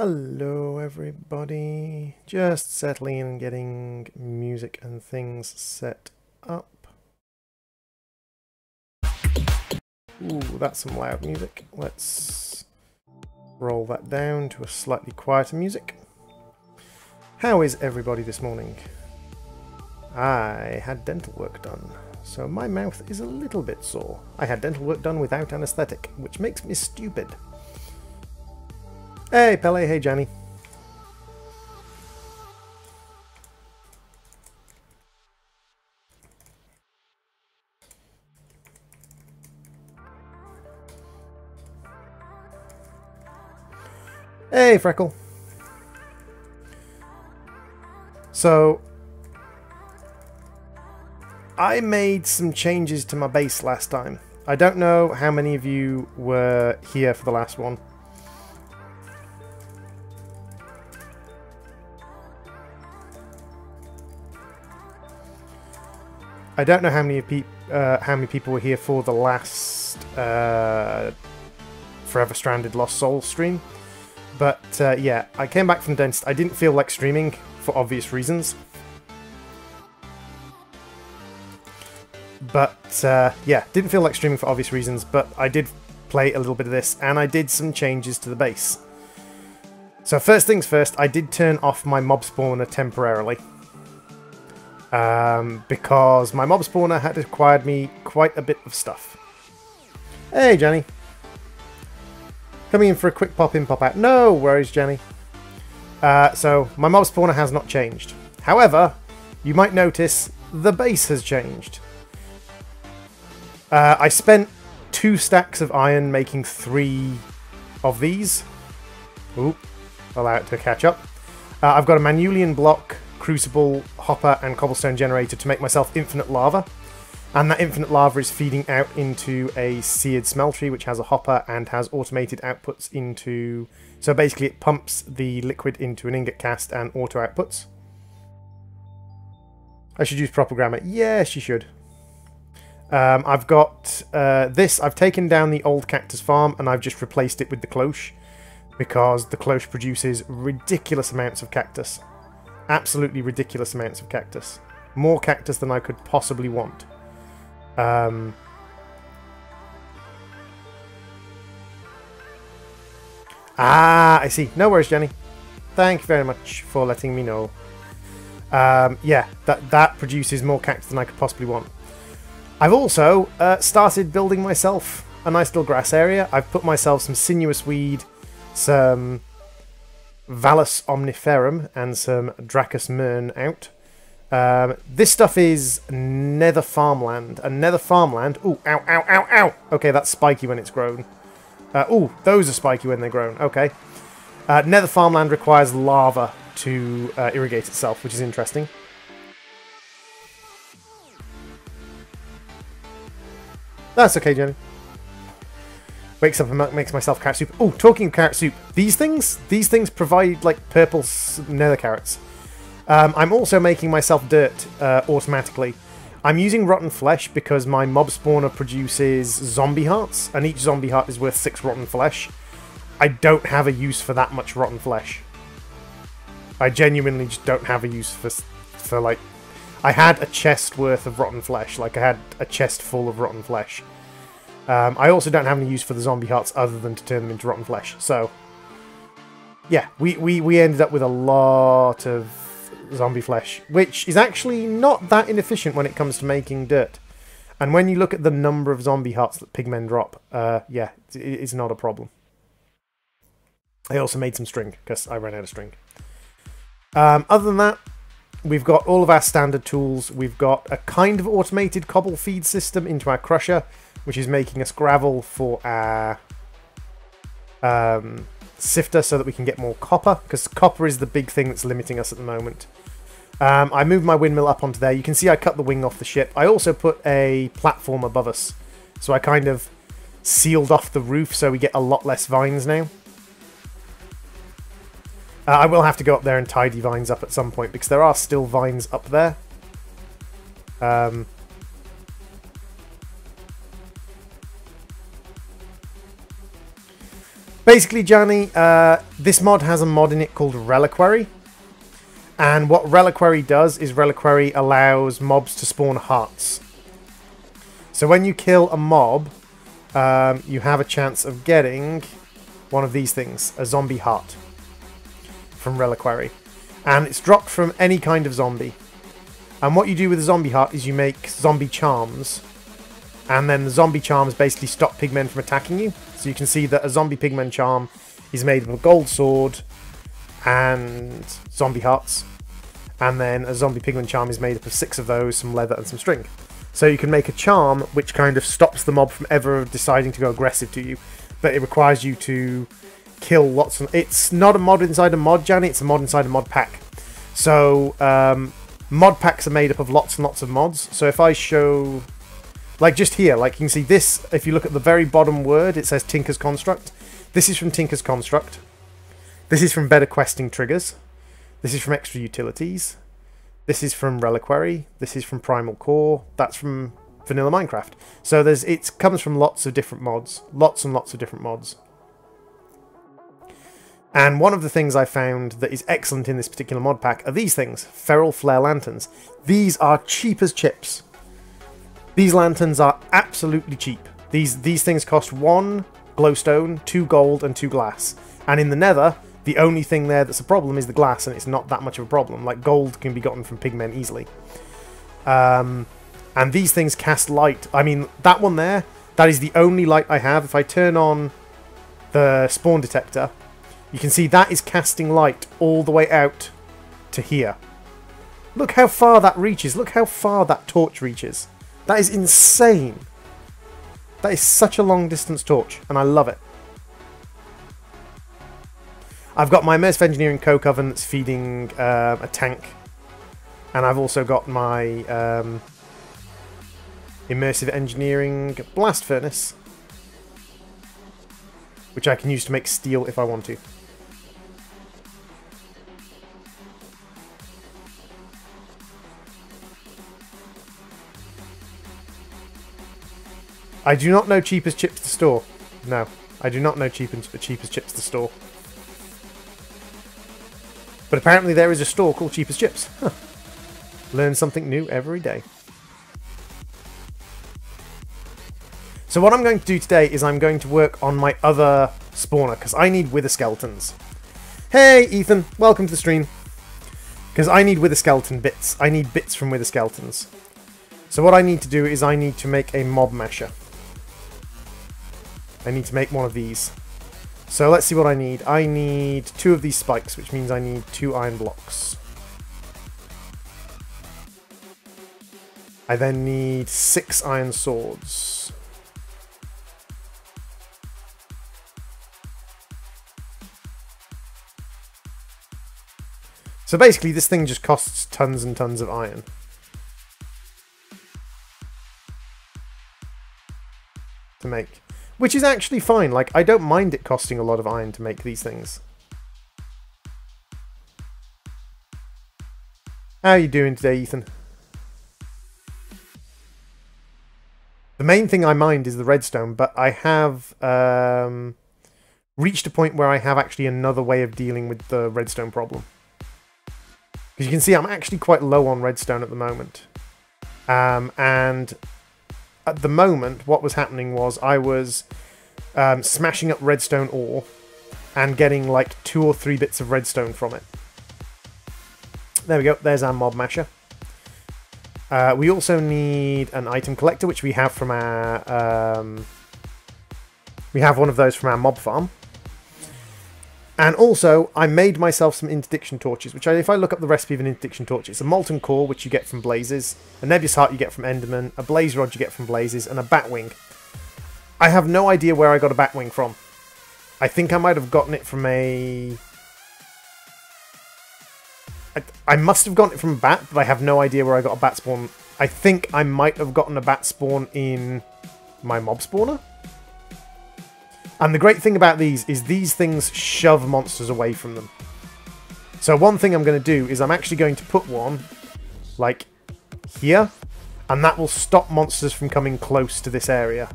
Hello everybody, just settling in and getting music and things set up. Ooh, that's some loud music. Let's roll that down to a slightly quieter music. How is everybody this morning? I had dental work done, so my mouth is a little bit sore. I had dental work done without anaesthetic, which makes me stupid. Hey Pele, hey Jenny. Hey Freckle. So, I made some changes to my base last time. I don't know how many of you were here for the last one. I don't know how many people were here for the last Forever Stranded Lost Souls stream, but yeah, I came back from dentist. I didn't feel like streaming for obvious reasons, but yeah, didn't feel like streaming for obvious reasons. But I did play a little bit of this, and I did some changes to the base. So first things first, I did turn off my mob spawner temporarily. Because my mob spawner had acquired me quite a bit of stuff. Hey, Jenny. Coming in for a quick pop in, pop out. No worries, Jenny. So, my mob spawner has not changed. However, you might notice the base has changed. I spent 2 stacks of iron making 3 of these. Ooh, allow it to catch up. I've got a Manuelian block, Crucible, hopper and cobblestone generator to make myself infinite lava, and that infinite lava is feeding out into a seared smeltery which has a hopper and has automated outputs into, so basically it pumps the liquid into an ingot cast and auto outputs. I should use proper grammar. Yes, you should. I've got this. I've taken down the old cactus farm and I've just replaced it with the cloche, because the cloche produces ridiculous amounts of cactus. Absolutely ridiculous amounts of cactus. More cactus than I could possibly want. I see. No worries, Jenny. Thank you very much for letting me know. Yeah, that produces more cactus than I could possibly want. I've also started building myself a nice little grass area. I've put myself some sinuous weed, some Valus omniferum and some Dracus Mern out. This stuff is nether farmland. And nether farmland... Ooh, ow, ow, ow, ow! Okay, that's spiky when it's grown. Ooh, those are spiky when they're grown. Okay. Nether farmland requires lava to irrigate itself, which is interesting. That's okay, Jenny. Wakes up and makes myself carrot soup. Oh, talking of carrot soup, these things provide like purple nether carrots. I'm also making myself dirt automatically. I'm using rotten flesh because my mob spawner produces zombie hearts, and each zombie heart is worth 6 rotten flesh. I don't have a use for that much rotten flesh. I genuinely just don't have a use for like... I had a chest worth of rotten flesh, like I had a chest full of rotten flesh. I also don't have any use for the zombie hearts other than to turn them into rotten flesh. So, yeah, we ended up with a lot of zombie flesh, which is actually not that inefficient when it comes to making dirt. And when you look at the number of zombie hearts that pigmen drop, yeah, it's not a problem. I also made some string, because I ran out of string. Other than that, we've got all of our standard tools. We've got a kind of automated cobble feed system into our crusher, which is making us gravel for our sifter so that we can get more copper, because copper is the big thing that's limiting us at the moment. I moved my windmill up onto there. You can see I cut the wing off the ship. I also put a platform above us, so I kind of sealed off the roof so we get a lot less vines now. I will have to go up there and tidy vines up at some point, because there are still vines up there. Basically, Johnny, this mod has a mod in it called Reliquary. And what Reliquary does is Reliquary allows mobs to spawn hearts. So when you kill a mob, you have a chance of getting one of these things, a zombie heart from Reliquary. And it's dropped from any kind of zombie. And what you do with a zombie heart is you make zombie charms. And then the zombie charms basically stop pigmen from attacking you. So you can see that a zombie pigmen charm is made of a gold sword and zombie hearts. And then a zombie pigmen charm is made up of 6 of those, some leather and some string. So you can make a charm which kind of stops the mob from ever deciding to go aggressive to you. But it requires you to kill lots of... It's not a mod inside a mod, Janny, it's a mod inside a mod pack. So mod packs are made up of lots and lots of mods. So if I show... Like just here, like you can see this, if you look at the very bottom word, it says Tinker's Construct. This is from Tinker's Construct. This is from Better Questing Triggers. This is from Extra Utilities. This is from Reliquary. This is from Primal Core. That's from Vanilla Minecraft. So it comes from lots of different mods. Lots and lots of different mods. And one of the things I found that is excellent in this particular mod pack are these things. Feral Flare Lanterns. These are cheap as chips. These lanterns are absolutely cheap. These things cost 1 glowstone, 2 gold, and 2 glass. And in the Nether, the only thing there that's a problem is the glass, and it's not that much of a problem. Like, gold can be gotten from pigmen easily. And these things cast light. I mean, that one there, that is the only light I have. If I turn on the spawn detector, you can see that is casting light all the way out to here. Look how far that reaches. Look how far that torch reaches. That is insane. That is such a long distance torch, and I love it. I've got my Immersive Engineering coke oven that's feeding a tank, and I've also got my Immersive Engineering blast furnace, which I can use to make steel if I want to. I do not know cheapest chips to store. No, I do not know cheapest chips to store. But apparently there is a store called Cheapest Chips. Huh. Learn something new every day. So what I'm going to do today is I'm going to work on my other spawner, because I need wither skeletons. Hey, Ethan, welcome to the stream. Because I need wither skeleton bits. I need bits from wither skeletons. So what I need to do is I need to make a mob masher. I need to make one of these. So let's see what I need. I need 2 of these spikes, which means I need 2 iron blocks. I then need 6 iron swords. So basically this thing just costs tons and tons of iron. To make. Which is actually fine, like, I don't mind it costing a lot of iron to make these things. How are you doing today, Ethan? The main thing I mind is the redstone, but I have reached a point where I have actually another way of dealing with the redstone problem. Because you can see I'm actually quite low on redstone at the moment. And at the moment, what was happening was I was smashing up redstone ore and getting like 2 or 3 bits of redstone from it. There we go, there's our mob masher. We also need an item collector, which we have from our... we have one of those from our mob farm. And also, I made myself some Interdiction Torches, which if I look up the recipe of an Interdiction Torch, it's a molten core, which you get from blazes, a nebulous heart you get from enderman, a blaze rod you get from blazes, and a batwing. I have no idea where I got a batwing from. I think I might have gotten it from a... I must have gotten it from a bat, but I have no idea where I got a bat spawn. I think I might have gotten a bat spawn in my mob spawner. And the great thing about these is these things shove monsters away from them. So one thing I'm going to do is I'm actually going to put one, like, here. And that will stop monsters from coming close to this area.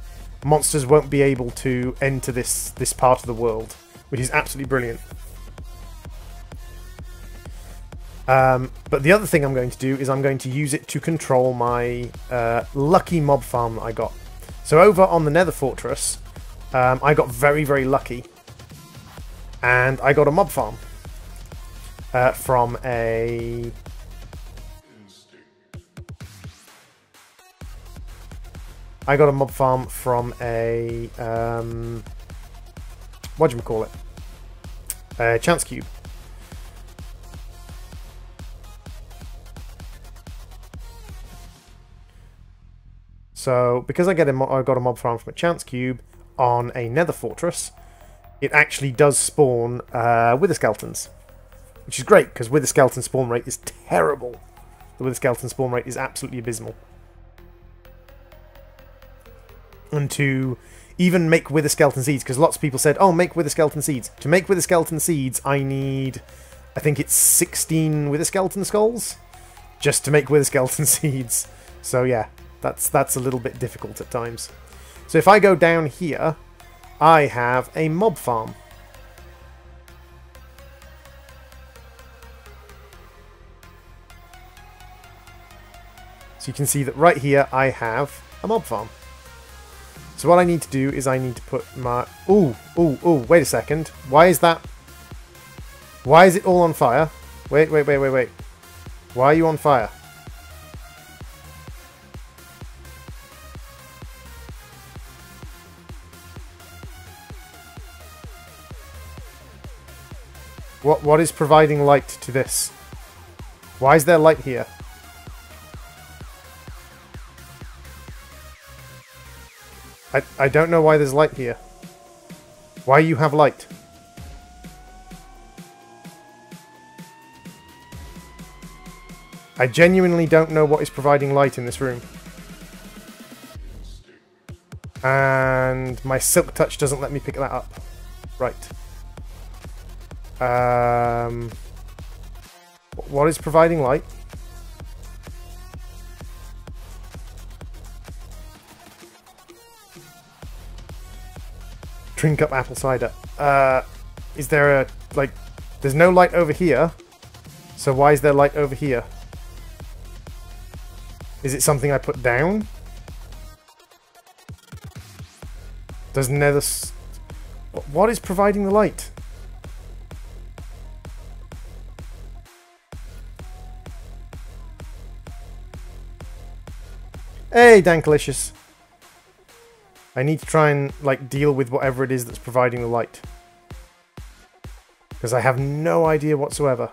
Monsters won't be able to enter this part of the world. which is absolutely brilliant. But the other thing I'm going to do is I'm going to use it to control my lucky mob farm that I got. So over on the Nether Fortress, I got very, very lucky. And I got a mob farm from a... I got a mob farm from a... whatchamacallit? A chance cube. So, because I got a mob farm from a chance cube on a Nether Fortress, it actually does spawn Wither Skeletons, which is great because Wither Skeleton spawn rate is terrible. The Wither Skeleton spawn rate is absolutely abysmal. And to even make Wither Skeleton seeds, because lots of people said, oh, make Wither Skeleton seeds. To make Wither Skeleton seeds, I need, I think it's 16 Wither Skeleton skulls just to make Wither Skeleton seeds. So yeah, that's a little bit difficult at times. So if I go down here, I have a mob farm. So you can see that right here I have a mob farm. So what I need to do is I need to put my... Ooh, wait a second. Why is that... Why is it all on fire? Wait. Why are you on fire? What is providing light to this? Why is there light here? I don't know why there's light here. Why you have light? I genuinely don't know what is providing light in this room. And my silk touch doesn't let me pick that up. Right. What is providing light? Drink up apple cider. Is there a, like, there's no light over here, so why is there light over here? Is it something I put down? Does Nether... What is providing the light? Hey, Dankalicious. I need to try and, like, deal with whatever it is that's providing the light. Because I have no idea whatsoever.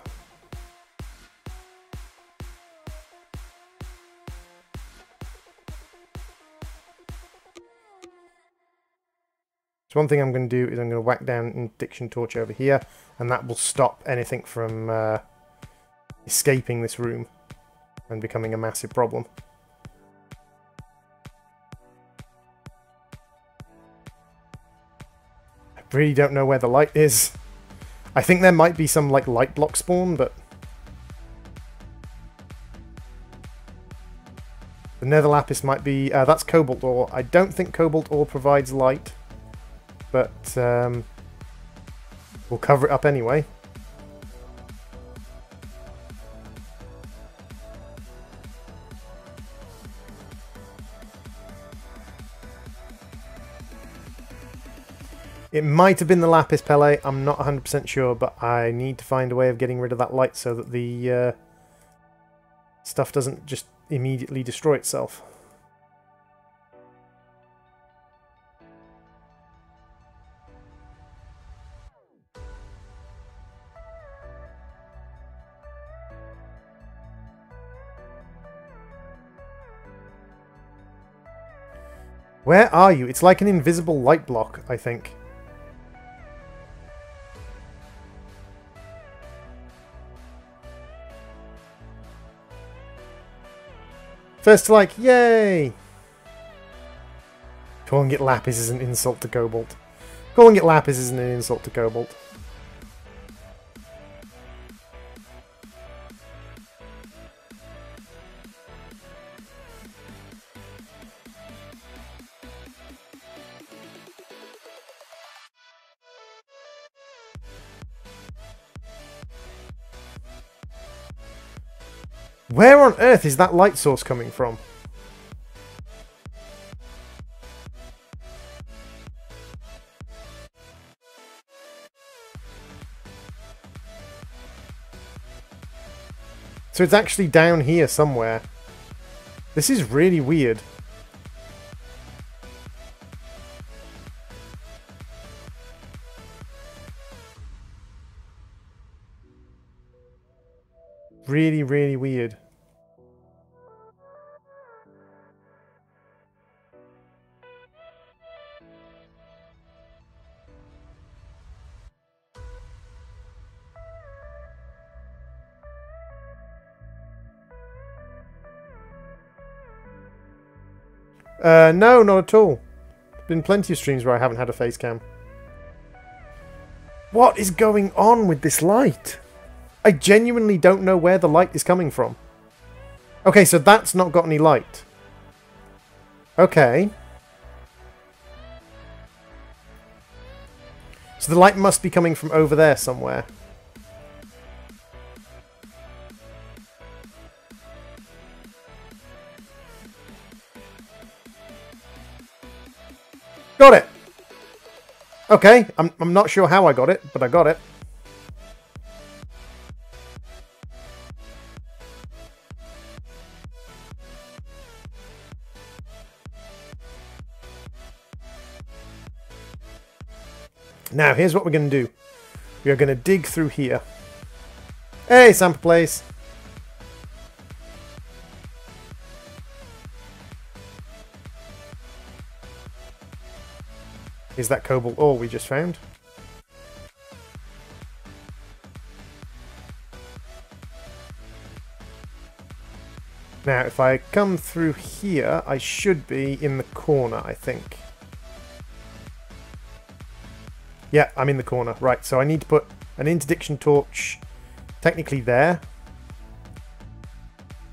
So one thing I'm going to do is I'm going to whack down Interdiction Torch over here, and that will stop anything from escaping this room and becoming a massive problem. I really don't know where the light is. I think there might be some, like, light block spawn, but... The Nether Lapis might be... that's Cobalt Ore. I don't think Cobalt Ore provides light, but we'll cover it up anyway. It might have been the Lapis Pele, I'm not 100% sure, but I need to find a way of getting rid of that light so that the stuff doesn't just immediately destroy itself. Where are you? It's like an invisible light block, I think. First like, yay! Calling it Lapis is an insult to Cobalt. Calling it Lapis isn't an insult to Cobalt. Where on earth is that light source coming from? So it's actually down here somewhere. This is really weird. Really, really weird. No, not at all. Been plenty of streams where I haven't had a face cam. What is going on with this light? I genuinely don't know where the light is coming from. Okay, so that's not got any light. Okay. So the light must be coming from over there somewhere. Got it! Okay, I'm not sure how I got it, but I got it. Now, here's what we're going to do. We are going to dig through here. Hey, sample place! Is that cobalt ore we just found? Now, if I come through here, I should be in the corner, I think. Yeah, I'm in the corner. Right, so I need to put an Interdiction Torch technically there.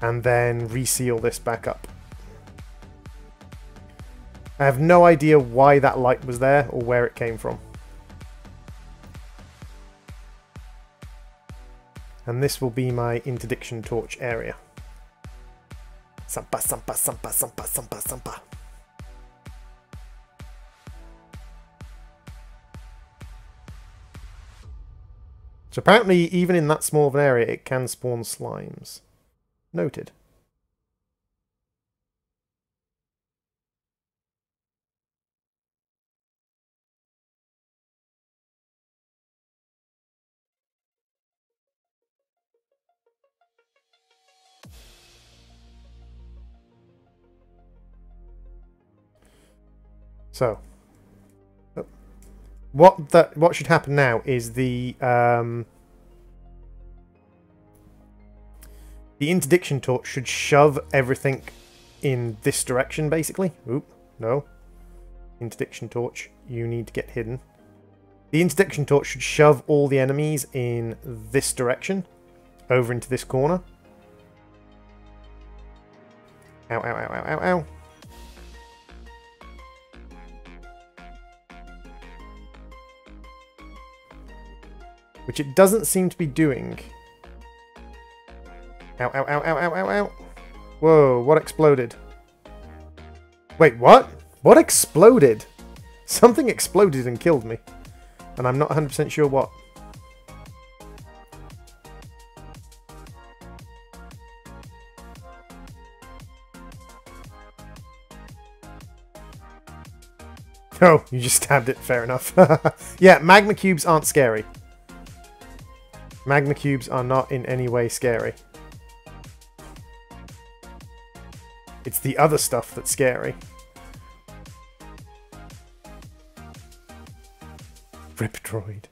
And then reseal this back up. I have no idea why that light was there or where it came from. And this will be my Interdiction Torch area. Sampa, sampa, sampa, sampa, sampa, sampa. So apparently, even in that small of an area, it can spawn slimes. Noted. So, what should happen now is the Interdiction Torch should shove everything in this direction, basically. Oop, no. Interdiction Torch, you need to get hidden. The Interdiction Torch should shove all the enemies in this direction, over into this corner. Ow, ow, ow, ow, ow, ow. Which it doesn't seem to be doing. Ow, ow, ow, ow, ow, ow, ow. Whoa, what exploded? Wait, what? What exploded? Something exploded and killed me. And I'm not 100% sure what. Oh, you just stabbed it. Fair enough. Yeah, magma cubes aren't scary. Magma cubes are not in any way scary. It's the other stuff that's scary. Rip droid.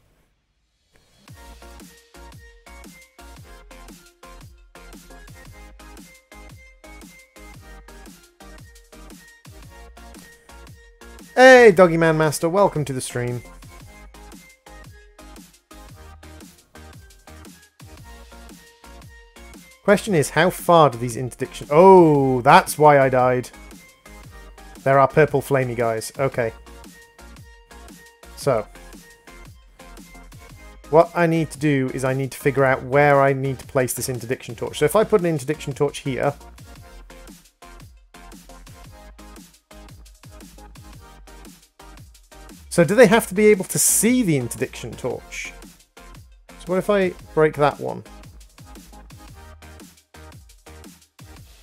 Hey, Doggy Man Master, welcome to the stream. Question is, how far do these interdictions... Oh, that's why I died. There are purple flamey guys. Okay. So. what I need to do is I need to figure out where I need to place this Interdiction Torch. So if I put an Interdiction Torch here, so do they have to be able to see the Interdiction Torch? So what if I break that one?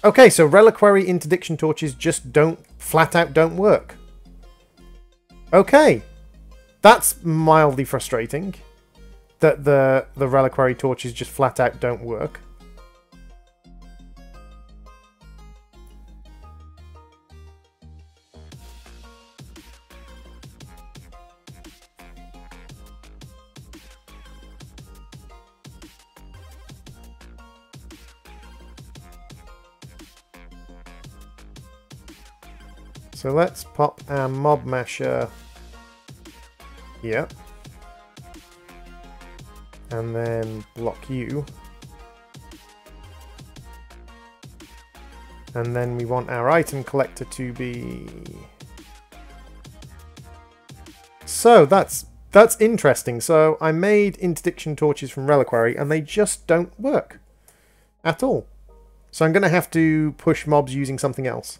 Okay, so reliquary Interdiction Torches just flat out don't work. Okay, that's mildly frustrating. That the reliquary torches just flat out don't work. So let's pop our mob masher here. And then block you. And then we want our item collector to be... So that's interesting. So I made Interdiction Torches from Reliquary and they just don't work at all. So I'm going to have to push mobs using something else.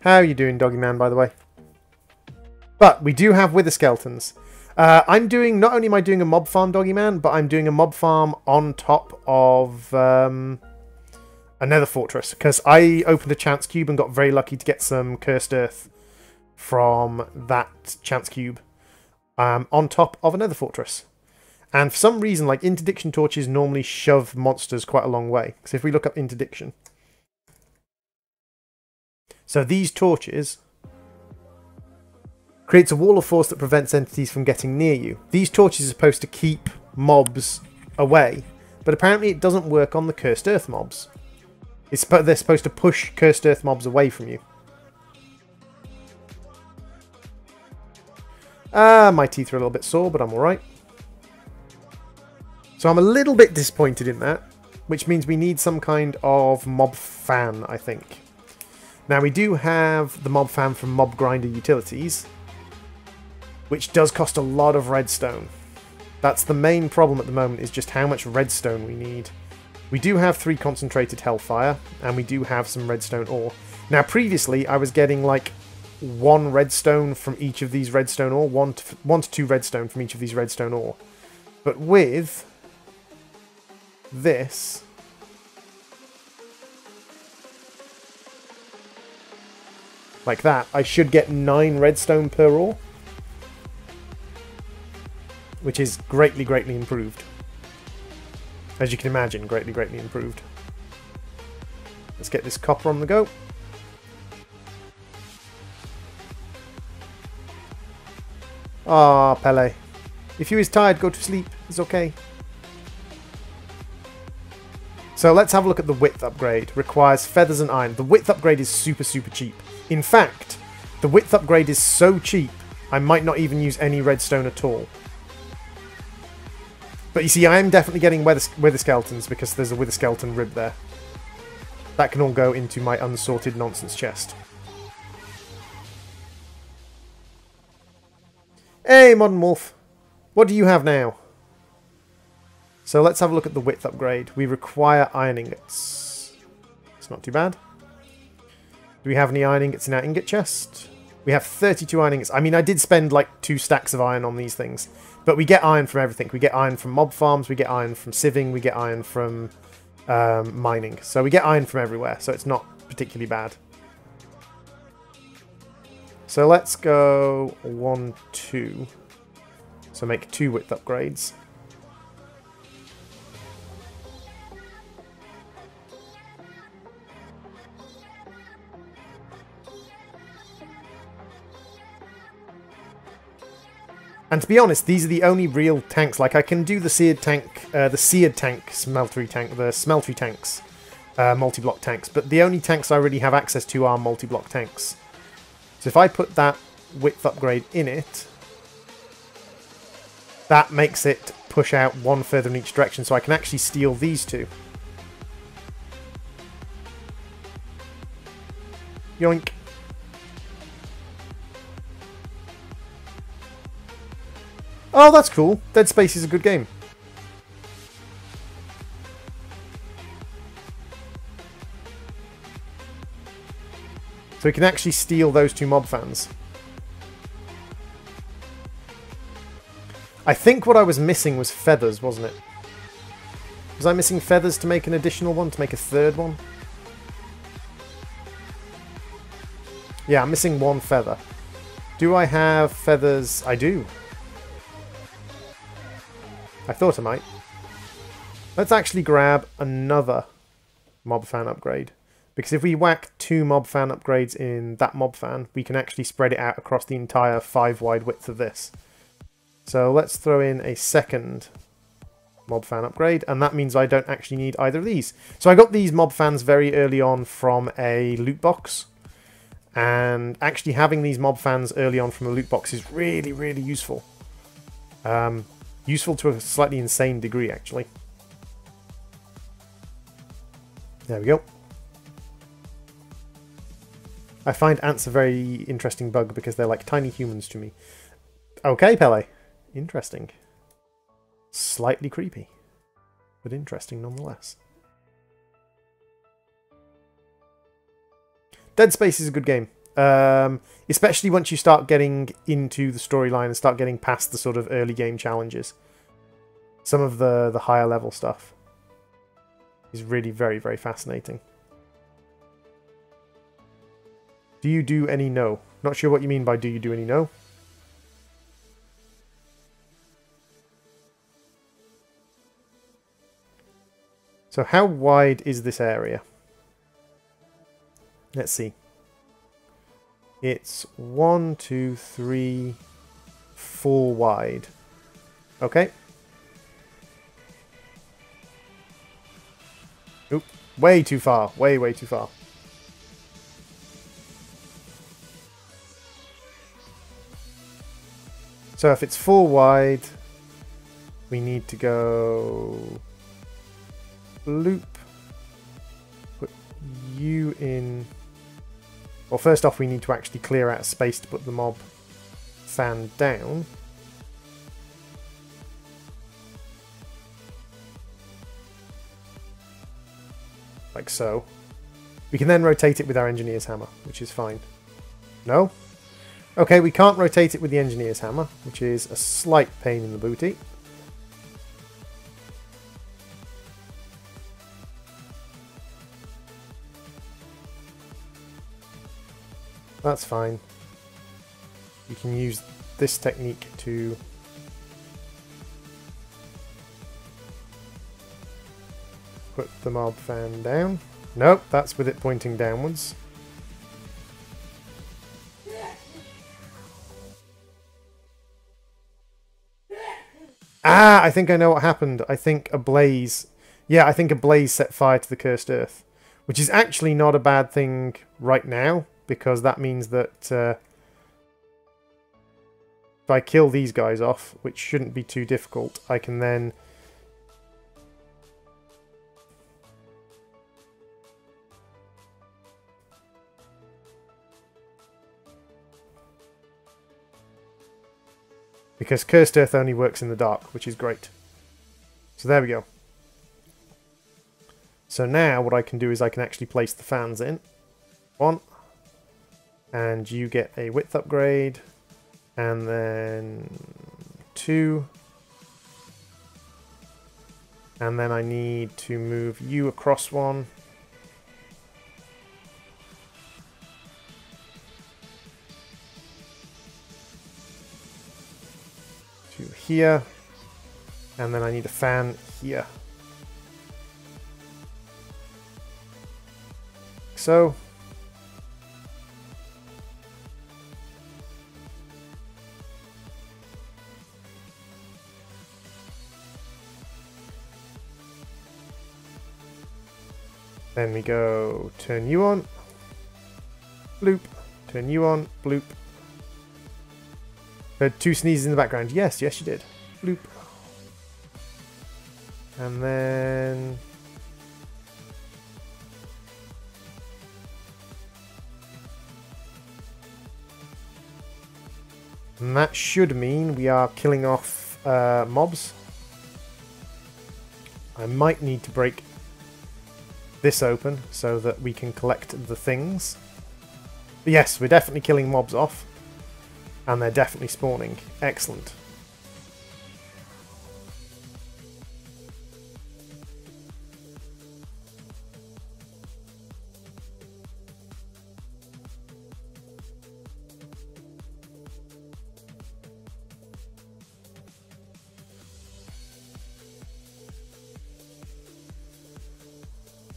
How are you doing, Doggy Man, by the way? But we do have Wither Skeletons. I'm doing, not only am I doing a mob farm, Doggy Man, but I'm doing a mob farm on top of a Nether Fortress. Because I opened a chance cube and got very lucky to get some cursed earth from that chance cube on top of a Nether Fortress. And for some reason, like, Interdiction Torches normally shove monsters quite a long way. So if we look up Interdiction. So these torches creates a wall of force that prevents entities from getting near you. These torches are supposed to keep mobs away, but apparently it doesn't work on the Cursed Earth mobs. They're supposed to push Cursed Earth mobs away from you. My teeth are a little bit sore, but I'm alright. So I'm a little bit disappointed in that, which means we need some kind of mob fan, I think. Now we do have the mob fan from Mob Grinder Utilities, which does cost a lot of redstone. That's the main problem at the moment, is just how much redstone we need. We do have 3 concentrated hellfire, and we do have some redstone ore. Now previously I was getting like 1 redstone from each of these redstone ore, 1 to 2 redstone from each of these redstone ore. But with this, like that, I should get 9 redstone per ore, which is greatly, greatly improved. As you can imagine, greatly, greatly improved. Let's get this copper on the go. Ah, Pele. If you is tired, go to sleep. It's okay. So let's have a look at the width upgrade. Requires feathers and iron. The width upgrade is super, super cheap. In fact, the width upgrade is so cheap, I might not even use any redstone at all. But you see, I am definitely getting wither skeletons because there's a wither skeleton rib there. That can all go into my unsorted nonsense chest. Hey, Modern Wolf. What do you have now? So let's have a look at the width upgrade. We require iron ingots. It's not too bad. Do we have any iron ingots in our ingot chest? We have 32 iron ingots. I mean, I did spend like 2 stacks of iron on these things. But we get iron from everything. We get iron from mob farms, we get iron from sieving, we get iron from mining. So we get iron from everywhere, so it's not particularly bad. So let's go 1, 2. So make 2 width upgrades. And to be honest, these are the only real tanks. Like, I can do the seared tank, smeltery tank, the smeltery tanks, multi-block tanks. But the only tanks I really have access to are multi-block tanks. So if I put that width upgrade in it, that makes it push out 1 further in each direction. So I can actually steal these 2. Yoink. Oh, that's cool. Dead Space is a good game. So we can actually steal those 2 mob fans. I think what I was missing was feathers, wasn't it? Was I missing feathers to make an additional one, to make a 3rd one? Yeah, I'm missing 1 feather. Do I have feathers? I do. I thought I might. Let's actually grab another mob fan upgrade. Because if we whack 2 mob fan upgrades in that mob fan, we can actually spread it out across the entire 5 wide width of this. So let's throw in a 2nd mob fan upgrade, and that means I don't actually need either of these. So I got these mob fans very early on from a loot box, and actually having these mob fans early on from a loot box is really, really useful. Useful to a slightly insane degree, actually. There we go. I find ants a very interesting bug because they're like tiny humans to me. Okay, Pele. Interesting. Slightly creepy, but interesting nonetheless. Dead Space is a good game. Especially once you start getting into the storyline and start getting past the sort of early game challenges. Some of the higher level stuff is really very, very fascinating. Do you do any no? Not sure what you mean by do you do any no. So how wide is this area? Let's see. It's 1, 2, 3, 4 wide. Okay. Oop. Way too far. Way, way too far. So if it's 4 wide, we need to go loop, put you in. Well, first off, we need to actually clear out space to put the mob fan down. Like so. We can then rotate it with our engineer's hammer, which is fine. No? Okay, we can't rotate it with the engineer's hammer, which is a slight pain in the booty. That's fine. You can use this technique to put the mob fan down. Nope, that's with it pointing downwards. Ah, I think I know what happened. I think a blaze... Yeah, I think a blaze set fire to the cursed earth. Which is actually not a bad thing right now, because that means that if I kill these guys off, which shouldn't be too difficult, I can then... Because Cursed Earth only works in the dark, which is great. So there we go. So now what I can do is I can actually place the fans in. 1. And you get a width upgrade. And then 2. And then I need to move you across 1. Here, and then I need a fan here. So. Then we go turn you on, bloop, turn you on, bloop. Heard 2 sneezes in the background. Yes, yes you did. Bloop. And then... And that should mean we are killing off mobs. I might need to break this open so that we can collect the things. But yes, we're definitely killing mobs off. And they're definitely spawning. Excellent.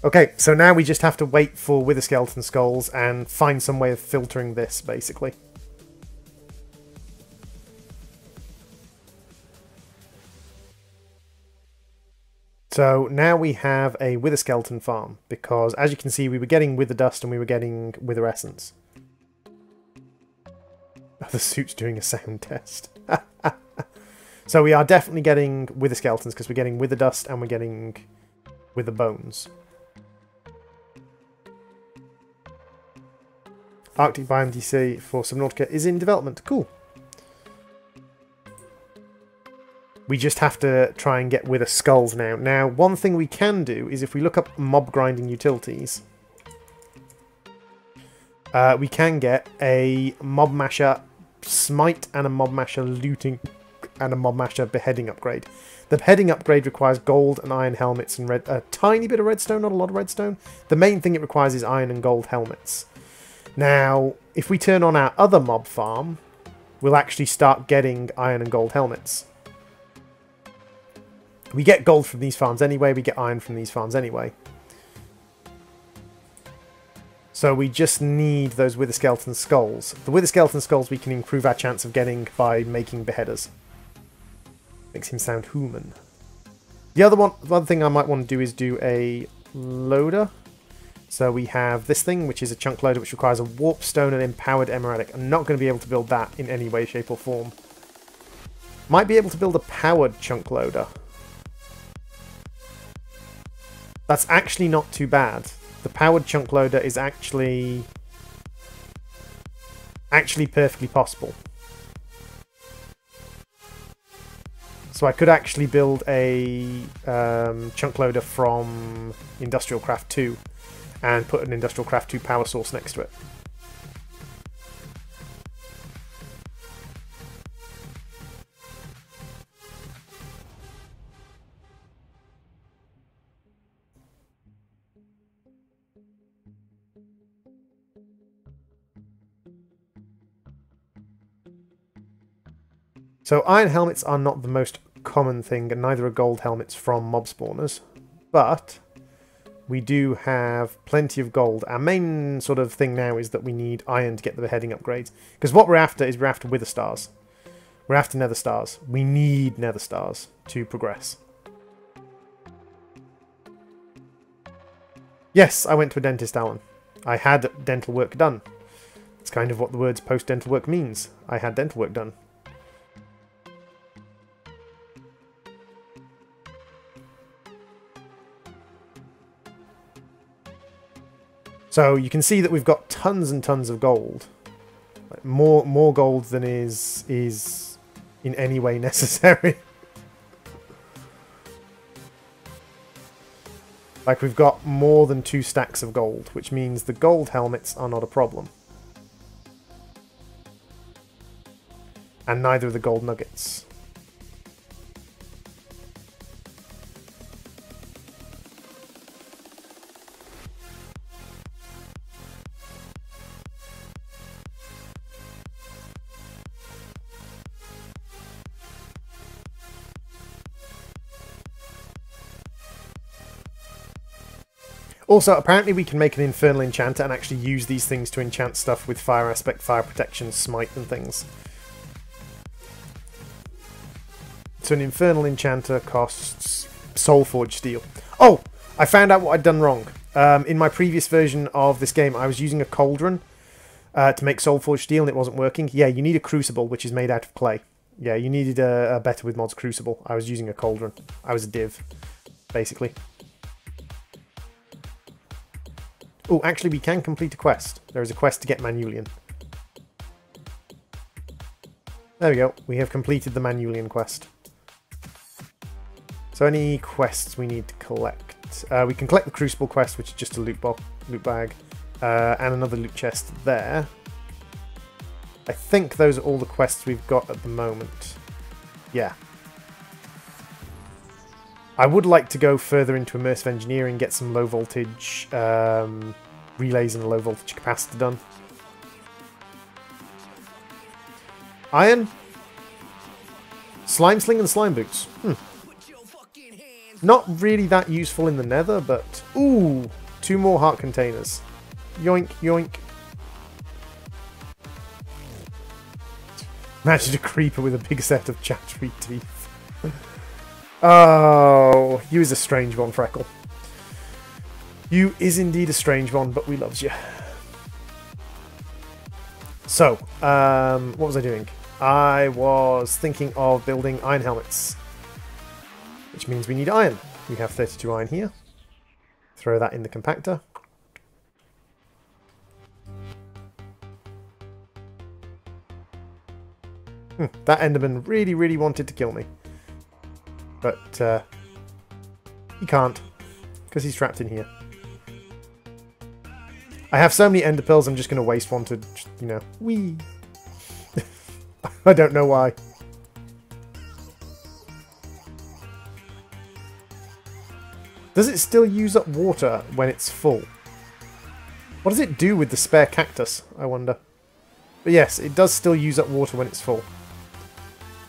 Okay, so now we just have to wait for Wither Skeleton Skulls and find some way of filtering this, basically. So now we have a Wither Skeleton farm, because as you can see we were getting Wither Dust and we were getting Wither Essence. Oh, the suit's doing a sound test. So we are definitely getting Wither Skeletons, because we're getting Wither Dust and we're getting Wither Bones. Arctic Biome DC for Subnautica is in development. Cool. We just have to try and get Wither Skulls now. Now, one thing we can do is if we look up mob grinding utilities, we can get a Mob Masher Smite and a Mob Masher Looting and a Mob Masher Beheading Upgrade. The Beheading Upgrade requires gold and iron helmets and a tiny bit of redstone, not a lot of redstone. The main thing it requires is iron and gold helmets. Now, if we turn on our other mob farm, we'll actually start getting iron and gold helmets. We get gold from these farms anyway, we get iron from these farms anyway. So we just need those Wither Skeleton Skulls. The Wither Skeleton Skulls we can improve our chance of getting by making beheaders. Makes him sound human. The other thing I might want to do is do a loader. So we have this thing, which is a chunk loader, which requires a warp stone and empowered emeradic. I'm not going to be able to build that in any way, shape or form. Might be able to build a powered chunk loader. That's actually not too bad. The powered chunk loader is actually perfectly possible. So I could actually build a chunk loader from Industrial Craft 2 and put an Industrial Craft 2 power source next to it. So iron helmets are not the most common thing, and neither are gold helmets from mob spawners, but we do have plenty of gold. Our main sort of thing now is that we need iron to get the beheading upgrades, because what we're after is we're after Wither Stars. We're after Nether Stars. We need Nether Stars to progress. Yes, I went to a dentist, Alan. I had dental work done. It's kind of what the words post-dental work means. I had dental work done. So you can see that we've got tons and tons of gold. Like more gold than is in any way necessary. Like we've got more than 2 stacks of gold, which means the gold helmets are not a problem. And neither are the gold nuggets. Also, apparently we can make an infernal enchanter and actually use these things to enchant stuff with fire aspect, fire protection, smite and things. So an infernal enchanter costs soulforged steel. Oh! I found out what I'd done wrong. In my previous version of this game, I was using a cauldron to make soulforged steel and it wasn't working. Yeah, you need a crucible, which is made out of clay. Yeah, you needed a Better with Mods crucible. I was using a cauldron. I was a div, basically. Oh, actually, we can complete a quest. There is a quest to get Manulian. There we go. We have completed the Manulian quest. So any quests we need to collect? We can collect the Crucible quest, which is just a loot bag, and another loot chest there. I think those are all the quests we've got at the moment. Yeah. I would like to go further into immersive engineering, get some low voltage relays and low voltage capacitor done. Iron? Slime sling and slime boots. Not really that useful in the nether, but... Ooh! 2 more heart containers. Yoink, yoink. Imagine a creeper with a big set of chattery teeth. Oh, you is a strange one, Freckle. You is indeed a strange one, but we loves you. So, what was I doing? I was thinking of building iron helmets, which means we need iron. We have 32 iron here. Throw that in the compactor. That Enderman really, really wanted to kill me. But he can't, because he's trapped in here. I have so many ender pearls, I'm just going to waste one to, you know, whee. I don't know why. Does it still use up water when it's full? What does it do with the spare cactus, I wonder? But yes, it does still use up water when it's full.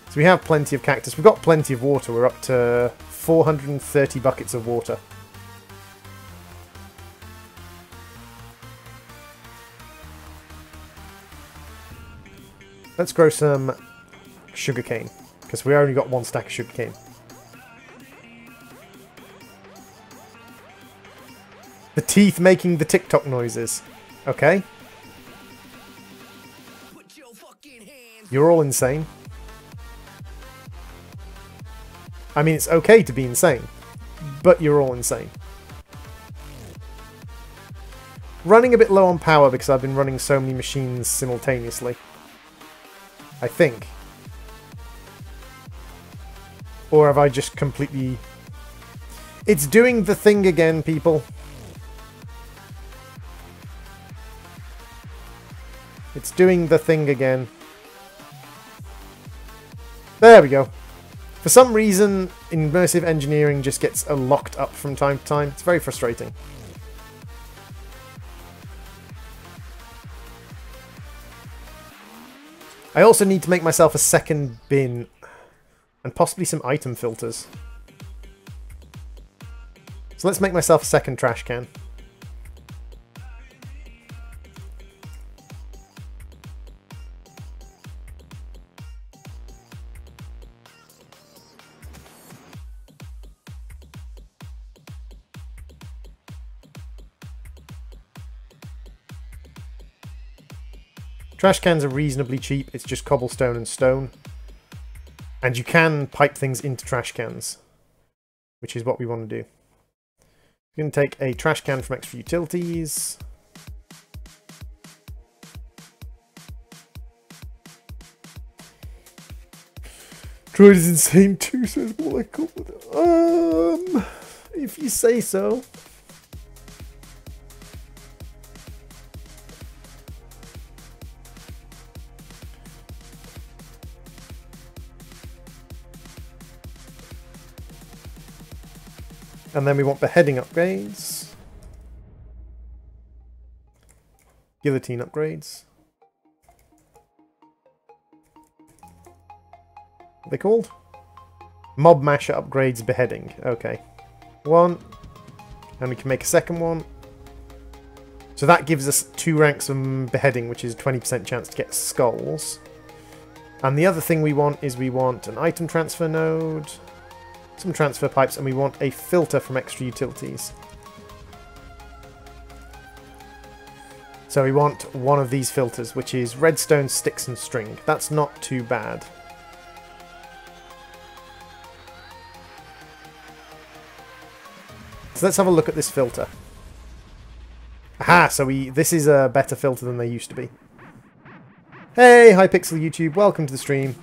So we have plenty of cactus. We've got plenty of water. We're up to 430 buckets of water. Let's grow some sugarcane, because we only got 1 stack of sugarcane. The teeth making the TikTok noises. Okay. You're all insane. I mean, it's okay to be insane, but you're all insane. Running a bit low on power because I've been running so many machines simultaneously. I think. Or have I just completely... It's doing the thing again, people. It's doing the thing again. There we go. For some reason, immersive engineering just gets locked up from time to time. It's very frustrating. I also need to make myself a second bin and possibly some item filters. So let's make myself a second trash can. Trash cans are reasonably cheap, it's just cobblestone and stone. And you can pipe things into trash cans, which is what we want to do. We're going to take a trash can from Extra Utilities. Droid is insane too, says more like if you say so. And then we want beheading upgrades. Guillotine upgrades. What are they called? Mob masher upgrades beheading. Okay. 1. And we can make a second one. So that gives us 2 ranks of beheading, which is a 20% chance to get skulls. And the other thing we want is we want an item transfer node, some transfer pipes, and we want a filter from Extra Utilities. So we want one of these filters, which is redstone, sticks and string. That's not too bad. So let's have a look at this filter. Aha, so this is a better filter than they used to be. Hey, Hypixel YouTube, welcome to the stream.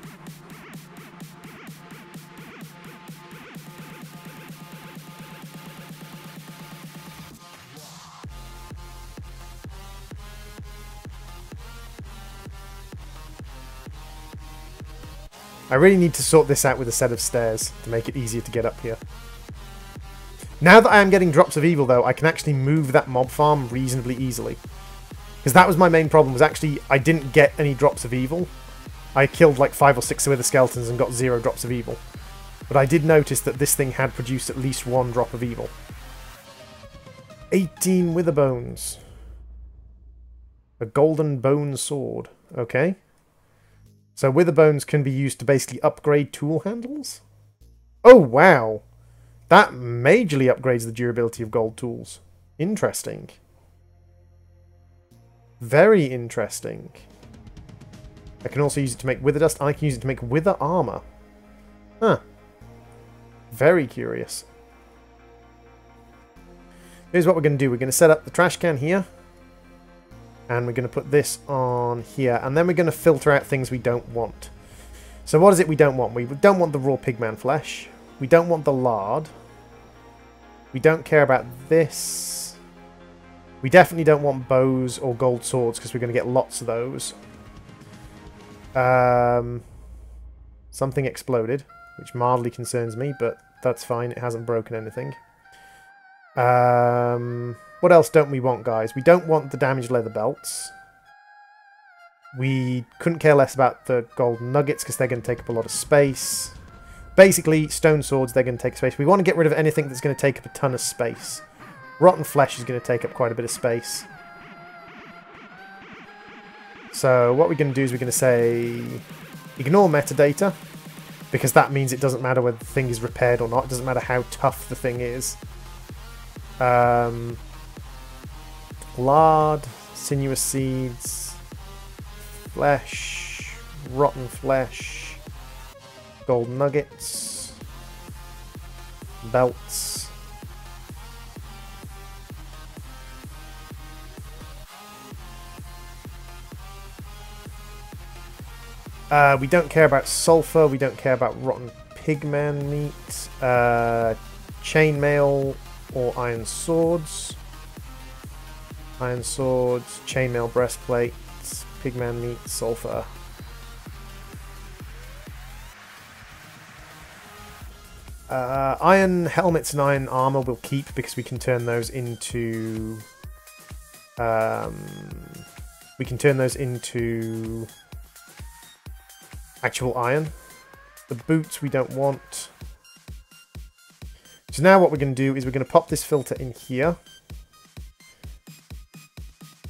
I really need to sort this out with a set of stairs to make it easier to get up here. Now that I am getting drops of evil, though, I can actually move that mob farm reasonably easily. Because that was my main problem, was actually I didn't get any drops of evil. I killed like 5 or 6 wither skeletons and got 0 drops of evil. But I did notice that this thing had produced at least 1 drop of evil. 18 wither bones. A golden bone sword. Okay. So wither bones can be used to basically upgrade tool handles? Oh, wow. That majorly upgrades the durability of gold tools. Interesting. Very interesting. I can also use it to make wither dust, and I can use it to make wither armor. Huh. Very curious. Here's what we're going to do. We're going to set up the trash can here. And we're going to put this on here. And then we're going to filter out things we don't want. So what is it we don't want? We don't want the raw pigman flesh. We don't want the lard. We don't care about this. We definitely don't want bows or gold swords because we're going to get lots of those. Something exploded, which mildly concerns me, but that's fine. It hasn't broken anything. What else don't we want, guys? We don't want the damaged leather belts. We couldn't care less about the gold nuggets because they're going to take up a lot of space. Basically, stone swords, they're going to take space. We want to get rid of anything that's going to take up a ton of space. Rotten flesh is going to take up quite a bit of space. So what we're going to do is we're going to say ignore metadata, because that means it doesn't matter whether the thing is repaired or not. It doesn't matter how tough the thing is. Lard, sinuous seeds, flesh, rotten flesh, gold nuggets, belts. We don't care about sulfur, we don't care about rotten pigman meat, chainmail or iron swords. Iron swords, chainmail breastplates, pigman meat, sulfur. Iron helmets and iron armor we'll keep because we can turn those into actual iron. The boots we don't want. So now what we're going to do is we're going to pop this filter in here.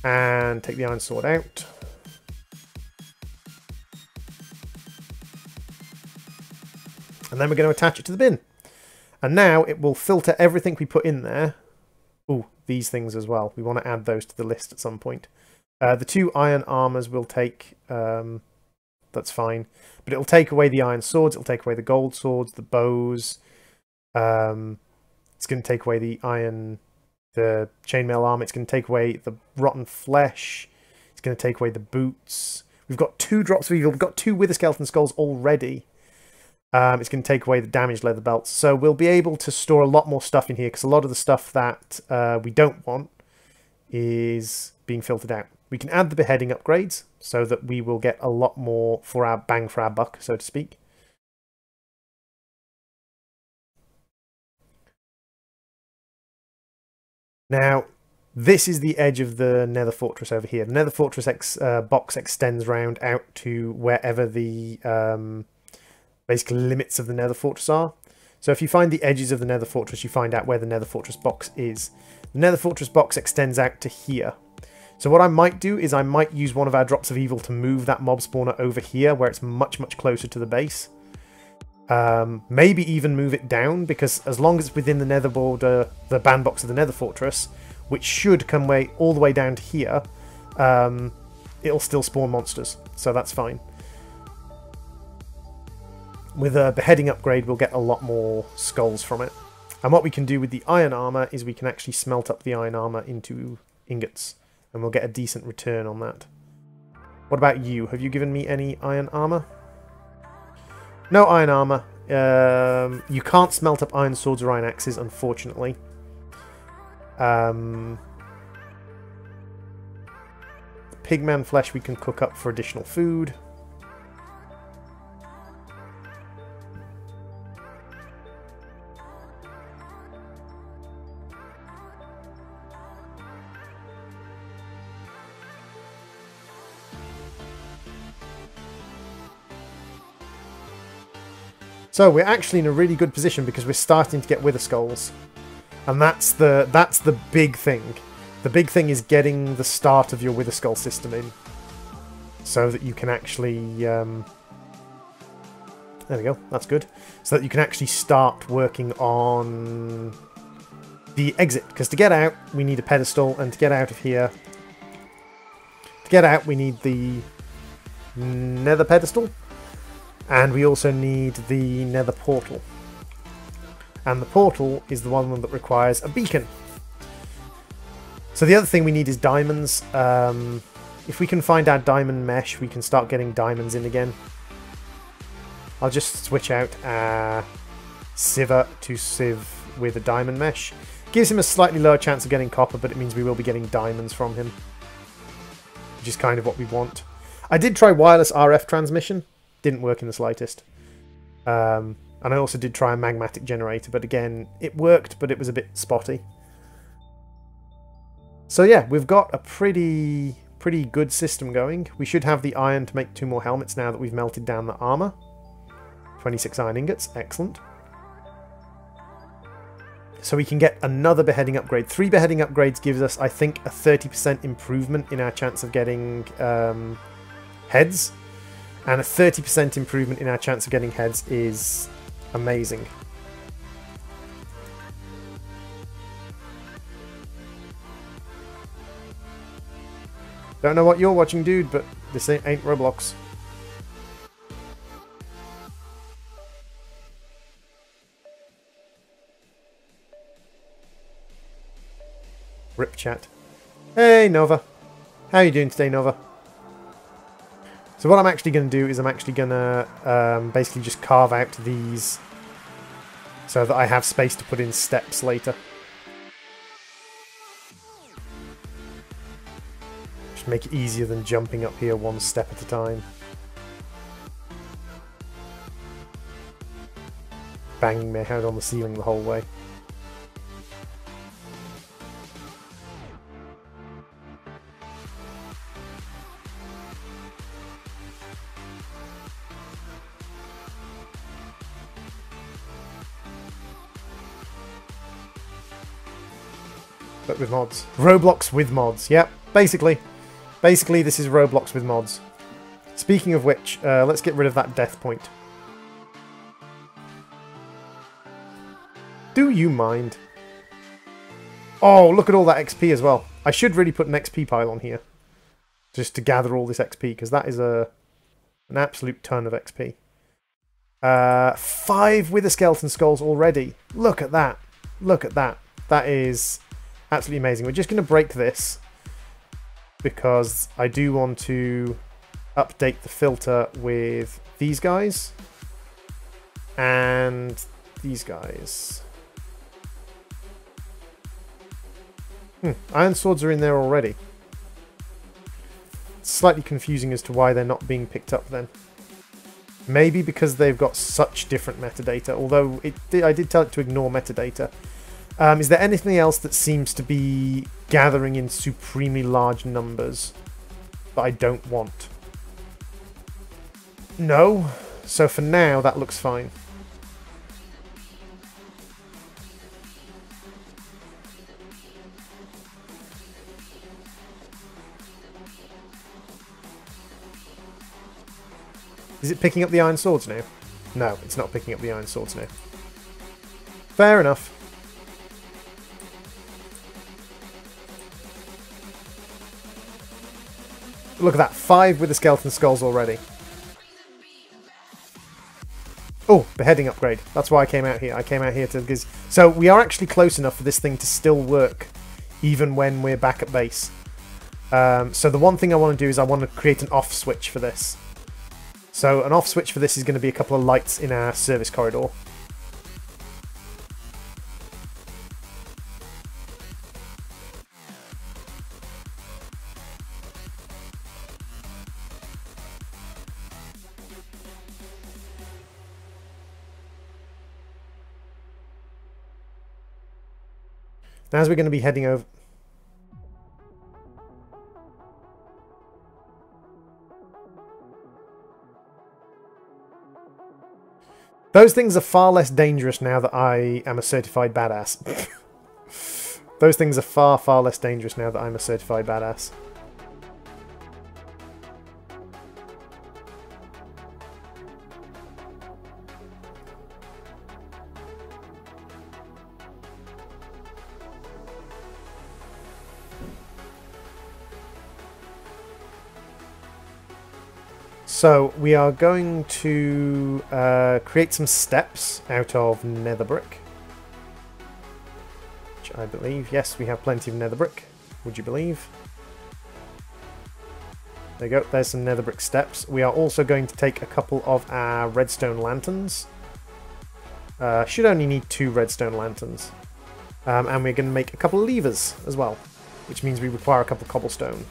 And take the iron sword out. And then we're going to attach it to the bin. And now it will filter everything we put in there. Oh, these things as well. We want to add those to the list at some point. The 2 iron armors will take... that's fine. But it'll take away the iron swords. It'll take away the gold swords, the bows. It's going to take away the chainmail armor. It's going to take away the rotten flesh. It's going to take away the boots. We've got 2 drops of evil. We've got 2 wither skeleton skulls already. It's going to take away the damaged leather belts. So we'll be able to store a lot more stuff in here because a lot of the stuff that we don't want is being filtered out. We can add the beheading upgrades so that we will get a lot more for our bang for our buck, so to speak. Now, this is the edge of the Nether Fortress over here. The Nether Fortress box extends round out to wherever the basically limits of the Nether Fortress are. So if you find the edges of the Nether Fortress, you find out where the Nether Fortress box is. The Nether Fortress box extends out to here. So what I might do is I might use one of our drops of evil to move that mob spawner over here where it's much, much closer to the base. Maybe even move it down, because as long as it's within the nether border, the bandbox of the Nether Fortress, which should come all the way down to here, it'll still spawn monsters, so that's fine. With a beheading upgrade, we'll get a lot more skulls from it. And what we can do with the iron armor is we can actually smelt up the iron armor into ingots, and we'll get a decent return on that. What about you? Have you given me any iron armor? No iron armor. You can't smelt up iron swords or iron axes, unfortunately. Pigman flesh we can cook up for additional food. So we're actually in a really good position because we're starting to get Wither Skulls. And that's the big thing. The big thing is getting the start of your Wither Skull system in. So that you can actually... there we go, that's good. So that you can actually start working on the exit. Because to get out, we need a pedestal, and to get out of here... To get out, we need the Nether pedestal. And we also need the Nether portal. And the portal is the one that requires a beacon. So the other thing we need is diamonds. If we can find our diamond mesh, we can start getting diamonds in again. I'll just switch out our Siver to Sieve with a diamond mesh. Gives him a slightly lower chance of getting copper, but it means we will be getting diamonds from him. Which is kind of what we want. I did try wireless RF transmission. Didn't work in the slightest. And I also did try a magmatic generator, but again, it worked, but it was a bit spotty. So yeah, we've got a pretty good system going. We should have the iron to make 2 more helmets now that we've melted down the armor. 26 iron ingots, excellent. So we can get another beheading upgrade. 3 beheading upgrades gives us, I think, a 30% improvement in our chance of getting heads. And a 30% improvement in our chance of getting heads is amazing. Don't know what you're watching, dude, but this ain't Roblox. Rip chat. Hey, Nova. How are you doing today, Nova? So what I'm actually going to do is I'm actually going to basically just carve out these so that I have space to put in steps later. Just make it easier than jumping up here 1 step at a time. Banging my head on the ceiling the whole way. But with mods. Roblox with mods. Yep, basically. Basically, this is Roblox with mods. Speaking of which, let's get rid of that death point. Do you mind? Oh, look at all that XP as well. I should really put an XP pile on here. Just to gather all this XP, because that is an absolute ton of XP. 5 Wither Skeleton Skulls already. Look at that. Look at that. That is... absolutely amazing. We're just going to break this because I do want to update the filter with these guys and these guys. Iron swords are in there already. It's slightly confusing as to why they're not being picked up then. Maybe because they've got such different metadata, although I did tell it to ignore metadata. Is there anything else that seems to be gathering in supremely large numbers that I don't want? No. So for now, that looks fine. Is it picking up the iron swords now? No, it's not picking up the iron swords now. Fair enough. Look at that, 5 with the skeleton skulls already. Oh, beheading upgrade. That's why I came out here. I came out here to... So we are actually close enough for this thing to still work, even when we're back at base. So the one thing I want to do is I want to create an off switch for this. So an off switch for this is going to be a couple of lights in our service corridor. Now, as we're going to be heading over... Those things are far less dangerous now that I am a certified badass. Those things are far, far less dangerous now that I'm a certified badass. So we are going to create some steps out of nether brick. Which I believe, yes, we have plenty of nether brick. Would you believe? There you go, there's some nether brick steps. We are also going to take a couple of our redstone lanterns. Should only need 2 redstone lanterns. And we're going to make a couple of levers as well, which means we require a couple of cobblestone.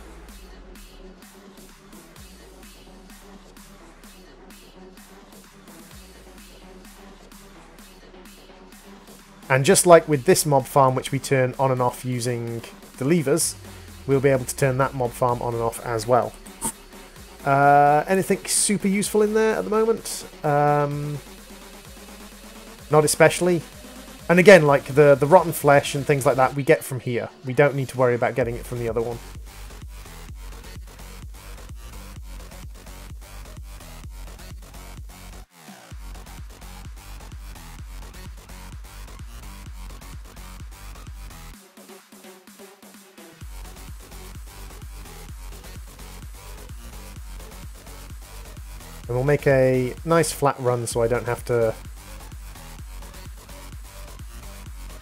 And just like with this mob farm, which we turn on and off using the levers, we'll be able to turn that mob farm on and off as well. Anything super useful in there at the moment? Not especially. And again, like the rotten flesh and things like that, we get from here. We don't need to worry about getting it from the other one. And we'll make a nice flat run so I don't have to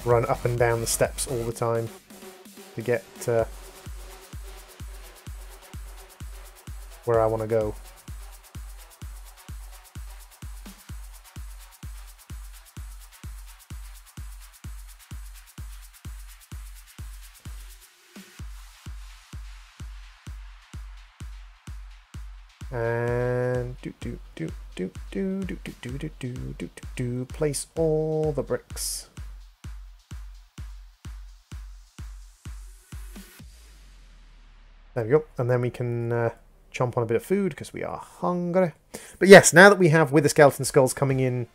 run up and down the steps all the time to get where I want to go. And place all the bricks. There we go, and then we can chomp on a bit of food because we are hungry. But yes, now that we have Wither Skeleton Skulls coming in,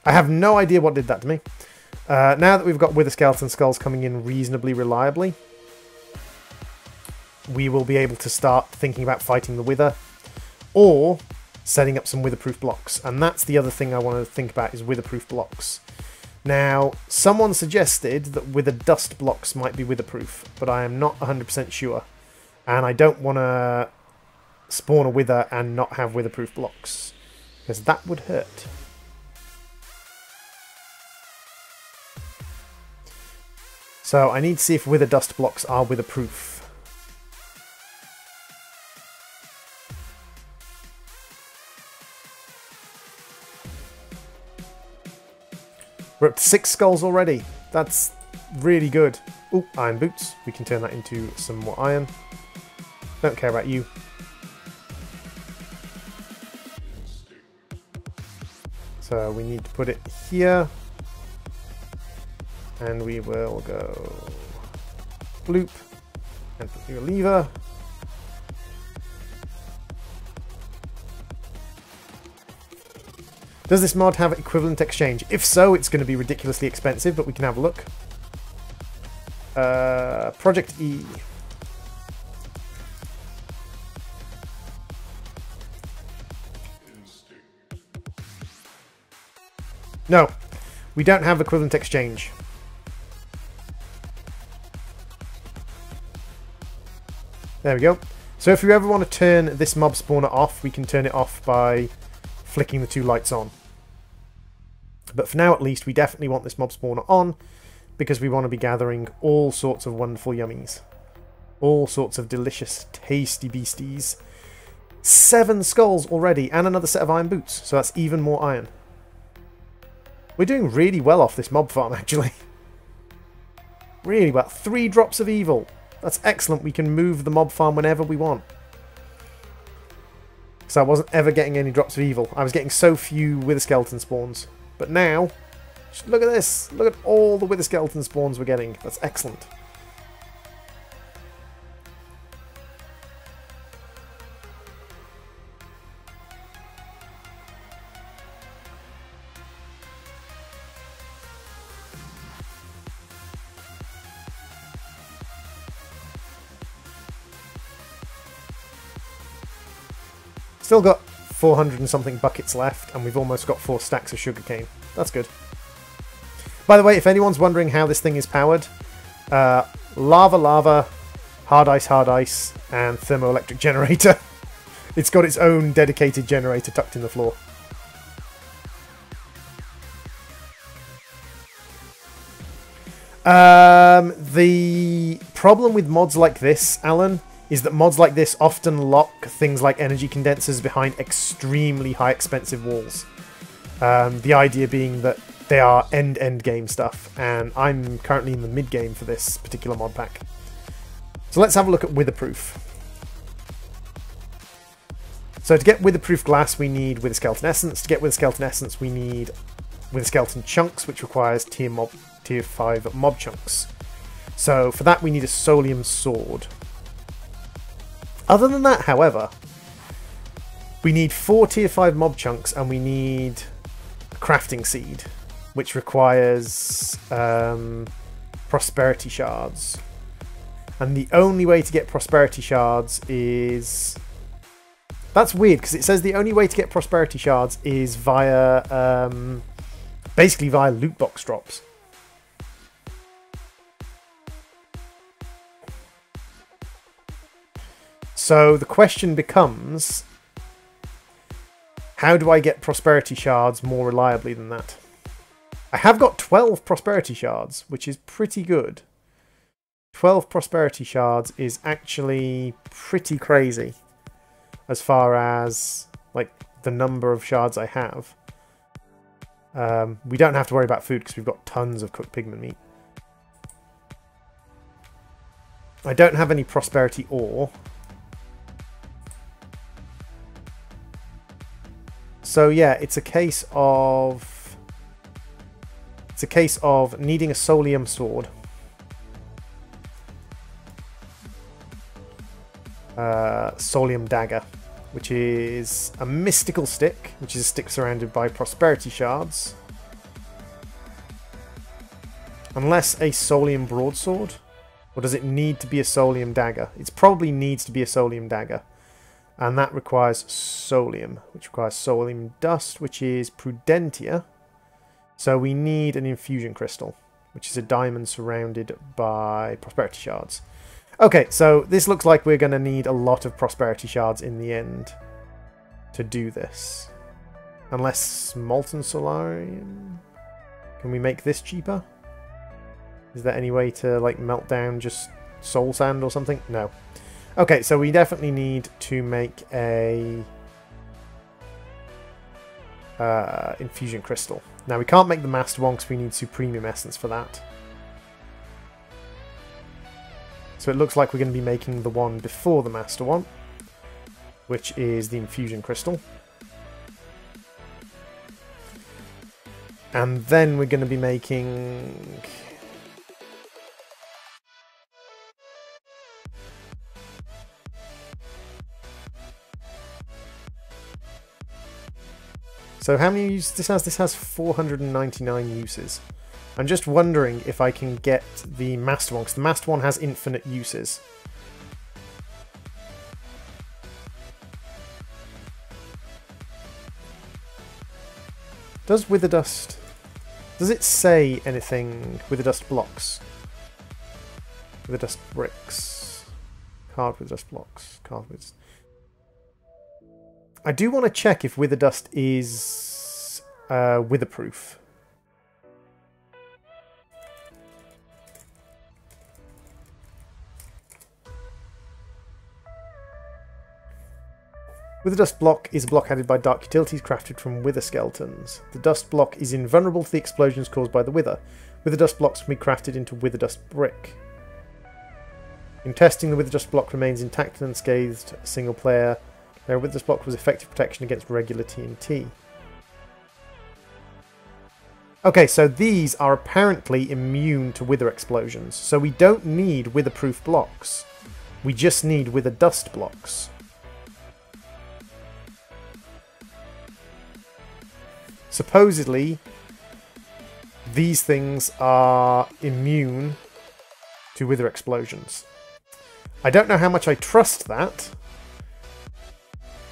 I have no idea what did that to me. Now that we've got Wither Skeleton Skulls coming in reasonably reliably, we will be able to start thinking about fighting the Wither, or setting up some Witherproof blocks. And that's the other thing I want to think about, is Witherproof blocks. Now, someone suggested that Wither Dust blocks might be Witherproof, but I am not 100% sure. And I don't want to spawn a Wither and not have Witherproof blocks, because that would hurt. So I need to see if Wither Dust blocks are Witherproof. We're up to 6 skulls already. That's really good. Oh, iron boots. We can turn that into some more iron. Don't care about you. So we need to put it here. And we will go bloop and put your lever. Does this mod have equivalent exchange? If so, it's going to be ridiculously expensive, but we can have a look. Project E. No, we don't have equivalent exchange. There we go. So if you ever want to turn this mob spawner off, we can turn it off by flicking the 2 lights on. But for now, at least, we definitely want this mob spawner on, because we want to be gathering all sorts of wonderful yummies. All sorts of delicious, tasty beasties. 7 skulls already, and another set of iron boots, so that's even more iron. We're doing really well off this mob farm, actually. Really well. 3 drops of evil. That's excellent. We can move the mob farm whenever we want. So I wasn't ever getting any drops of evil. I was getting so few Wither Skeleton spawns. But now, just look at this. Look at all the Wither Skeleton spawns we're getting. That's excellent. Still got 400 and something buckets left, and we've almost got 4 stacks of sugarcane. That's good. By the way, if anyone's wondering how this thing is powered, lava, hard ice, and thermoelectric generator. It's got its own dedicated generator tucked in the floor. The problem with mods like this, Alan, is that mods like this often lock things like energy condensers behind extremely high expensive walls. The idea being that they are end game stuff, and I'm currently in the mid game for this particular mod pack. So let's have a look at witherproof. So to get witherproof glass, we need wither skeleton essence. To get wither skeleton essence, we need wither skeleton chunks, which requires tier 5 mob chunks. So for that, we need a solium sword. Other than that, however, we need 4 tier 5 mob chunks, and we need a crafting seed, which requires prosperity shards. And the only way to get prosperity shards is... That's weird, because it says the only way to get prosperity shards is via... basically via loot box drops. So the question becomes, how do I get prosperity shards more reliably than that? I have got 12 prosperity shards, which is pretty good. 12 prosperity shards is actually pretty crazy as far as like the number of shards I have. We don't have to worry about food because we've got tons of cooked pigman meat. I don't have any prosperity ore. So yeah, it's a case of needing a solium sword. Solium dagger, which is a mystical stick, which is a stick surrounded by prosperity shards. Unless a solium broadsword, or does it need to be a solium dagger? It probably needs to be a solium dagger. And that requires solium, which requires solium dust, which is prudentia. So we need an infusion crystal, which is a diamond surrounded by prosperity shards. Okay, so this looks like we're going to need a lot of prosperity shards in the end to do this. Unless molten solarium... Can we make this cheaper? Is there any way to like melt down just soul sand or something? No. Okay, so we definitely need to make a infusion crystal. Now we can't make the master one because we need supremium essence for that. So it looks like we're going to be making the one before the master one, which is the infusion crystal. And then we're going to be making... So how many uses this has? This has 499 uses. I'm just wondering if I can get the master one, because the master one has infinite uses. Does wither dust... Does it say anything? Wither dust blocks? Wither dust bricks? Card wither dust blocks? Card wither... I do want to check if wither dust is witherproof. Wither dust block is a block added by dark utilities crafted from wither skeletons. The dust block is invulnerable to the explosions caused by the wither. Wither dust blocks can be crafted into wither dust brick. In testing, the wither dust block remains intact and unscathed. Single player. Now, wither dust block was effective protection against regular TNT. Okay, so these are apparently immune to wither explosions. So we don't need witherproof blocks. We just need wither dust blocks. Supposedly, these things are immune to wither explosions. I don't know how much I trust that,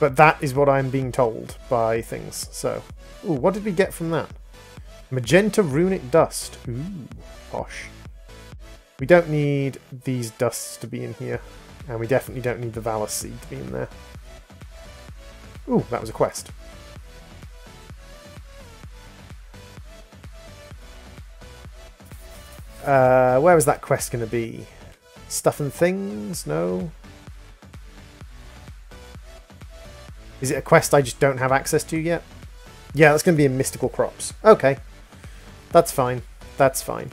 But that is what I'm being told by things. So, ooh, what did we get from that? Magenta runic dust. Ooh, posh. We don't need these dusts to be in here. And we definitely don't need the Valor Seed to be in there. Ooh, that was a quest. Where was that quest going to be? Stuff and things? No. Is it a quest I just don't have access to yet? Yeah, that's going to be in Mystical Crops. Okay. That's fine. That's fine.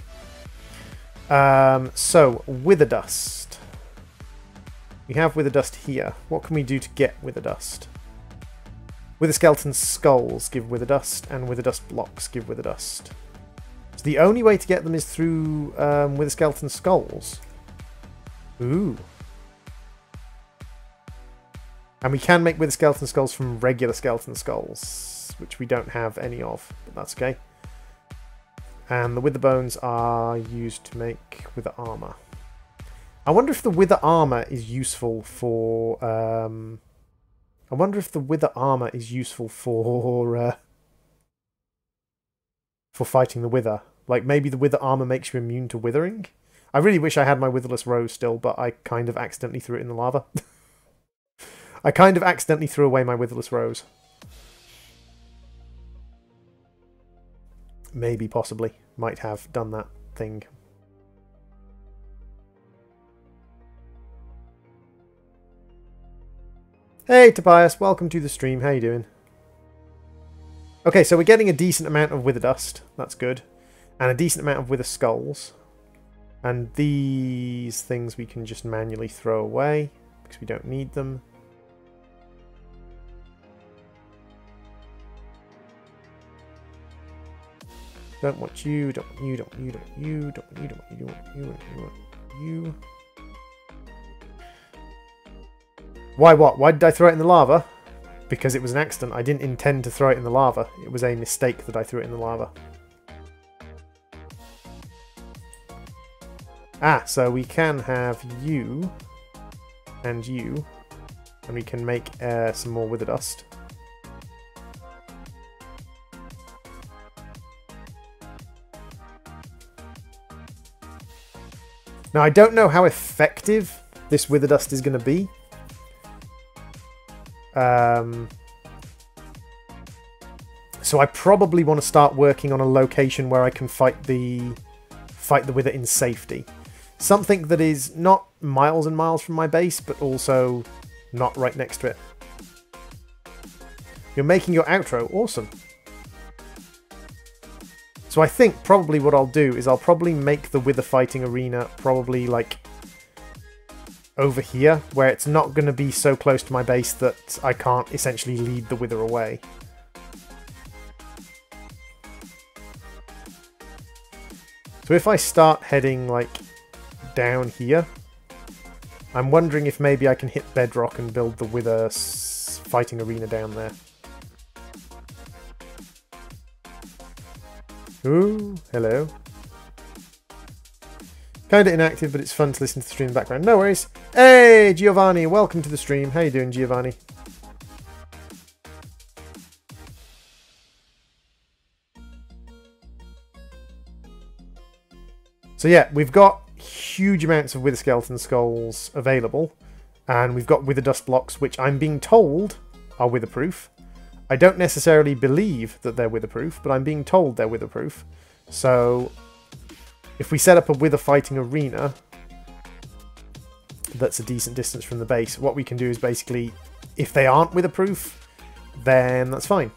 So, Wither Dust. We have Wither Dust here. What can we do to get Wither Dust? Wither Skeleton Skulls give Wither Dust, and Wither Dust Blocks give Wither Dust. So the only way to get them is through Wither Skeleton Skulls. Ooh. And we can make Wither Skeleton Skulls from regular Skeleton Skulls, which we don't have any of, but that's okay. And the Wither Bones are used to make Wither Armor. I wonder if the Wither Armor is useful for... I wonder if the Wither Armor is useful for fighting the Wither. Like, maybe the Wither Armor makes you immune to withering? I really wish I had my Witherless Rose still, but I kind of accidentally threw it in the lava. I kind of accidentally threw away my Witherless Rose. Maybe, possibly, might have done that thing. Hey Tobias, welcome to the stream. How you doing? Okay, so we're getting a decent amount of Wither Dust. That's good. And a decent amount of Wither Skulls. And these things we can just manually throw away because we don't need them. Don't want you, don't want you, don't want you, don't want you, don't want you, don't want you, don't want you, don't want you, don't want you. Why what? Why did I throw it in the lava? Because it was an accident. I didn't intend to throw it in the lava. It was a mistake that I threw it in the lava. Ah, so we can have you and you, and we can make some more Wither Dust. Now, I don't know how effective this Wither Dust is going to be. So I probably want to start working on a location where I can fight the Wither in safety. Something that is not miles and miles from my base, but also not right next to it. You're making your outro. Awesome. So I think probably what I'll do is I'll probably make the Wither fighting arena probably like over here, where it's not going to be so close to my base that I can't essentially lead the Wither away. So if I start heading like down here, I'm wondering if maybe I can hit bedrock and build the Wither fighting arena down there. Ooh, hello. Kinda inactive, but it's fun to listen to the stream in the background. No worries. Hey, Giovanni, welcome to the stream. How you doing, Giovanni? So yeah, we've got huge amounts of Wither Skeleton Skulls available, and we've got Wither Dust Blocks, which I'm being told are witherproof. I don't necessarily believe that they're witherproof, but I'm being told they're witherproof. So if we set up a Wither fighting arena that's a decent distance from the base, what we can do is basically, if they aren't witherproof, then that's fine.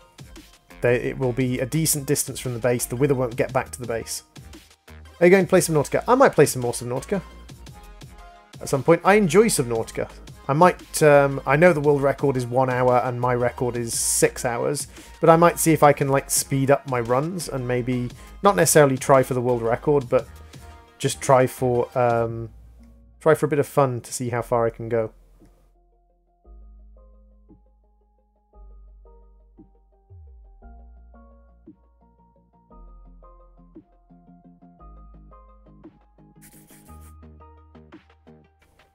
It will be a decent distance from the base. The Wither won't get back to the base. Are you going to play Subnautica? I might play some more Subnautica at some point. I enjoy Subnautica. I might, I know the world record is 1 hour and my record is 6 hours, but I might see if I can like speed up my runs and maybe not necessarily try for the world record, but just try for a bit of fun to see how far I can go.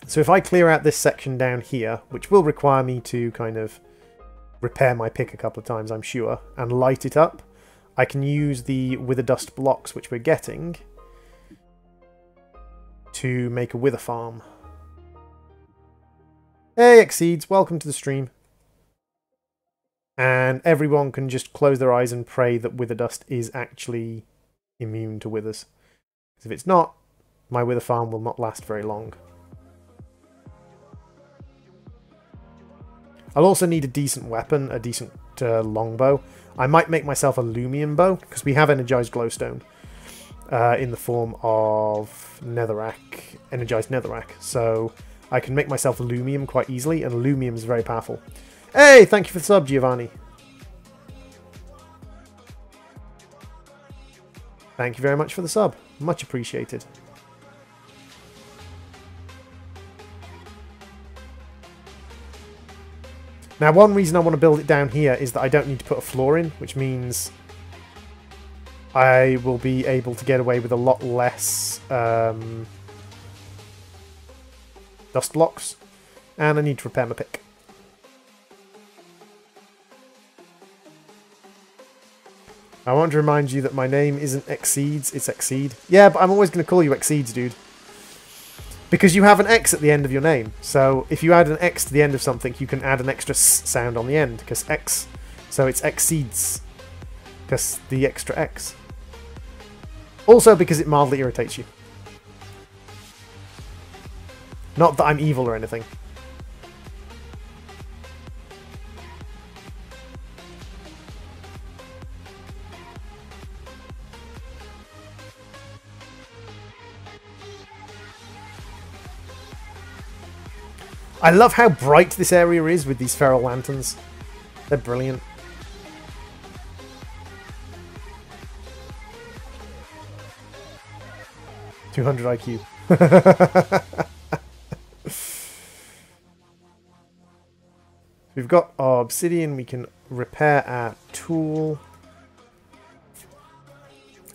So if I clear out this section down here, which will require me to kind of repair my pick a couple of times, I'm sure, and light it up, I can use the wither dust blocks, which we're getting, to make a wither farm. Hey, Exceeds, welcome to the stream. And everyone can just close their eyes and pray that wither dust is actually immune to withers. Because if it's not, my wither farm will not last very long. I'll also need a decent weapon, a decent longbow. I might make myself a Lumium bow, because we have energized glowstone in the form of netherrack, energized netherrack. So I can make myself a Lumium quite easily, and Lumium is very powerful. Hey, thank you for the sub, Giovanni. Thank you very much for the sub. Much appreciated. Now, one reason I want to build it down here is that I don't need to put a floor in, which means I will be able to get away with a lot less dust blocks. And I need to repair my pick. I want to remind you that my name isn't Exceeds, it's Exceed. Yeah, but I'm always going to call you Exceeds, dude. Because you have an X at the end of your name. So if you add an X to the end of something, you can add an extra S sound on the end. Because X. So it's Exceeds. Because the extra X. Also because it mildly irritates you. Not that I'm evil or anything. I love how bright this area is with these feral lanterns. They're brilliant. $200 IQ. We've got our obsidian. We can repair our tool.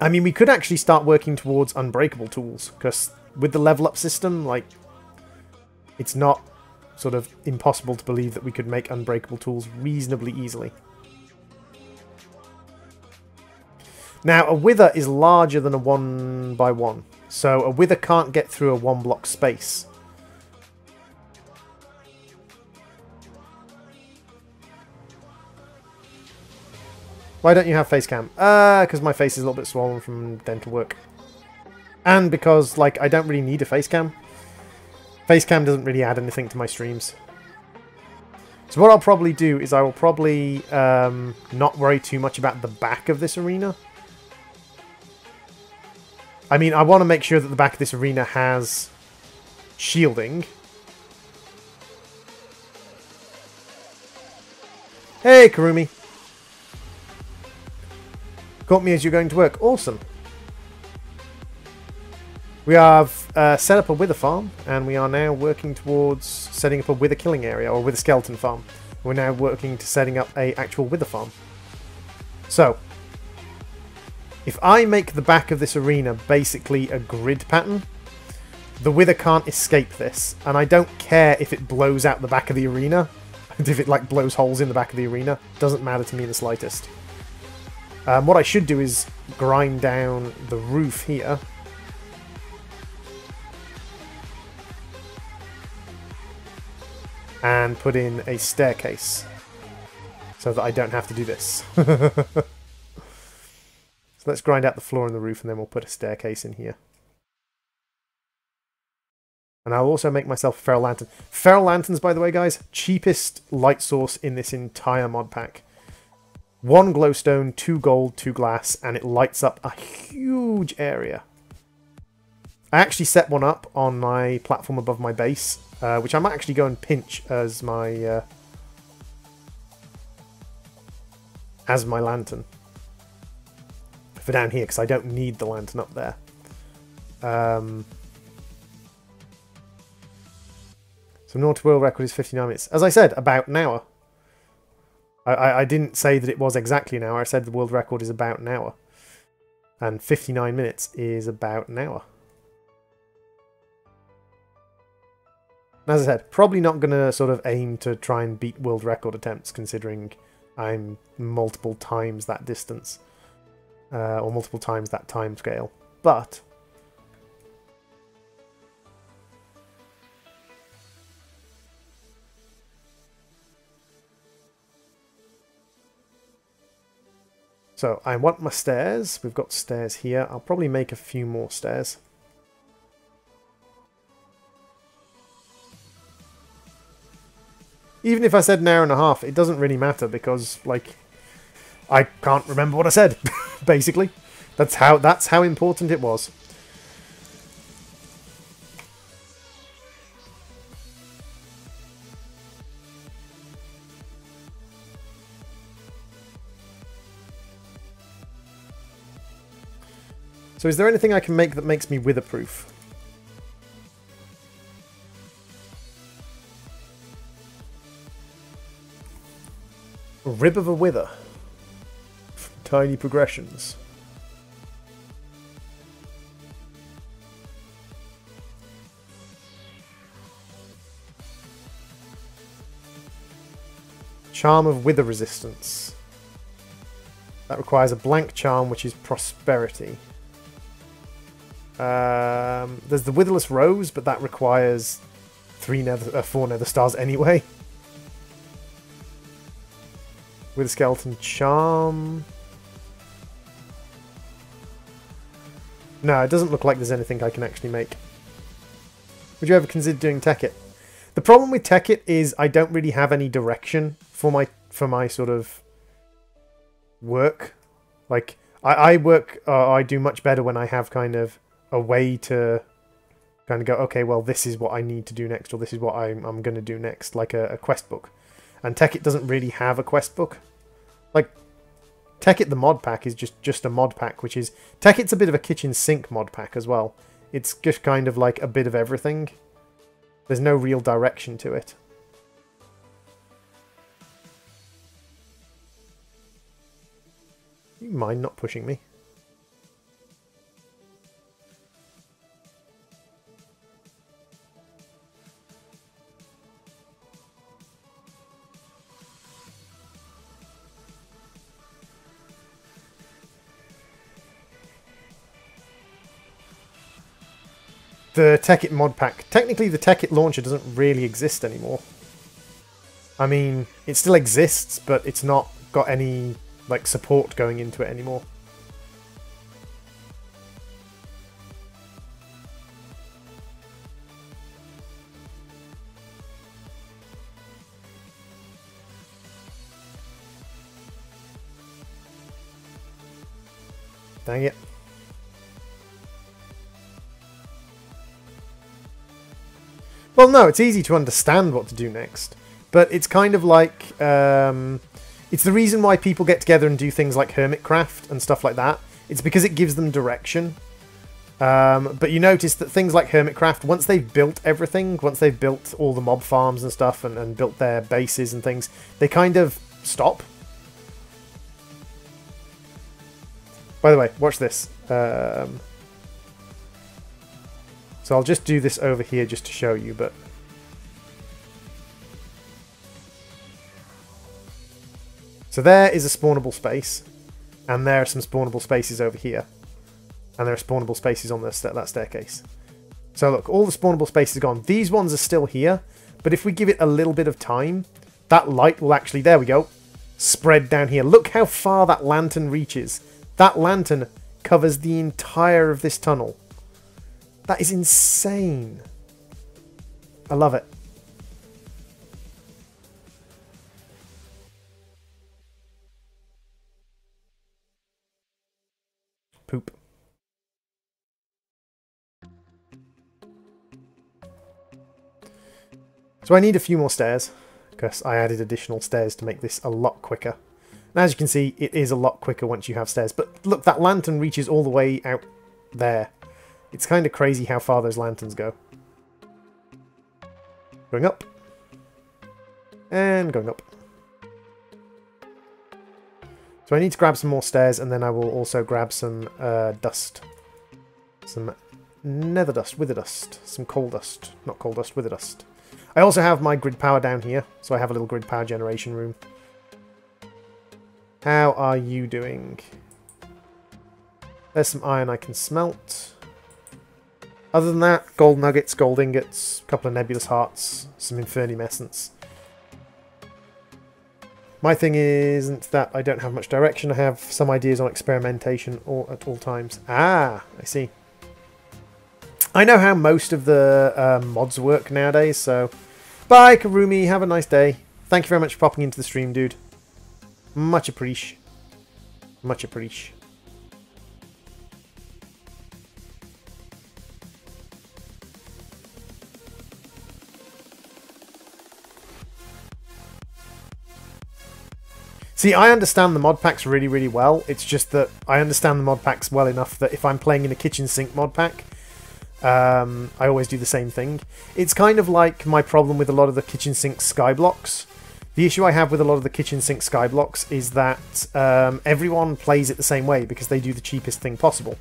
I mean, we could actually start working towards unbreakable tools, because with the level up system, like, it's not sort of impossible to believe that we could make unbreakable tools reasonably easily. Now, a wither is larger than a 1x1, so a wither can't get through a 1-block space. Why don't you have face cam? Because my face is a little bit swollen from dental work. And because, like, I don't really need a face cam. Facecam doesn't really add anything to my streams. So what I'll probably do is I will probably not worry too much about the back of this arena. I mean, I want to make sure that the back of this arena has shielding. Hey, Karumi. Caught me as you're going to work. Awesome. We have set up a wither farm, and we are now working towards setting up a wither killing area, or wither skeleton farm. We're now working to setting up a actual wither farm. So, if I make the back of this arena basically a grid pattern, the wither can't escape this, and I don't care if it blows out the back of the arena, and if it like blows holes in the back of the arena, doesn't matter to me in the slightest. What I should do is grind down the roof here. And put in a staircase, so that I don't have to do this. So let's grind out the floor and the roof, and then we'll put a staircase in here. And I'll also make myself a feral lantern. Feral lanterns, by the way, guys, cheapest light source in this entire mod pack. 1 glowstone, 2 gold, 2 glass, and it lights up a huge area. I actually set one up on my platform above my base, which I might actually go and pinch as my lantern for down here, because I don't need the lantern up there. So Naughty World record is 59 minutes. As I said, about an hour. I didn't say that it was exactly an hour. I said the world record is about an hour. And 59 minutes is about an hour. And as I said, probably not going to sort of aim to try and beat world record attempts, considering I'm multiple times that distance. Or multiple times that time scale. But so I want my stairs. We've got stairs here. I'll probably make a few more stairs. Even if I said an hour and a half, it doesn't really matter because, like, I can't remember what I said, basically. That's how important it was. So is there anything I can make that makes me witherproof? A rib of a wither. Tiny progressions. Charm of wither resistance. That requires a blank charm, which is prosperity. There's the witherless rose, but that requires 4 nether stars anyway. With a skeleton charm. No, it doesn't look like there's anything I can actually make. Would you ever consider doing Tekkit? The problem with Tekkit is I don't really have any direction for my sort of work. Like I do much better when I have kind of a way to kind of go, okay, well, this is what I need to do next, or this is what I'm going to do next, like a quest book. And Tekkit doesn't really have a quest book. Like, Tekkit the mod pack is just a mod pack, which is... Tekkit's a bit of a kitchen sink mod pack as well. It's just kind of like a bit of everything. There's no real direction to it. You mind not pushing me? The Tekkit mod pack. Technically, the Tekkit launcher doesn't really exist anymore. I mean, it still exists, but it's not got any, like, support going into it anymore. Dang it. Well, no, it's easy to understand what to do next, but it's kind of like, it's the reason why people get together and do things like Hermitcraft and stuff like that. It's because it gives them direction. But you notice that things like Hermitcraft, once they've built everything, once they've built all the mob farms and stuff and built their bases and things, they kind of stop. By the way, watch this. So I'll just do this over here just to show you, but... So there is a spawnable space, and there are some spawnable spaces over here. And there are spawnable spaces on that staircase. So look, all the spawnable spaces are gone. These ones are still here, but if we give it a little bit of time, that light will actually, there we go, spread down here. Look how far that lantern reaches. That lantern covers the entire of this tunnel. That is insane. I love it. Poop. So I need a few more stairs, because I added additional stairs to make this a lot quicker. And as you can see, it is a lot quicker once you have stairs. But look, that lantern reaches all the way out there. It's kind of crazy how far those lanterns go. Going up. And going up. So I need to grab some more stairs, and then I will also grab some dust. Some nether dust, wither dust. Some coal dust. Not coal dust, wither dust. I also have my grid power down here, so I have a little grid power generation room. How are you doing? There's some iron I can smelt. Other than that, gold nuggets, gold ingots, a couple of nebulous hearts, some infernium essence. My thing isn't that I don't have much direction. I have some ideas on experimentation at all times. Ah, I see. I know how most of the mods work nowadays, so... Bye, Karumi. Have a nice day. Thank you very much for popping into the stream, dude. Much appreciate. Much appreciate. See, I understand the mod packs really, really well. It's just that I understand the mod packs well enough that if I'm playing in a kitchen sink mod pack, I always do the same thing. It's kind of like my problem with a lot of the kitchen sink skyblocks. The issue I have with a lot of the kitchen sink skyblocks is that everyone plays it the same way because they do the cheapest thing possible.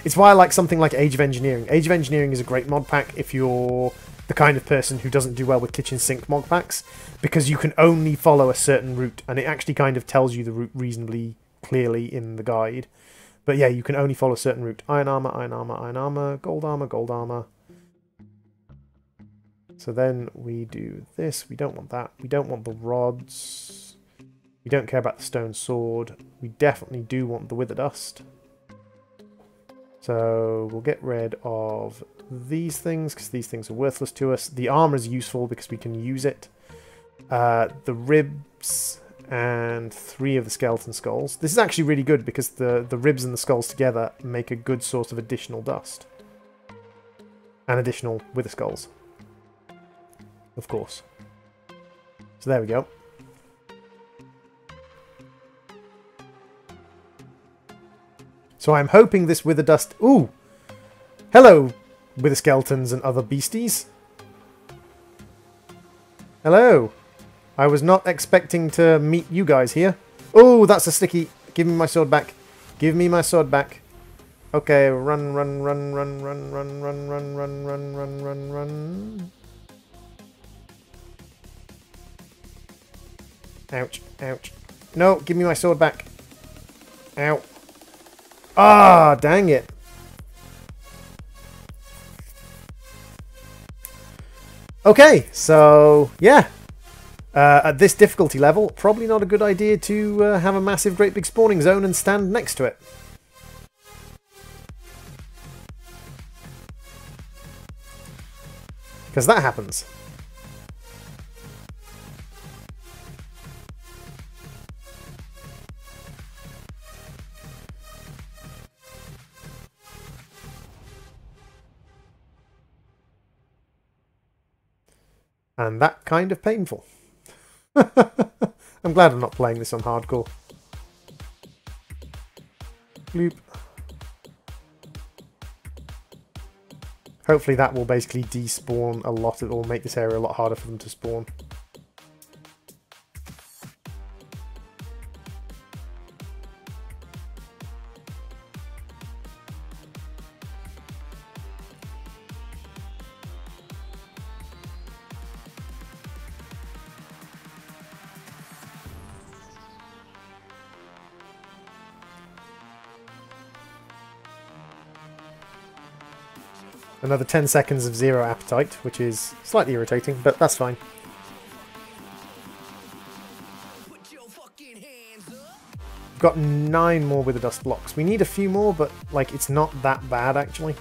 It's why I like something like Age of Engineering. Age of Engineering is a great mod pack if you're the kind of person who doesn't do well with kitchen sink mod packs, because you can only follow a certain route, and it actually kind of tells you the route reasonably clearly in the guide. But yeah, you can only follow a certain route. Iron armor, iron armor, iron armor, gold armor, gold armor. So then we do this. We don't want that. We don't want the rods. We don't care about the stone sword. We definitely do want the wither dust. So we'll get rid of these things because these things are worthless to us. The armor is useful because we can use it. The ribs and 3 of the skeleton skulls. This is actually really good because the ribs and the skulls together make a good source of additional dust. And additional wither skulls. Of course. So there we go. So I'm hoping this wither dust... Ooh! Hello, wither skeletons and other beasties. Hello. I was not expecting to meet you guys here. Oh, that's a sticky. Give me my sword back. Give me my sword back. Okay, run, run, run, run, run, run, run, run, run, run, run, run, run. Ouch, ouch. No, give me my sword back. Ow. Ah, dang it. Okay, so, yeah. At this difficulty level, probably not a good idea to have a massive great big spawning zone and stand next to it. Because that happens. And that kind of painful. I'm glad I'm not playing this on hardcore. Bloop. Hopefully that will basically despawn a lot, or make this area a lot harder for them to spawn. Another 10 seconds of zero appetite, which is slightly irritating, but that's fine. We've got 9 more wither dust blocks. We need a few more, but like it's not that bad actually.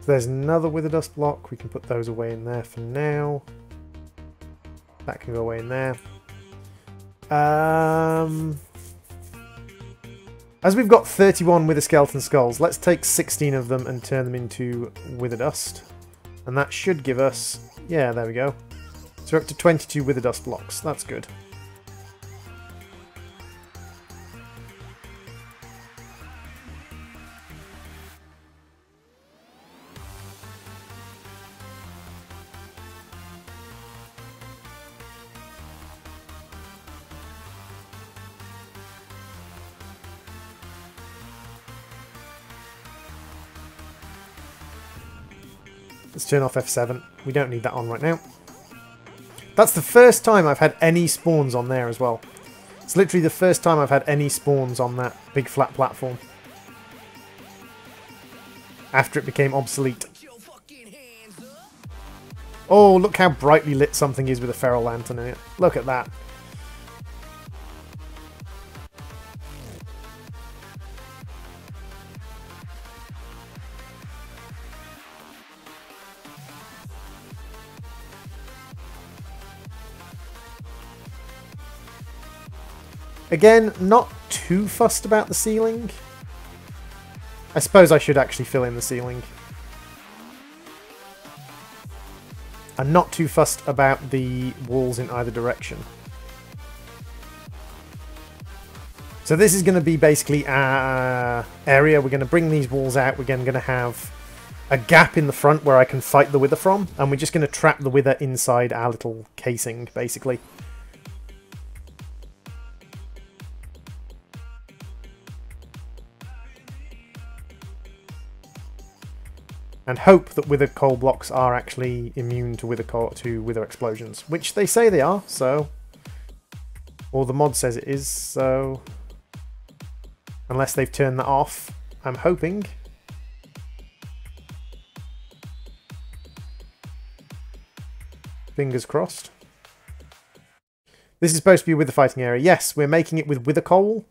So there's another wither dust block. We can put those away in there for now. That can go away in there. As we've got 31 wither skeleton skulls, let's take 16 of them and turn them into wither dust. And that should give us... Yeah, there we go. So we're up to 22 wither dust blocks. That's good. Let's turn off F7. We don't need that on right now. That's the first time I've had any spawns on there as well. It's literally the first time I've had any spawns on that big flat platform. After it became obsolete. Oh, look how brightly lit something is with a feral lantern in it. Look at that. Again, not too fussed about the ceiling. I suppose I should actually fill in the ceiling. I'm not too fussed about the walls in either direction. So this is going to be basically our area. We're going to bring these walls out. We're going to have a gap in the front where I can fight the wither from. And we're just going to trap the wither inside our little casing, basically. And hope that wither coal blocks are actually immune to wither explosions, which they say they are, so... Or the mod says it is, so... Unless they've turned that off, I'm hoping. Fingers crossed. This is supposed to be a wither fighting area. Yes, we're making it with wither coal.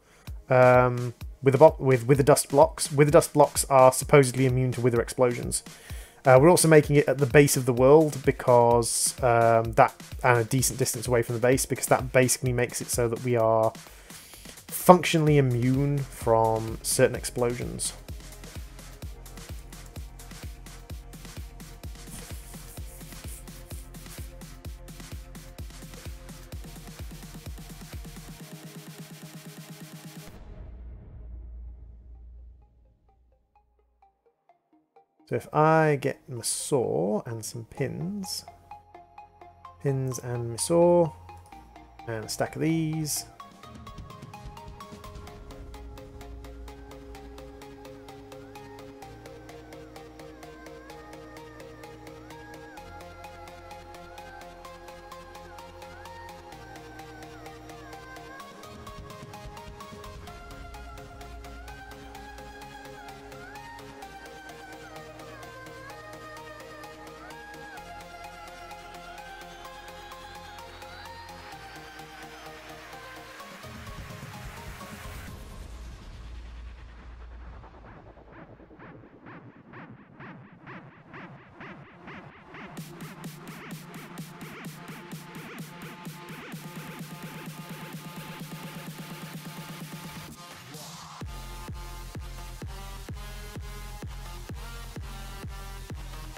With wither dust blocks. Wither dust blocks are supposedly immune to wither explosions. We're also making it at the base of the world because and a decent distance away from the base, because that basically makes it so that we are functionally immune from certain explosions. So if I get my saw and some pins and my saw, and a stack of these.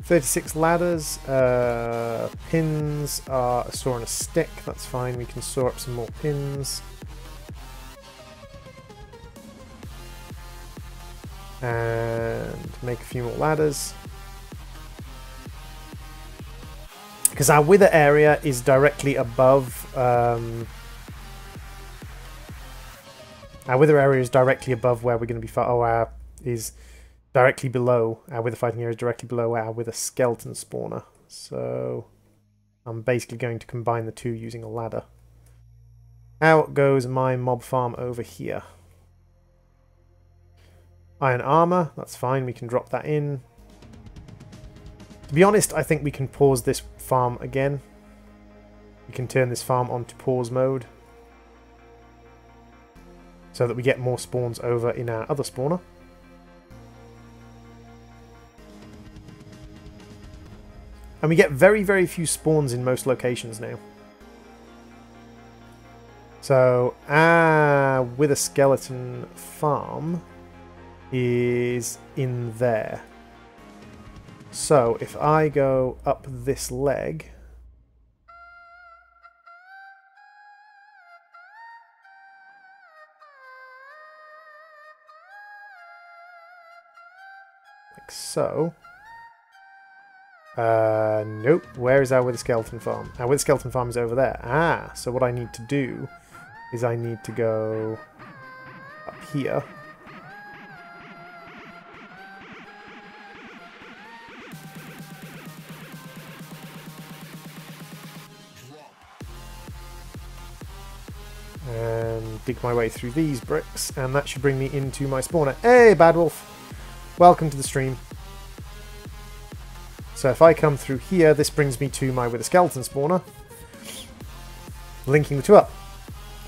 "36 ladders, pins are a saw and a stick." That's fine, we can saw up some more pins. And make a few more ladders. Because our wither area is directly above... our wither area is directly above where we're going to be fighting. Is directly below. Our wither fighting area is directly below our wither skeleton spawner. So I'm basically going to combine the two using a ladder. Out goes my mob farm over here. Iron armor, that's fine, we can drop that in. To be honest, I think we can pause this farm again. We can turn this farm onto pause mode, so that we get more spawns over in our other spawner. And we get very, very few spawns in most locations now. So, our wither skeleton farm is in there. So if I go up this leg, like so. Nope. Where is our Wither Skeleton farm? Our Wither Skeleton farm is over there. Ah, so what I need to do is I need to go up here. And dig my way through these bricks, and that should bring me into my spawner. Hey, Bad Wolf! Welcome to the stream. So if I come through here, this brings me to my Wither Skeleton spawner. Linking the two up.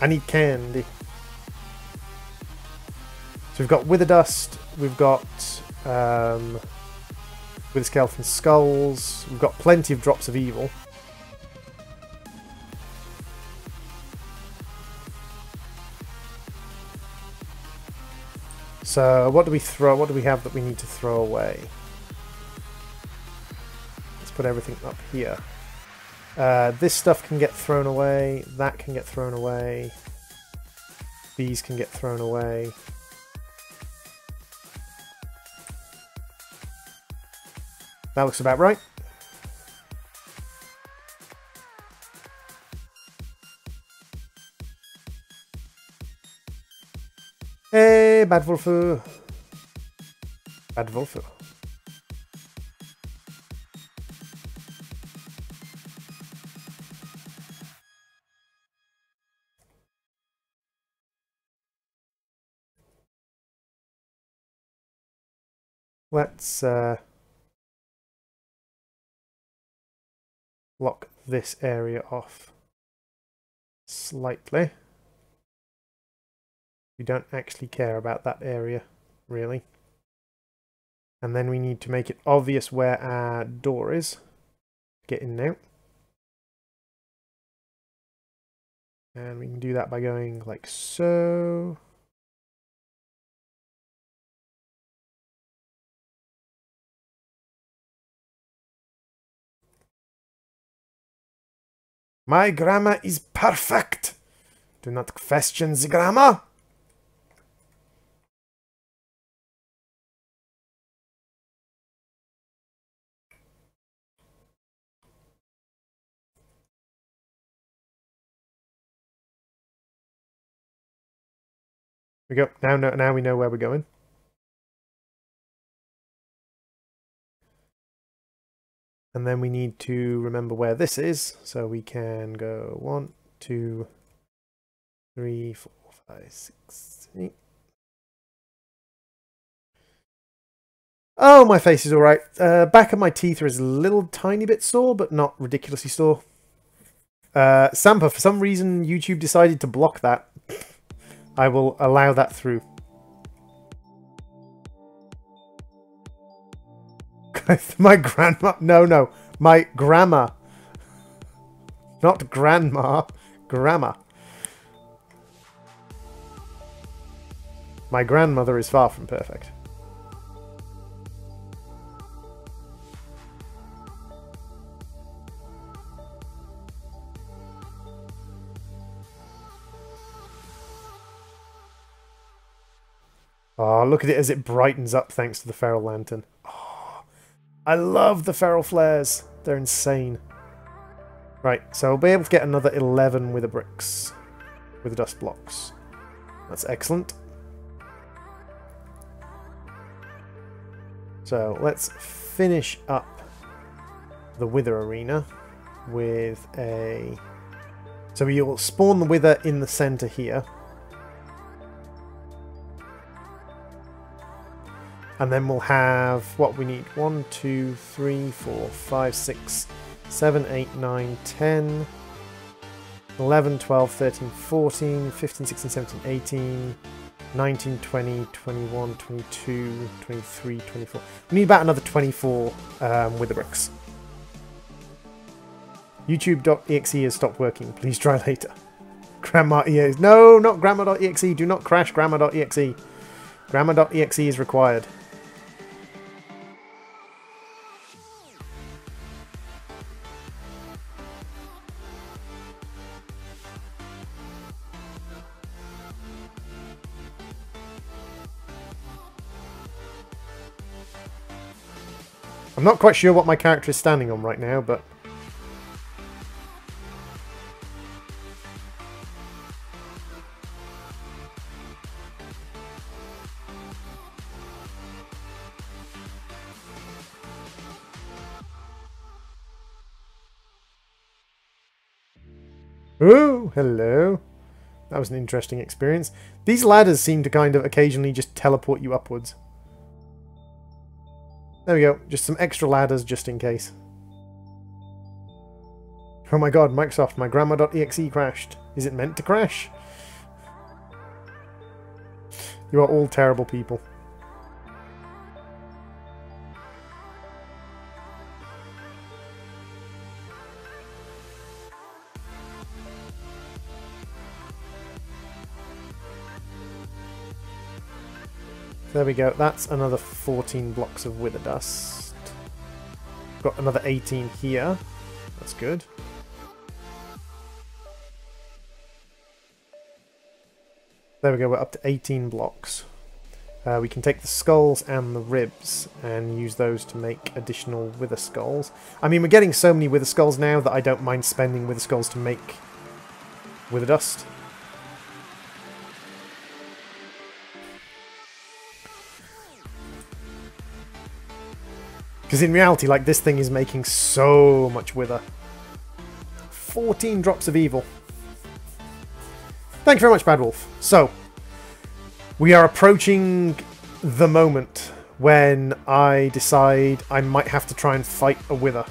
I need candy. So we've got Wither Dust, we've got Wither Skeleton Skulls, we've got plenty of drops of evil. So what do we throw? What do we have that we need to throw away? Let's put everything up here. This stuff can get thrown away. That can get thrown away. These can get thrown away. That looks about right. Hey, Bad Wolfu. Bad Wolfu. Let's block this area off slightly. We don't actually care about that area, really. And then we need to make it obvious where our door is. Get in now. And we can do that by going like so. My grammar is perfect. Do not question the grammar. We go now we know where we're going. And then we need to remember where this is, so we can go 1, 2, 3, 4, 5, 6, 8. Oh, my face is alright. Back of my teeth are a little tiny bit sore, but not ridiculously sore. Sampa, for some reason YouTube decided to block that. I will allow that through. My grandma... No. My grandma. Not grandma. Grandma. My grandmother is far from perfect. Oh, look at it as it brightens up thanks to the feral lantern. Oh, I love the feral flares. They're insane. Right, so we'll be able to get another 11 wither bricks. Wither dust blocks. That's excellent. So let's finish up the wither arena with a... So you'll spawn the wither in the center here. And then we'll have what we need. 1, 2, 3, 4, 5, 6, 7, 8, 9, 10, 11, 12, 13, 14, 15, 16, 17, 18, 19, 20, 21, 22, 23, 24. We need about another 24 wither bricks. YouTube.exe has stopped working. Please try later. Grandma.exe. No, not Grandma.exe. Do not crash Grandma.exe. Grandma.exe is required. I'm not quite sure what my character is standing on right now, but... Oh, hello. That was an interesting experience. These ladders seem to kind of occasionally just teleport you upwards. There we go. Just some extra ladders just in case. Oh my god, Microsoft, my grandma.exe crashed. Is it meant to crash? You are all terrible people. There we go. That's another 14 blocks of wither dust. Got another 18 here. That's good. There we go. We're up to 18 blocks. We can take the skulls and the ribs and use those to make additional wither skulls. I mean, we're getting so many wither skulls now that I don't mind spending wither skulls to make wither dust. Because in reality, like, this thing is making so much wither. 14 drops of evil. Thank you very much, Bad Wolf. So, we are approaching the moment when I decide I might have to try and fight a wither.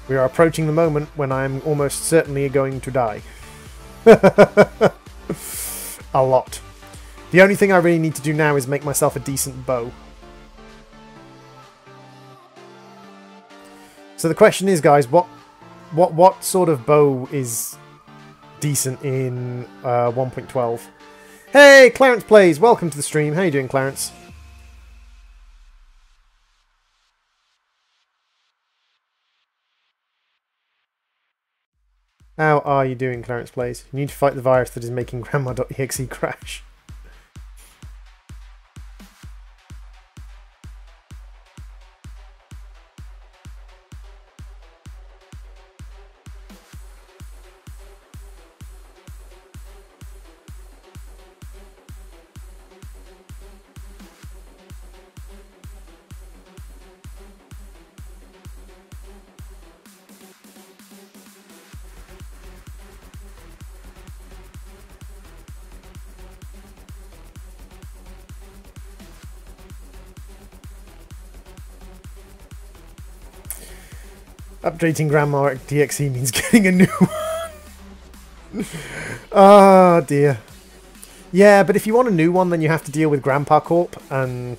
We are approaching the moment when I'm almost certainly going to die. A lot. The only thing I really need to do now is make myself a decent bow. So the question is, guys, what sort of bow is decent in 1.12? Hey, Clarence Plays, welcome to the stream. How you doing, Clarence? How are you doing, Clarence Plays? You need to fight the virus that is making grandma.exe crash. Updating grandma.exe means getting a new one. Oh dear. Yeah, but if you want a new one, then you have to deal with Grandpa Corp, and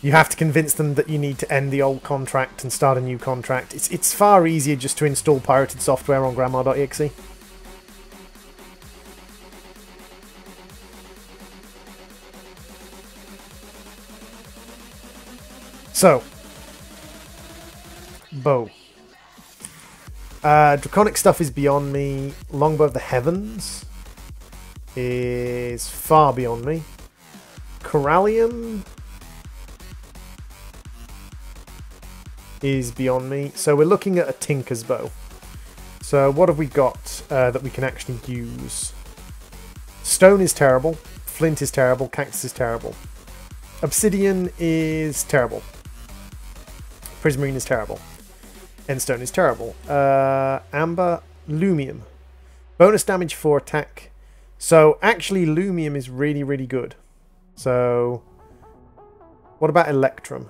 you have to convince them that you need to end the old contract and start a new contract. It's far easier just to install pirated software on grandma.exe. So, bow. Draconic stuff is beyond me. Longbow of the Heavens is far beyond me. Corallium is beyond me. So we're looking at a Tinker's Bow. So what have we got that we can actually use? Stone is terrible. Flint is terrible. Cactus is terrible. Obsidian is terrible. Prismarine is terrible. Endstone is terrible. Amber, Lumium. Bonus damage for attack. So actually Lumium is really, really good. So what about Electrum?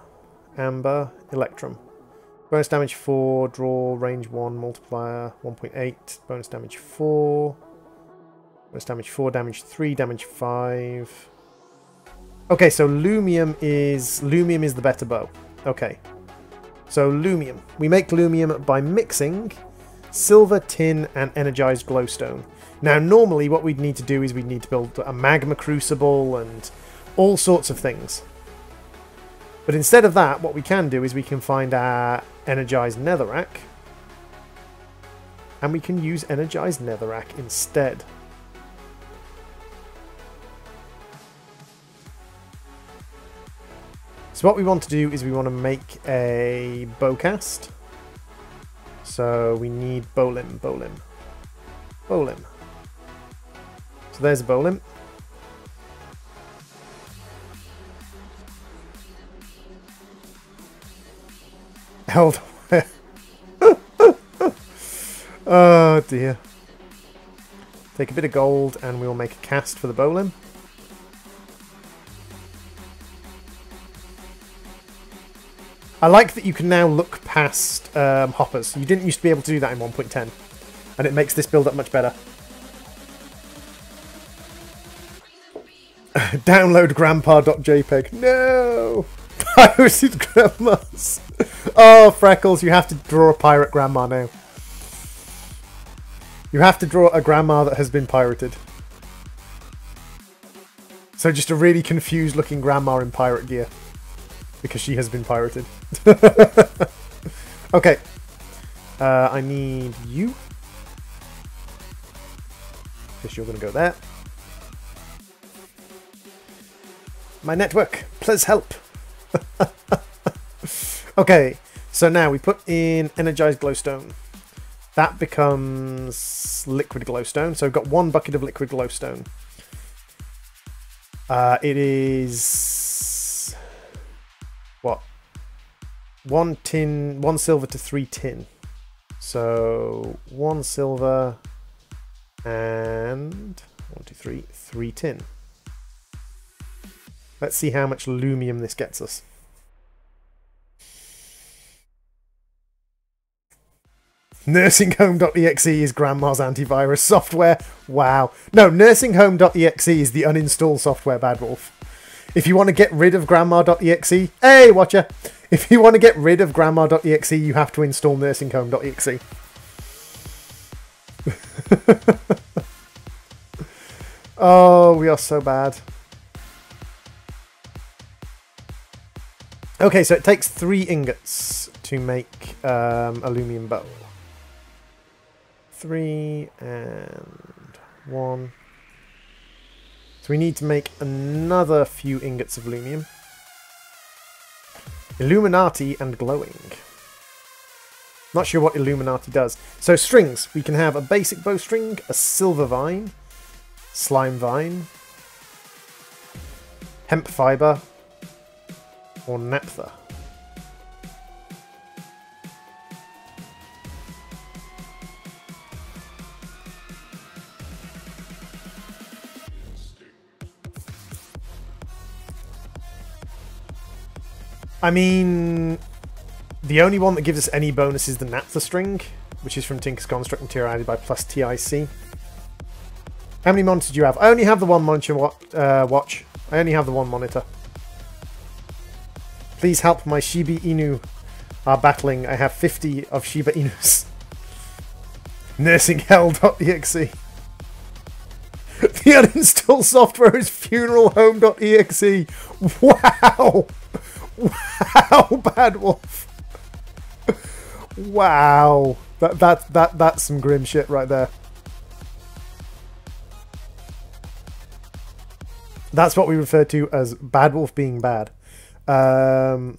Amber, Electrum. Bonus damage 4, draw, range 1, multiplier 1.8. Bonus damage 4. Bonus damage 4, damage 3, damage 5. Okay, so Lumium is the better bow. Okay. So Lumium. We make Lumium by mixing silver, tin, and energized glowstone. Now, normally what we'd need to do is we'd need to build a magma crucible and all sorts of things. But instead of that, what we can do is we can find our energized netherrack, and we can use energized netherrack instead. So what we want to do is we want to make a bowcast. So we need bowlim. So there's a bowlim. Held. Oh dear. Take a bit of gold and we'll make a cast for the bowlim. I like that you can now look past hoppers. You didn't used to be able to do that in 1.10. And it makes this build up much better. Download grandpa.jpg. No! Pirated grandmas. Oh, Freckles, you have to draw a pirate grandma now. You have to draw a grandma that has been pirated. So just a really confused looking grandma in pirate gear. Because she has been pirated. Okay. I need you. Guess you're going to go there. My network, please help. Okay, so now we put in energized glowstone. That becomes liquid glowstone. So we've got 1 bucket of liquid glowstone. It is what? 1 tin, 1 silver to 3 tin. So 1 silver and 1, 2, 3, 3 tin. Let's see how much lumium this gets us. NursingHome.exe is Grandma's antivirus software. Wow. No, NursingHome.exe is the uninstall software, Bad Wolf. If you want to get rid of Grandma.exe, hey, watcher! If you want to get rid of Grandma.exe, you have to install NursingHome.exe. Oh, we are so bad. Okay, so it takes 3 ingots to make a lumium bow. 3 and 1. So we need to make another few ingots of lumium. Illuminati and glowing. Not sure what Illuminati does. So strings. We can have a basic bowstring, a silver vine, slime vine, hemp fiber, or naphtha. I mean, the only one that gives us any bonus is the naphtha string, which is from Tinker's Construct material added by plus TIC. How many monitors do you have? I only have the 1 monitor watch. I only have the 1 monitor. Please help, my Shiba Inu are battling. I have 50 of Shiba Inus. Nursing-hell.exe. The uninstall software is funeralhome.exe. Wow! Wow, Bad Wolf. Wow. That's some grim shit right there. That's what we refer to as Bad Wolf being bad. Arrows.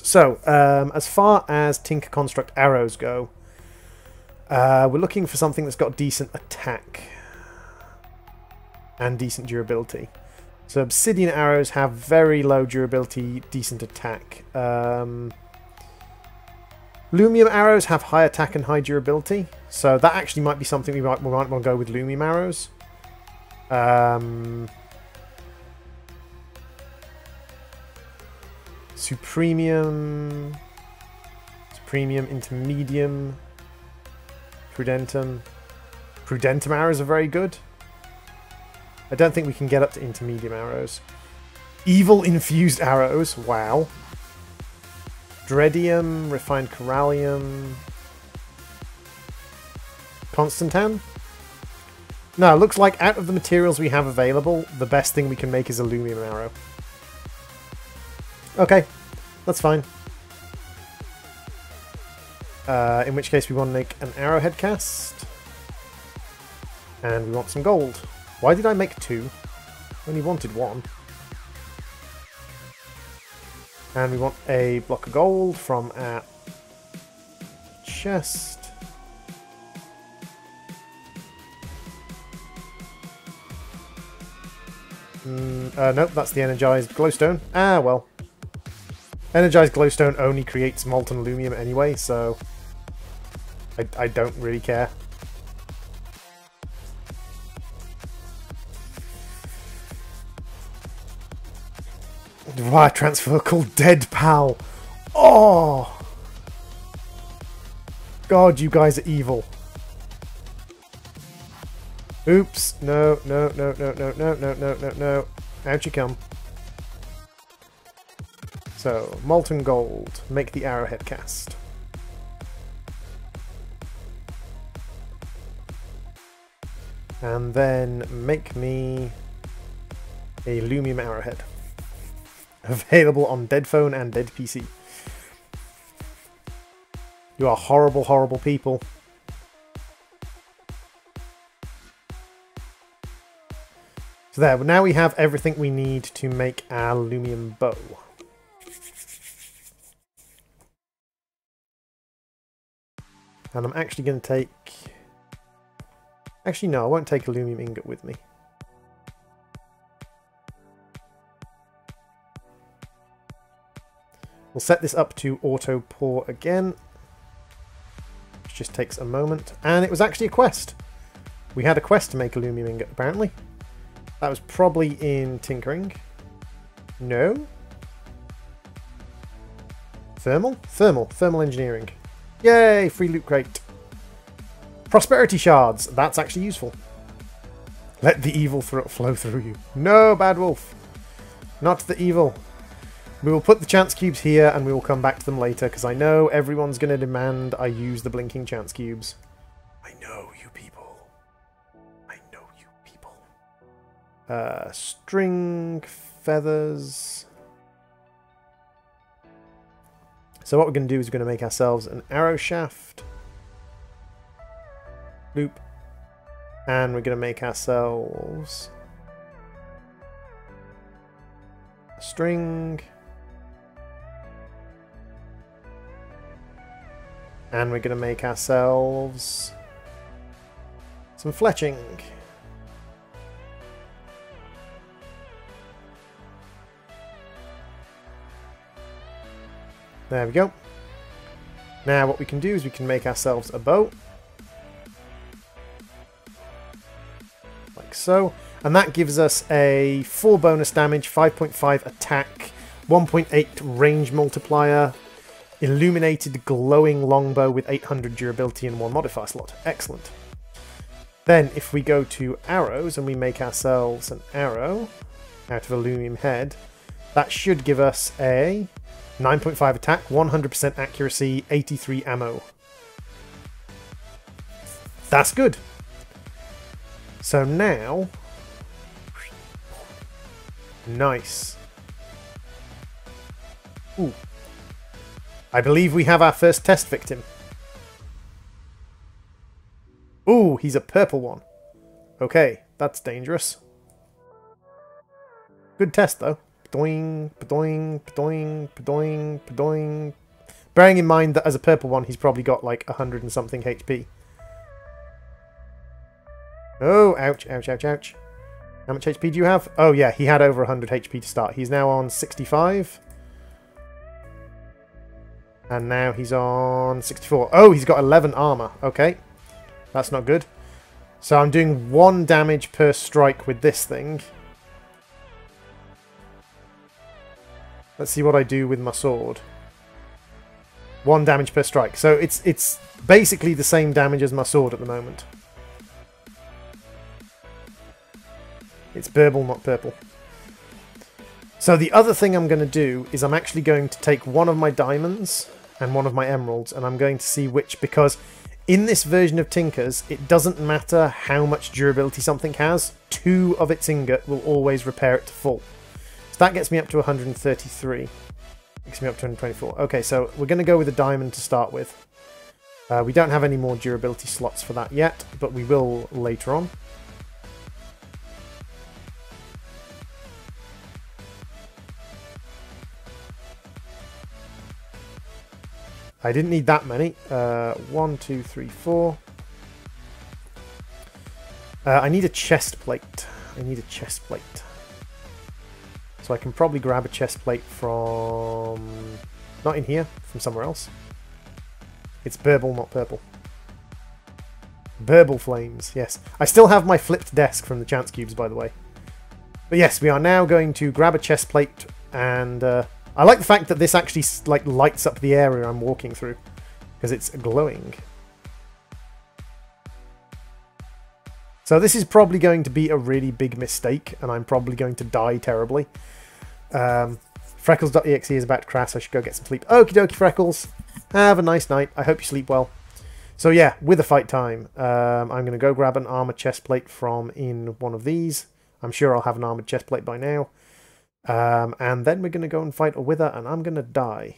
So, as far as Tinker Construct arrows go, we're looking for something that's got decent attack and decent durability. So obsidian arrows have very low durability, decent attack. Lumium arrows have high attack and high durability. So that actually might be something we might want to go with lumium arrows. Supremium into medium, Prudentum. Prudentum arrows are very good. I don't think we can get up to intermediate arrows. Evil infused arrows, wow. Dreadium, refined corallium. Constantan? No, it looks like out of the materials we have available, the best thing we can make is a lumium arrow. Okay, that's fine. In which case we want to make an arrowhead cast. And we want some gold. Why did I make 2? I only wanted 1. And we want a block of gold from our chest. Nope, that's the energized glowstone. Ah, well. Energized glowstone only creates molten aluminum anyway, so I don't really care. Wire transfer called Dead Pal. Oh! God, you guys are evil. Oops. No, no, no, no, no, no, no, no, no, no. Out you come. So, molten gold. Make the arrowhead cast. And then make me a Lumium arrowhead. Available on Dead Phone and Dead PC. You are horrible, horrible people. So there, now we have everything we need to make our Lumium bow. And I'm actually going to take... Actually, no, I won't take a Lumium ingot with me. We'll set this up to auto pour again, which just takes a moment. And it was actually a quest. We had a quest to make a Lumium ingot, apparently. That was probably in Tinkering. No? Thermal? Thermal engineering. Yay! Free loot crate. Prosperity shards. That's actually useful. Let the evil flow through you. No, bad wolf. Not the evil. We will put the chance cubes here and we will come back to them later because I know everyone's going to demand I use the blinking chance cubes. I know you people. I know you people. String, feathers. So what we're going to do is we're going to make ourselves an arrow shaft. Loop. And we're going to make ourselves a string. And we're going to make ourselves some fletching. There we go. Now what we can do is we can make ourselves a bow. Like so. And that gives us a 4 bonus damage, 5.5 attack, 1.8 range multiplier, illuminated glowing longbow with 800 durability and 1 modifier slot. Excellent. Then if we go to arrows and we make ourselves an arrow out of a Lumium head, that should give us a 9.5 attack, 100% accuracy, 83 ammo. That's good. So now... Nice. Ooh. I believe we have our first test victim. Ooh, he's a purple one. Okay, that's dangerous. Good test, though. Padoing, padoing, padoing, padoing, padoing. Bearing in mind that as a purple one, he's probably got like 100 and something HP. Oh, ouch, ouch, ouch, ouch. How much HP do you have? Oh yeah, he had over 100 HP to start. He's now on 65. And now he's on 64. Oh, he's got 11 armor. Okay. That's not good. So I'm doing 1 damage per strike with this thing. Let's see what I do with my sword. 1 damage per strike. So it's basically the same damage as my sword at the moment. It's burble, not purple. So the other thing I'm going to do is I'm actually going to take one of my diamonds and one of my emeralds, and I'm going to see which, because in this version of Tinker's, it doesn't matter how much durability something has, 2 of its ingot will always repair it to full. So that gets me up to 133. Gets me up to 124. Okay, so we're going to go with a diamond to start with. We don't have any more durability slots for that yet, but we will later on. I didn't need that many. 1, 2, 3, 4. I need a chest plate. I need a chest plate. So I can probably grab a chest plate from... Not in here, from somewhere else. It's burble, not purple. Burble flames, yes. I still have my flipped desk from the chance cubes, by the way. But yes, we are now going to grab a chest plate, and I like the fact that this actually like lights up the area I'm walking through, because it's glowing. So this is probably going to be a really big mistake, and I'm probably going to die terribly. Freckles.exe is about to crash. I should go get some sleep. Okie dokie, Freckles. Have a nice night. I hope you sleep well. So yeah, with the fight time, I'm going to go grab an armored chest plate from in one of these. I'm sure I'll have an armored chest plate by now. And then we're going to go and fight a wither, and I'm going to die.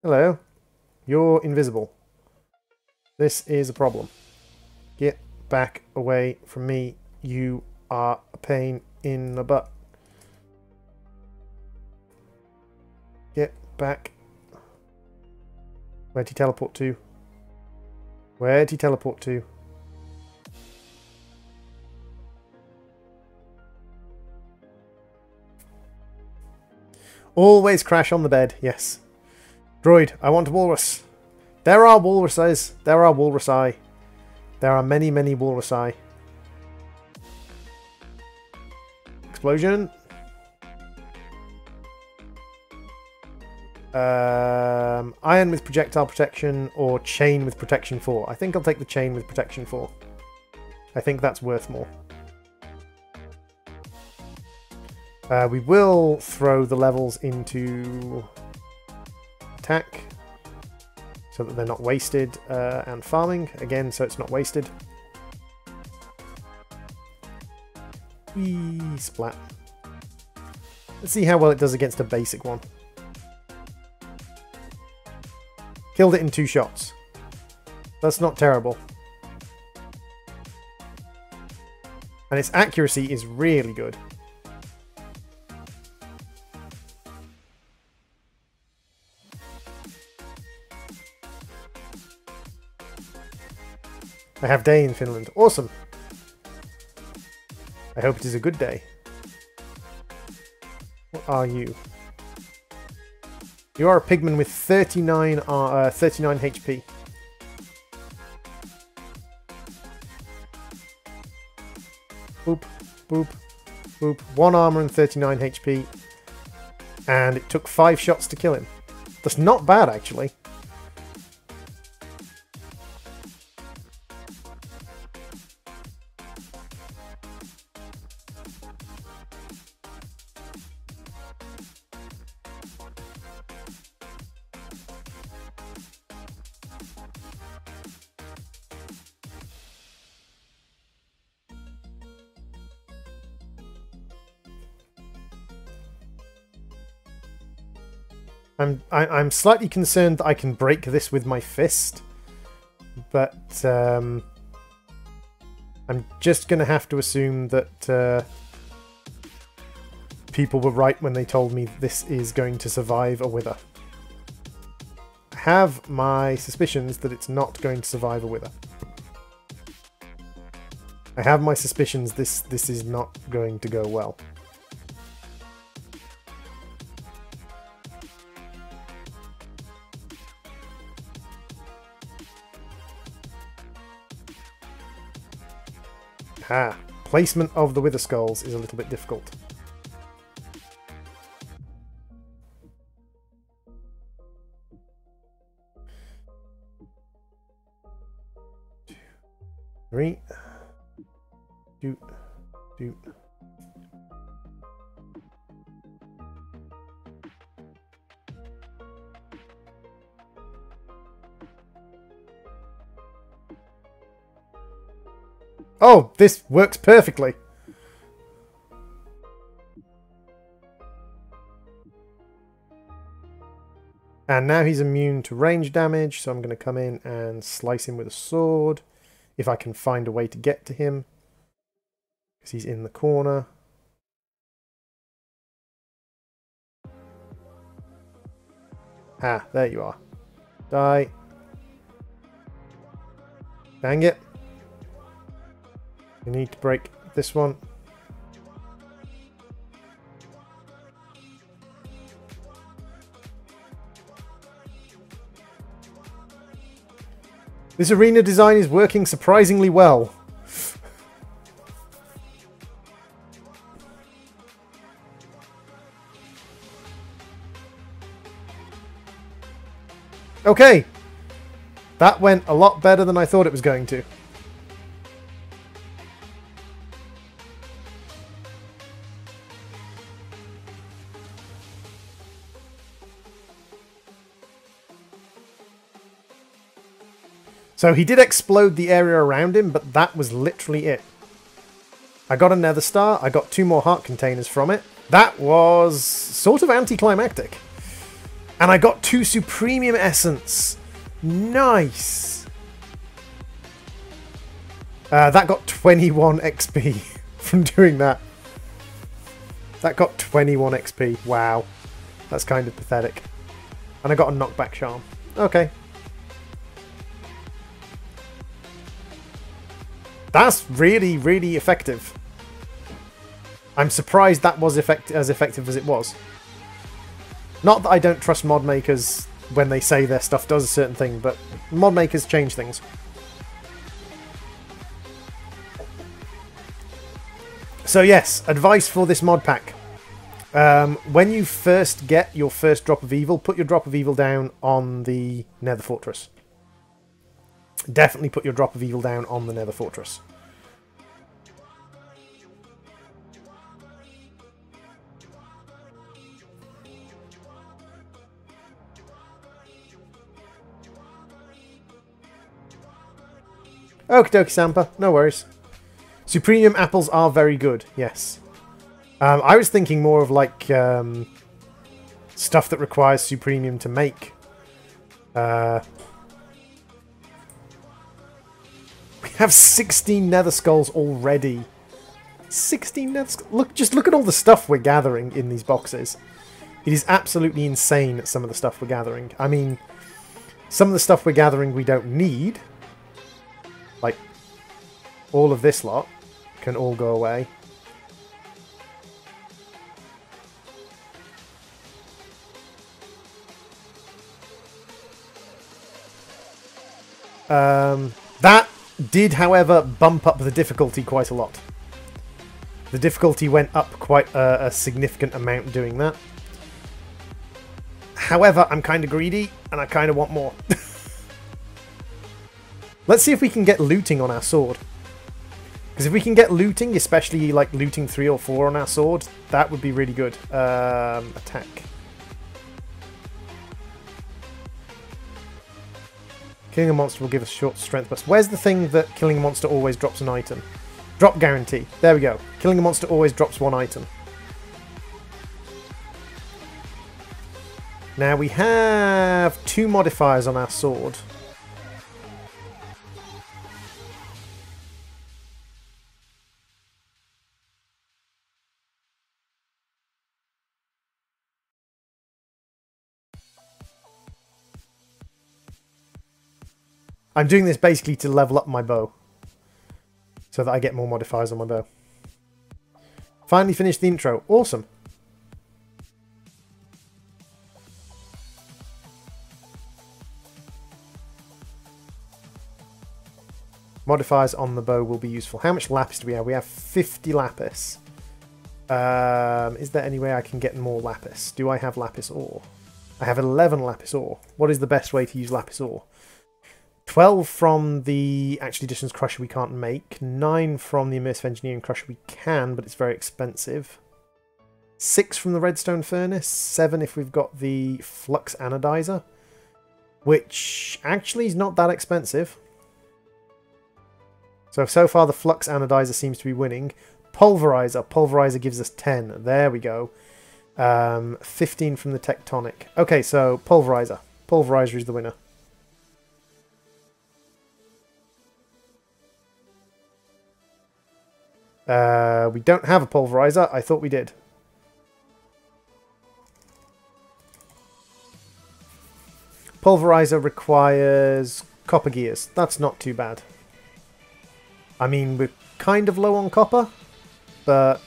Hello. You're invisible. This is a problem. Get back away from me. You are a pain in the butt. Get back. Where'd he teleport to? Where'd he teleport to? Always crash on the bed, yes. Droid, I want a walrus. There are walruses. There are walrusi. There are many, many walrusi. Explosion. Iron with projectile protection or chain with protection 4. I think I'll take the chain with protection 4. I think that's worth more. We will throw the levels into attack so that they're not wasted, and farming again so it's not wasted. Whee, splat. Let's see how well it does against a basic one. Killed it in 2 shots. That's not terrible. And its accuracy is really good. I have day in Finland. Awesome. I hope it is a good day. What are you? You are a pigman with 39 HP. Boop, boop, boop. 1 armor and 39 HP. And it took 5 shots to kill him. That's not bad, actually. I'm slightly concerned that I can break this with my fist, but I'm just going to have to assume that people were right when they told me this is going to survive a wither. I have my suspicions that it's not going to survive a wither. I have my suspicions this is not going to go well. Ah, placement of the wither skulls is a little bit difficult. Three. Doot. Doot. Oh, this works perfectly. And now he's immune to range damage, so I'm going to come in and slice him with a sword. If I can find a way to get to him. Because he's in the corner. Ah, there you are. Die. Dang it. We need to break this one. This arena design is working surprisingly well. Okay. That went a lot better than I thought it was going to. So he did explode the area around him, but that was literally it. I got a nether star, I got 2 more heart containers from it. That was sort of anticlimactic. And I got 2 supremium essence. Nice. That got 21 XP from doing that. That got 21 XP. Wow. That's kind of pathetic. And I got a knockback charm. Okay. That's really, really effective. I'm surprised that was as effective as it was. Not that I don't trust mod makers when they say their stuff does a certain thing, but mod makers change things. So yes, advice for this mod pack. When you first get your first drop of evil, put your drop of evil down on the Nether Fortress. Definitely put your drop of evil down on the Nether Fortress. Okie dokie, Sampa. No worries. Supremium apples are very good, yes. I was thinking more of like stuff that requires Supremium to make. We have 16 nether skulls already. 16 nether skulls. Just look at all the stuff we're gathering in these boxes. It is absolutely insane, some of the stuff we're gathering. I mean, some of the stuff we're gathering we don't need. Like, all of this lot can all go away. That did, however, bump up the difficulty quite a lot. The difficulty went up quite a significant amount doing that. However, I'm kind of greedy, and I kind of want more. Let's see if we can get looting on our sword. Because if we can get looting, especially like looting 3 or 4 on our sword, that would be really good. Attack. Killing a monster will give us short strength boost. Where's the thing that killing a monster always drops an item? Drop guarantee. There we go. Killing a monster always drops 1 item. Now we have 2 modifiers on our sword. I'm doing this basically to level up my bow. So that I get more modifiers on my bow. Finally finished the intro. Awesome. Modifiers on the bow will be useful. How much lapis do we have? We have 50 lapis. Is there any way I can get more lapis? Do I have lapis ore? I have 11 lapis ore. What is the best way to use lapis ore? 12 from the Actual Editions Crusher we can't make. 9 from the Immersive Engineering Crusher we can, but it's very expensive. 6 from the Redstone Furnace. 7 if we've got the Flux Anodizer, which actually is not that expensive. So far the Flux Anodizer seems to be winning. Pulverizer. Pulverizer gives us 10. There we go. 15 from the Tectonic. Okay, so Pulverizer. Pulverizer is the winner. We don't have a Pulverizer. I thought we did. Pulverizer requires copper gears. That's not too bad. I mean, we're kind of low on copper, but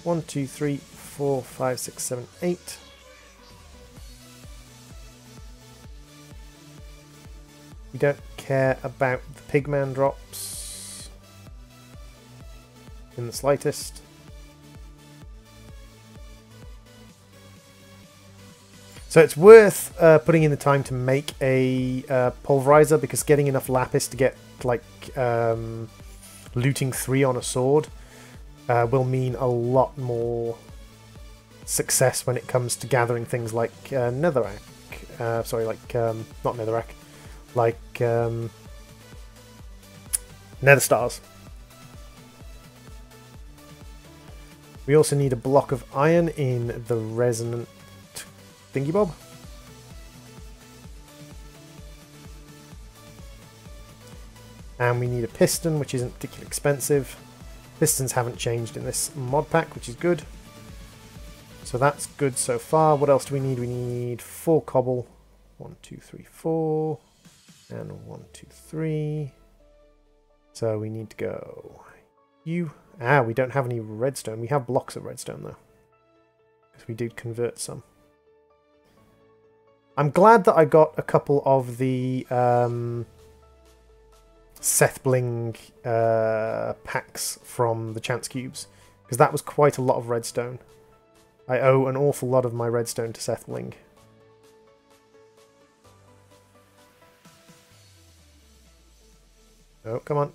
1, 2, 3, 4, 5, 6, 7, 8. We don't care about the pigman drops in the slightest. So it's worth putting in the time to make a pulverizer, because getting enough lapis to get like looting 3 on a sword will mean a lot more success when it comes to gathering things like netherrack. Sorry, like not netherrack, like nether stars. We also need a block of iron in the resonant thingy bob. And we need a piston, which isn't particularly expensive. Pistons haven't changed in this mod pack, which is good. So that's good so far. What else do we need? We need 4 cobble. 1, 2, 3, 4. And 1, 2, 3. So we need to go... we don't have any redstone. We have blocks of redstone, though. Because we did convert some. I'm glad that I got a couple of the Seth Bling packs from the Chance Cubes, because that was quite a lot of redstone. I owe an awful lot of my redstone to Seth Bling. Oh, come on.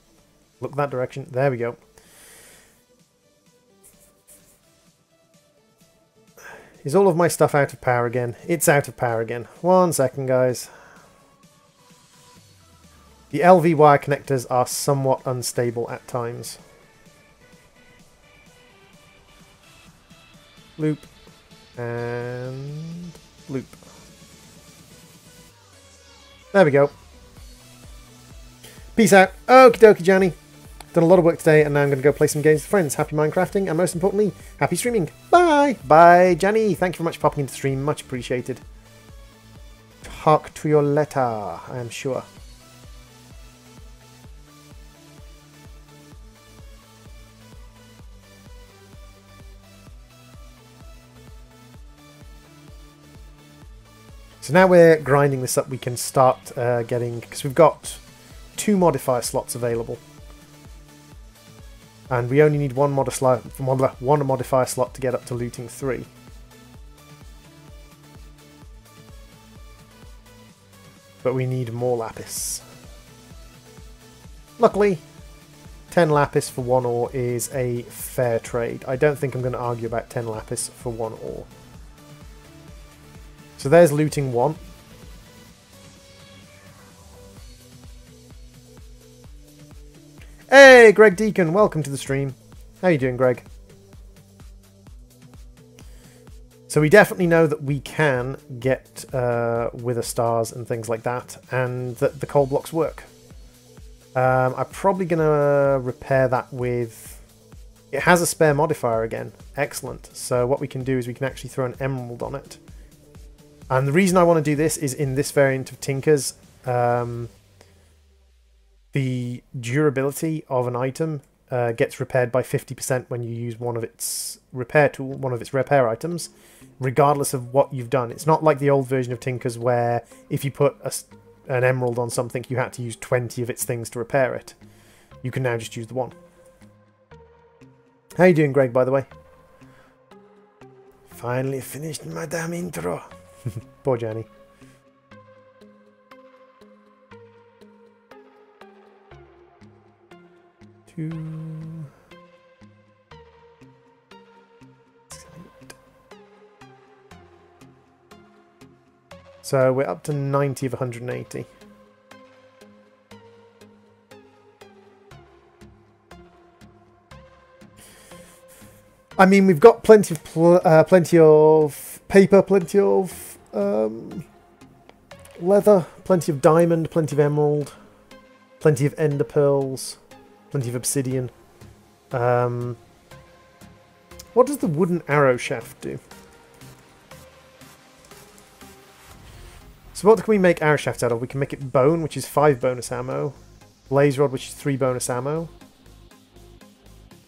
Look that direction. There we go. Is all of my stuff out of power again? It's out of power again. 1 second, guys. The LV wire connectors are somewhat unstable at times. Loop. And loop. There we go. Peace out. Okie dokie, Johnny. Done a lot of work today, and now I'm going to go play some games with friends. Happy Minecrafting, and most importantly, happy streaming. Bye! Bye, Johnny. Thank you very much for popping into the stream. Much appreciated. Hark to your letter, I am sure. So now we're grinding this up, we can start getting... because we've got 2 modifier slots available. And we only need one modifier slot to get up to looting 3. But we need more lapis. Luckily, 10 lapis for 1 ore is a fair trade. I don't think I'm going to argue about 10 lapis for 1 ore. So there's looting 1. Hey, Greg Deacon, welcome to the stream. How you doing, Greg? So we definitely know that we can get wither stars and things like that, and that the coal blocks work. I'm probably going to repair that with... it has a spare modifier again. Excellent. So what we can do is we can actually throw an emerald on it. And the reason I want to do this is in this variant of Tinker's, the durability of an item gets repaired by 50% when you use one of its repair items, regardless of what you've done. It's not like the old version of Tinker's where if you put an emerald on something, you had to use 20 of its things to repair it. You can now just use the 1. How you doing, Greg, by the way? Finally finished my damn intro. Poor Johnny. So we're up to 90 of 180. I mean, we've got plenty of paper, plenty of leather, plenty of diamond, plenty of emerald, plenty of ender pearls, plenty of obsidian. What does the wooden arrow shaft do? So what can we make arrow shafts out of? We can make it bone, which is 5 bonus ammo. Blaze rod, which is 3 bonus ammo.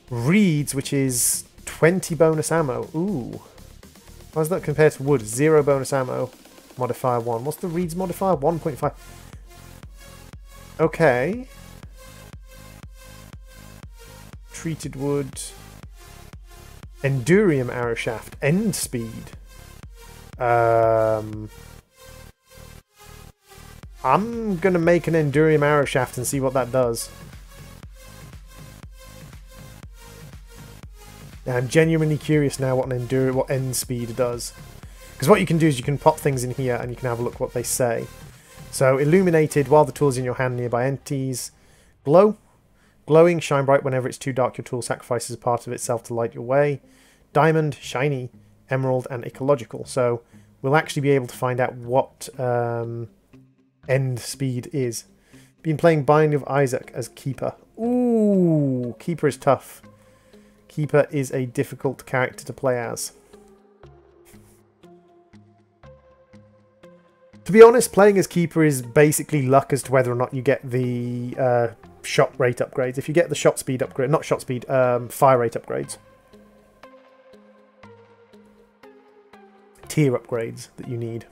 Reeds, which is 20 bonus ammo. Ooh. How does that compare to wood? 0 bonus ammo. Modifier 1. What's the reeds modifier? 1.5. Okay. Treated wood. Endurium arrow shaft. End speed. I'm going to make an Endurium arrow shaft and see what that does. I'm genuinely curious now what end speed does. Because what you can do is you can pop things in here and you can have a look what they say. So, illuminated while the tool is in your hand nearby entities. Glow. Glowing, shine bright whenever it's too dark your tool sacrifices a part of itself to light your way. Diamond, shiny, emerald, and ecological. So, we'll actually be able to find out what end speed is. Been playing Binding of Isaac as Keeper. Ooh, Keeper is tough. Keeper is a difficult character to play as. To be honest, playing as Keeper is basically luck as to whether or not you get the shot rate upgrades. If you get the shot speed upgrade, not shot speed, fire rate upgrades. Tier upgrades that you need.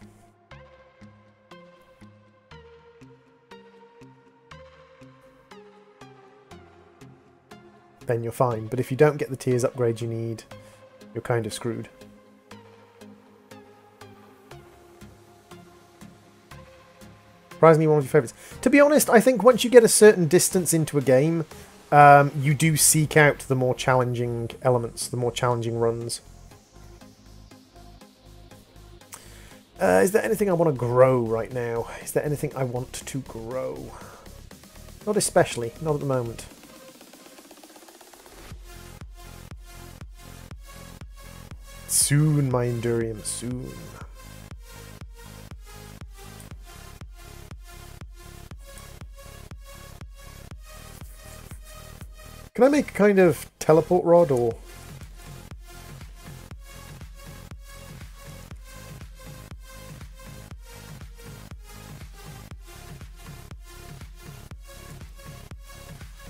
Then you're fine. But if you don't get the tiers upgrades you need, you're kind of screwed. Surprisingly, one of your favourites. To be honest, I think once you get a certain distance into a game, you do seek out the more challenging elements, the more challenging runs. Is there anything I want to grow right now? Is there anything I want to grow? Not especially, not at the moment. Soon, my Endurium, soon. Can I make a kind of teleport rod or...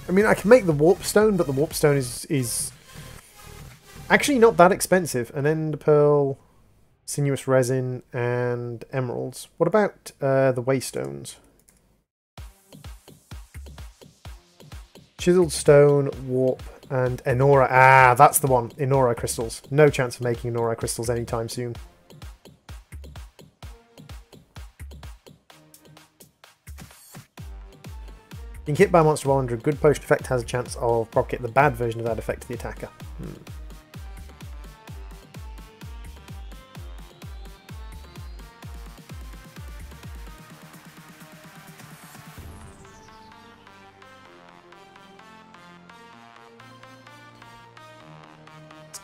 I mean, I can make the warp stone, but the warp stone is actually not that expensive. An ender pearl, sinuous resin, and emeralds. What about the waystones? Chiseled stone, warp, and Enora. Ah, that's the one. Enora crystals. No chance of making Enora crystals anytime soon. Being hit by a monster while under a good potion effect has a chance of propagating the bad version of that effect to the attacker.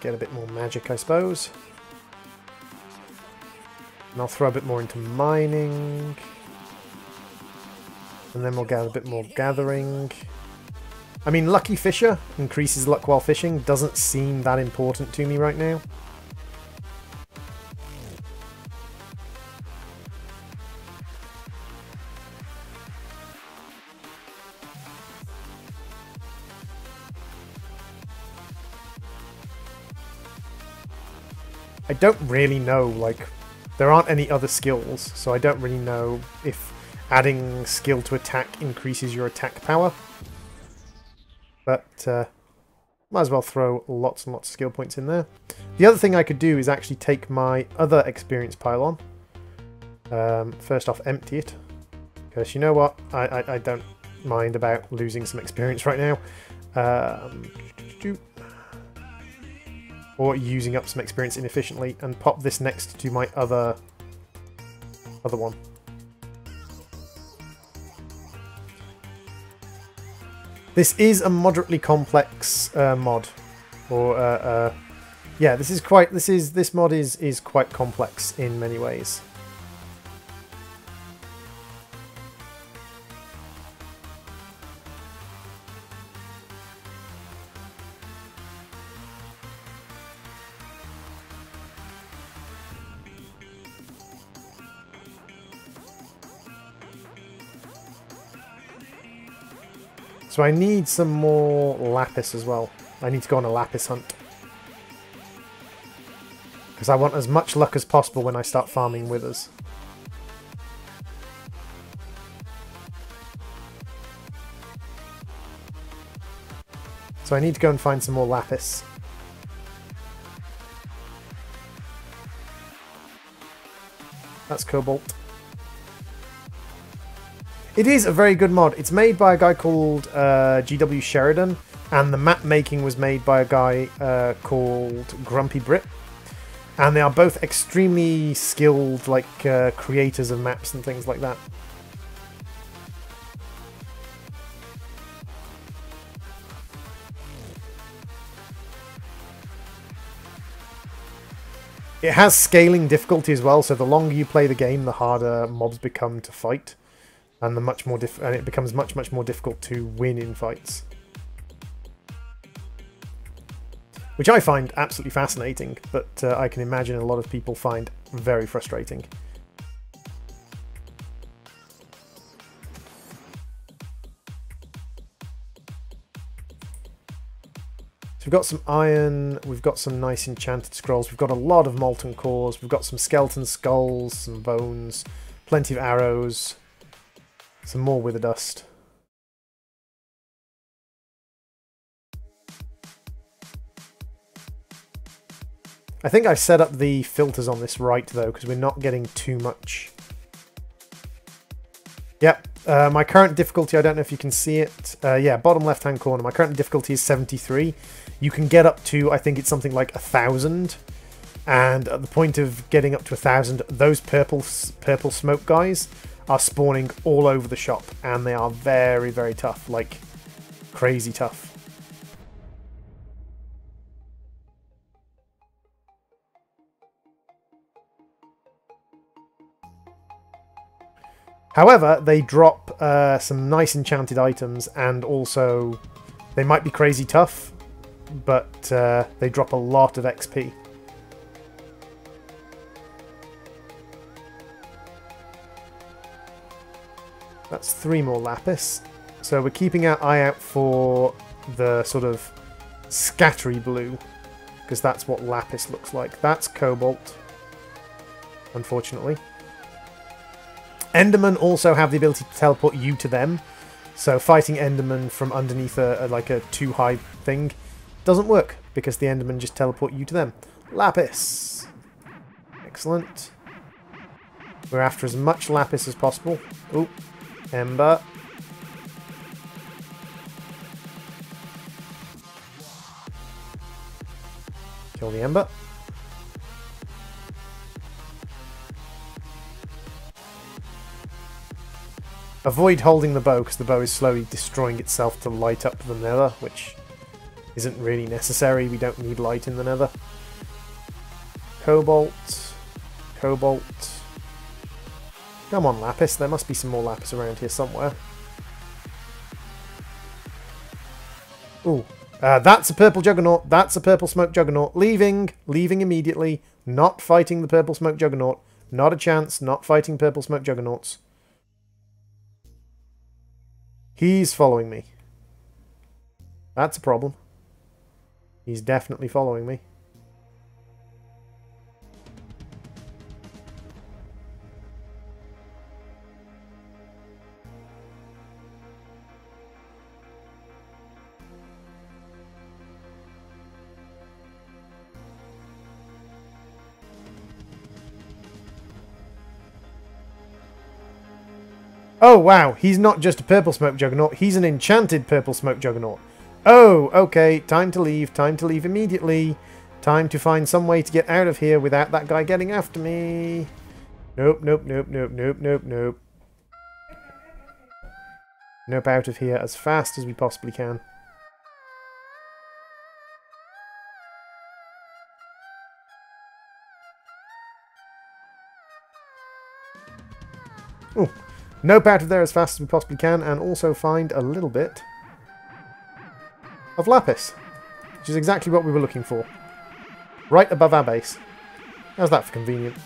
Get a bit more magic, I suppose. And I'll throw a bit more into mining. And then we'll get a bit more gathering. I mean, Lucky Fisher increases luck while fishing. Doesn't seem that important to me right now. I don't really know, like, there aren't any other skills, so I don't really know if adding skill to attack increases your attack power. But, might as well throw lots and lots of skill points in there. The other thing I could do is actually take my other experience pile on. First off, empty it. Because you know what? I don't mind about losing some experience right now. Or using up some experience inefficiently, and pop this next to my other one. This is a moderately complex mod, or yeah, this mod is quite complex in many ways. So I need some more lapis as well. I need to go on a lapis hunt. Because I want as much luck as possible when I start farming withers. So I need to go and find some more lapis. That's cobalt. It is a very good mod. It's made by a guy called GW Sheridan, and the map making was made by a guy called Grumpy Brit. And they are both extremely skilled, like, creators of maps and things like that. It has scaling difficulty as well, so the longer you play the game, the harder mobs become to fight, and and it becomes much more difficult to win in fights. Which I find absolutely fascinating, but I can imagine a lot of people find very frustrating. So we've got some iron, we've got some nice enchanted scrolls, we've got a lot of molten cores, we've got some skeleton skulls, some bones, plenty of arrows, some more wither dust. I think I've set up the filters on this right, though, because we're not getting too much. Yep, my current difficulty, I don't know if you can see it. Yeah, bottom left-hand corner. My current difficulty is 73. You can get up to, I think it's something like 1,000. And at the point of getting up to 1,000, those purple smoke guys are spawning all over the shop. And they are very, very tough. Like, crazy tough. However, they drop some nice enchanted items, and also they might be crazy tough, but they drop a lot of XP. That's 3 more lapis. So we're keeping our eye out for the sort of scattery blue, because that's what lapis looks like. That's cobalt, unfortunately. Endermen also have the ability to teleport you to them, so fighting Endermen from underneath like a too high thing doesn't work, because the Endermen just teleport you to them. Lapis! Excellent. We're after as much lapis as possible. Ooh, ember. Kill the ember. Avoid holding the bow, because the bow is slowly destroying itself to light up the nether, which isn't really necessary. We don't need light in the nether. Cobalt. Cobalt. Come on, lapis. There must be some more lapis around here somewhere. Ooh. That's a purple juggernaut. That's a purple smoke juggernaut. Leaving. Leaving immediately. Not fighting the purple smoke juggernaut. Not a chance. Not fighting purple smoke juggernauts. He's following me. That's a problem. He's definitely following me. Oh, wow, he's not just a purple smoke juggernaut, he's an enchanted purple smoke juggernaut. Oh, okay, time to leave immediately. Time to find some way to get out of here without that guy getting after me. Nope, nope, nope, nope, nope, nope, nope. Nope, out of here as fast as we possibly can. Oh. Nope, out of there as fast as we possibly can, and also find a little bit of lapis, which is exactly what we were looking for. Right above our base. How's that for convenient?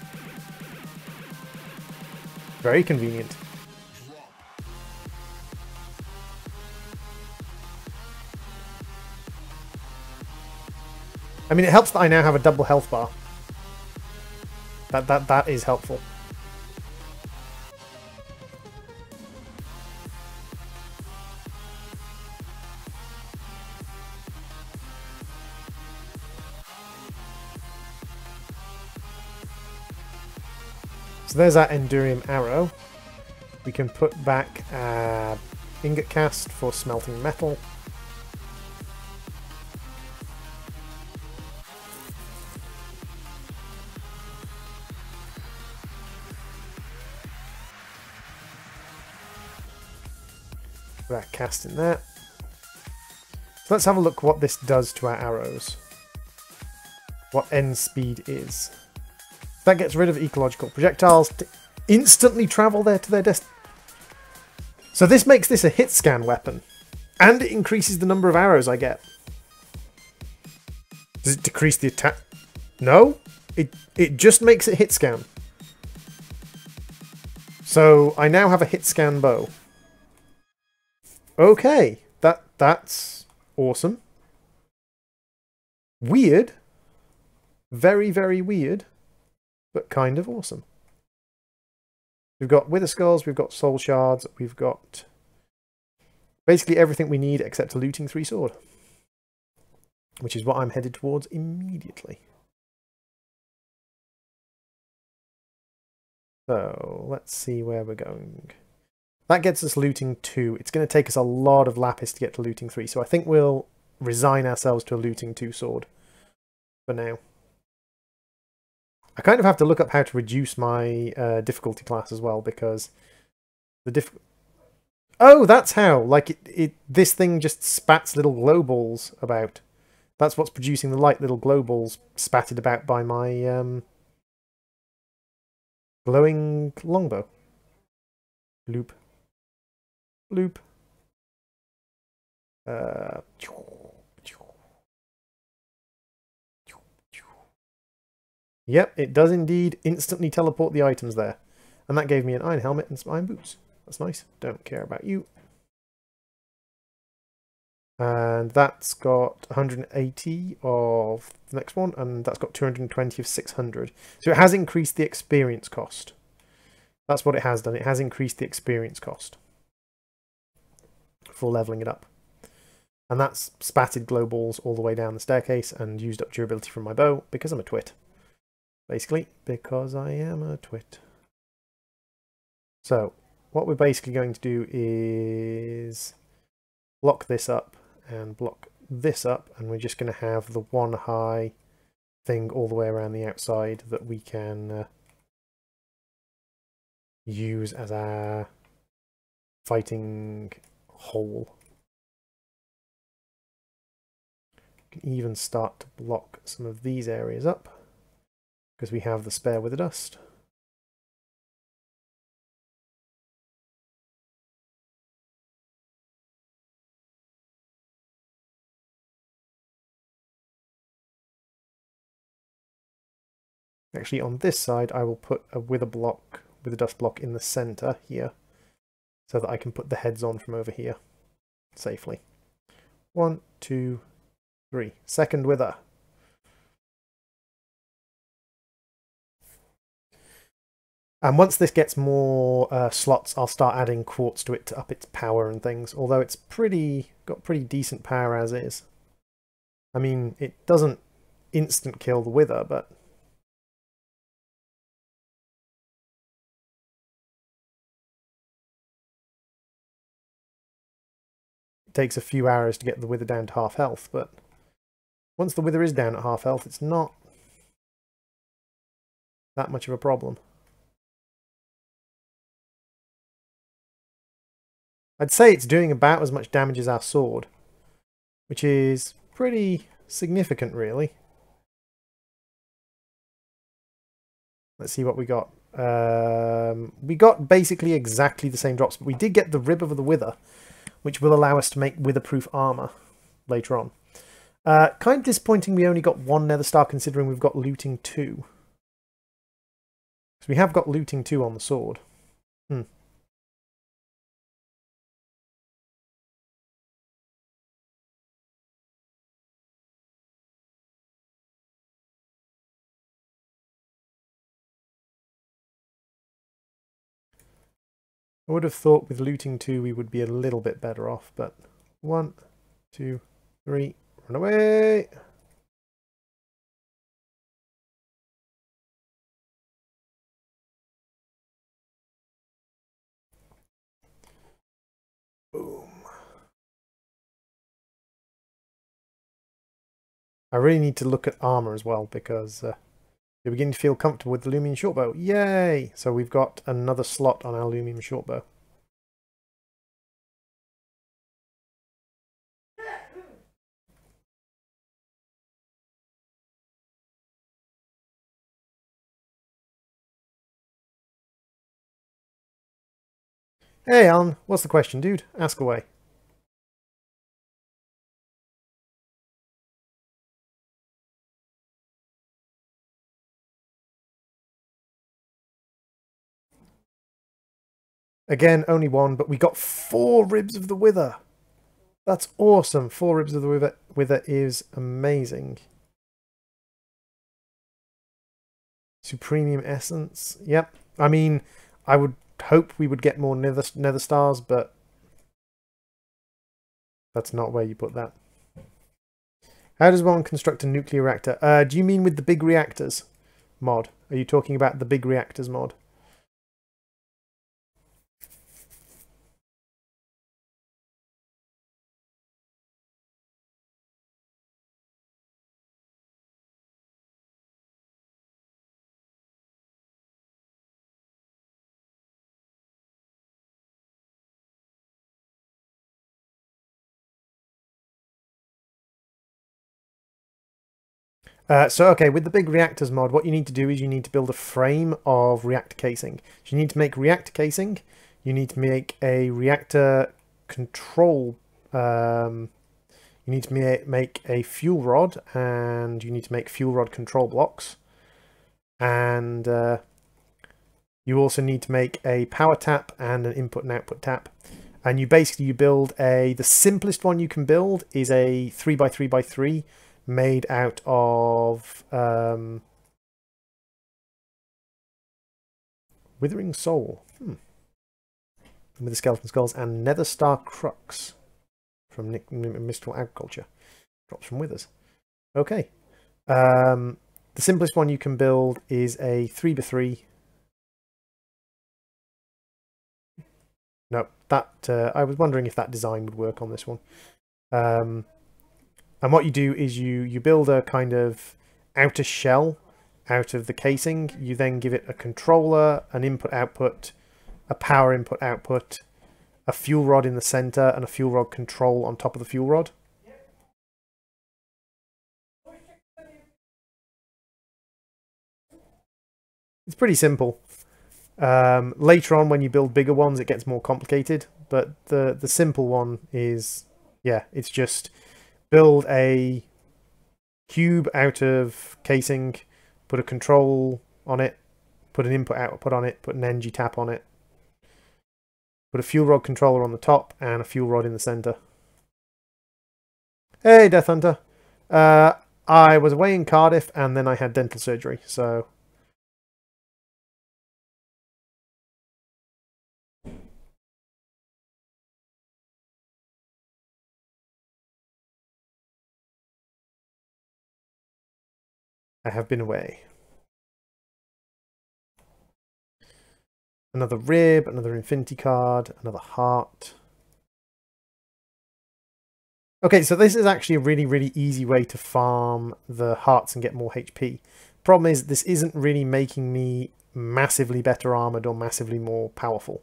Very convenient. I mean, it helps that I now have a double health bar. That is helpful. So there's our Endurium arrow. We can put back ingot cast for smelting metal. Put that cast in there. So let's have a look what this does to our arrows. What end speed is. That gets rid of ecological projectiles to instantly travel there to their destination. So this makes this a hit scan weapon. And it increases the number of arrows I get. Does it decrease the attack? No. It just makes it hit scan. So I now have a hit scan bow. Okay. That's awesome. Weird. Very, very weird. But kind of awesome. We've got Wither Skulls, we've got Soul Shards, we've got basically everything we need except a Looting 3 sword. Which is what I'm headed towards immediately. So, let's see where we're going. That gets us Looting 2. It's going to take us a lot of lapis to get to Looting 3, so I think we'll resign ourselves to a Looting 2 sword for now. I kind of have to look up how to reduce my difficulty class as well, because the oh, that's how! Like, this thing just spats little glow balls about. That's what's producing the light little glow balls spatted about by my glowing longbow. Loop. Loop. Yep, it does indeed instantly teleport the items there. And that gave me an iron helmet and some iron boots. That's nice. Don't care about you. And that's got 180 of the next one, and that's got 220 of 600. So it has increased the experience cost. That's what it has done. It has increased the experience cost for leveling it up. And that's spatted glow balls all the way down the staircase and used up durability from my bow because I'm a twit. Basically, because I am a twit. So, what we're basically going to do is block this up and block this up, and we're just going to have the one high thing all the way around the outside that we can use as our fighting hole. We can even start to block some of these areas up, because we have the spare wither dust. Actually, on this side, I will put a wither dust block in the center here, so that I can put the heads on from over here safely. 1, 2, 3. Second wither. And once this gets more slots, I'll start adding quartz to it to up its power and things. Although it's got pretty decent power as is. I mean, it doesn't instant kill the wither, but it takes a few hours to get the wither down to half health. But once the wither is down at half health, it's not that much of a problem. I'd say it's doing about as much damage as our sword, which is pretty significant, really. Let's see what we got. We got basically exactly the same drops, but we did get the Rib of the Wither, which will allow us to make witherproof armor later on. Kind of disappointing we only got one Nether Star, considering we've got Looting 2. So we have got Looting 2 on the sword. I would have thought with looting 2 we would be a little bit better off, but 1, 2, 3, run away! Boom. I really need to look at armor as well, because you're beginning to feel comfortable with the Lumion Shortbow. Yay! So we've got another slot on our Lumion Shortbow. Hey Alan, what's the question, dude? Ask away. Again, only 1, but we got 4 Ribs of the Wither. That's awesome. 4 Ribs of the Wither is amazing. Supremium Essence. Yep. I mean, I would hope we would get more nether stars, but that's not where you put that. How does one construct a nuclear reactor? Do you mean with the big reactors mod? Are you talking about the big reactors mod? Okay, with the big reactors mod, what you need to do is you need to build a frame of reactor casing. So you need to make reactor casing, you need to make a reactor control, you need to make a fuel rod, and you need to make fuel rod control blocks. And you also need to make a power tap and an input and output tap. And you build the simplest one you can build is a 3x3x3 made out of Withering Soul with the skeleton skulls and Nether Star Crux from Mystical Agriculture. Drops from Withers. Okay. The simplest one you can build is a 3x3. No, that I was wondering if that design would work on this one. And what you do is you build a kind of outer shell out of the casing. You then give it a controller, an input-output, a power input-output, a fuel rod in the center, and a fuel rod control on top of the fuel rod. It's pretty simple. Later on, when you build bigger ones, it gets more complicated. But the simple one is, yeah, it's just build a cube out of casing, put a control on it, put an input output on it, put an NG tap on it, put a fuel rod controller on the top, and a fuel rod in the center. Hey, Death Hunter. I was away in Cardiff, and then I had dental surgery, so... I have been away. Another rib, another infinity card, another heart. Okay, so this is actually a really, really easy way to farm the hearts and get more HP. Problem is, this isn't really making me massively better armored or massively more powerful.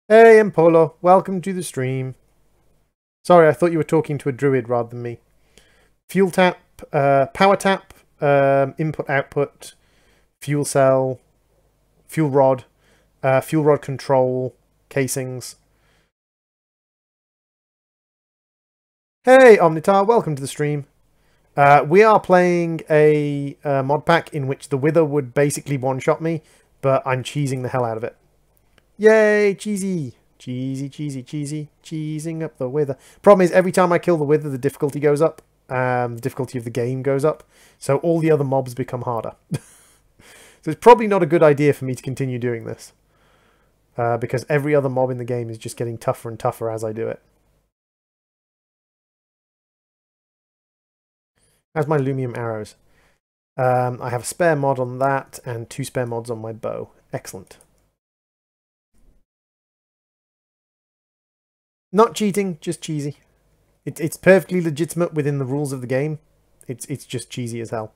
Hey, Empolo, welcome to the stream. Sorry, I thought you were talking to a druid rather than me. Fuel tap, power tap, input output, fuel cell, fuel rod control, casings. Hey, Omnitar, welcome to the stream. We are playing a mod pack in which the Wither would basically one-shot me, but I'm cheesing the hell out of it. Yay, cheesy! Cheesy, cheesy, cheesy. Cheesing up the wither. Problem is, every time I kill the wither, the difficulty goes up. The difficulty of the game goes up. So all the other mobs become harder. So it's probably not a good idea for me to continue doing this. Because every other mob in the game is just getting tougher and tougher as I do it. How's my Lumium arrows? I have a spare mod on that and 2 spare mods on my bow. Excellent. Not cheating, just cheesy. It's perfectly legitimate within the rules of the game. It's just cheesy as hell.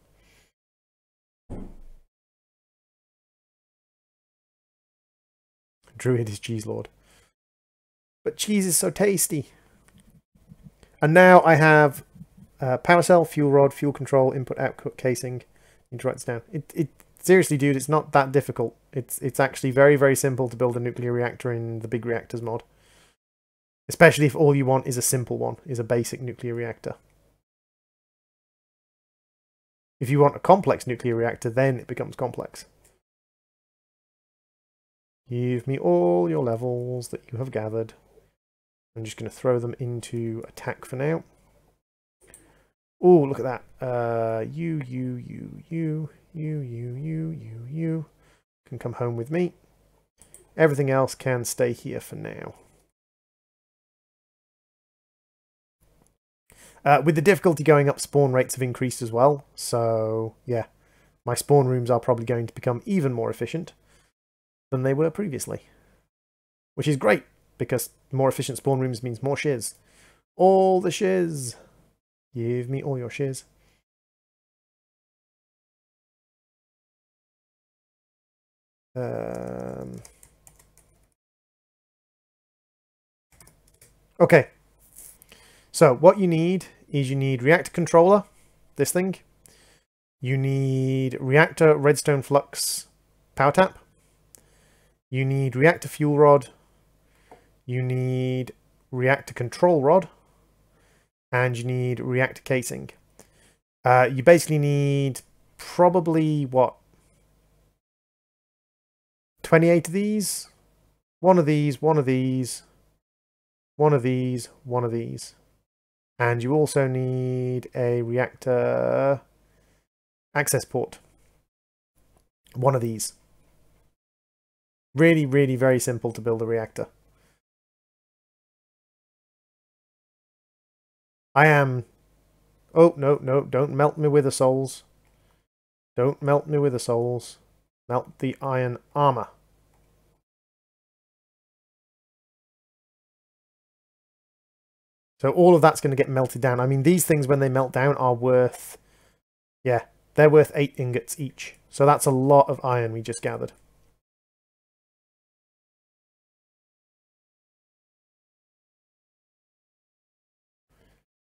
Druid is cheese lord. But cheese is so tasty. And now I have power cell, fuel rod, fuel control, input output casing. You need to write this down. Seriously, dude, it's not that difficult. It's actually very, very simple to build a nuclear reactor in the big reactors mod. Especially if all you want is a simple one, is a basic nuclear reactor. If you want a complex nuclear reactor, then it becomes complex. Give me all your levels that you have gathered. I'm just going to throw them into attack for now. Oh, look at that. You can come home with me. Everything else can stay here for now. With the difficulty going up, spawn rates have increased as well. So, yeah, my spawn rooms are probably going to become even more efficient than they were previously. Which is great, because more efficient spawn rooms means more shiz. All the shiz. Give me all your shiz. Okay. So what you need is you need reactor controller, this thing. You need reactor redstone flux power tap. You need reactor fuel rod. You need reactor control rod. And you need reactor casing. You basically need probably, what, 28 of these? One of these, one of these, one of these, one of these. And you also need a reactor access port. One of these. Really, really very simple to build a reactor. I am... Oh, no, no, don't melt me with the souls. Don't melt me with the souls. Melt the iron armor. So all of that's going to get melted down. I mean, these things, when they melt down, are worth... Yeah, they're worth 8 ingots each. So that's a lot of iron we just gathered.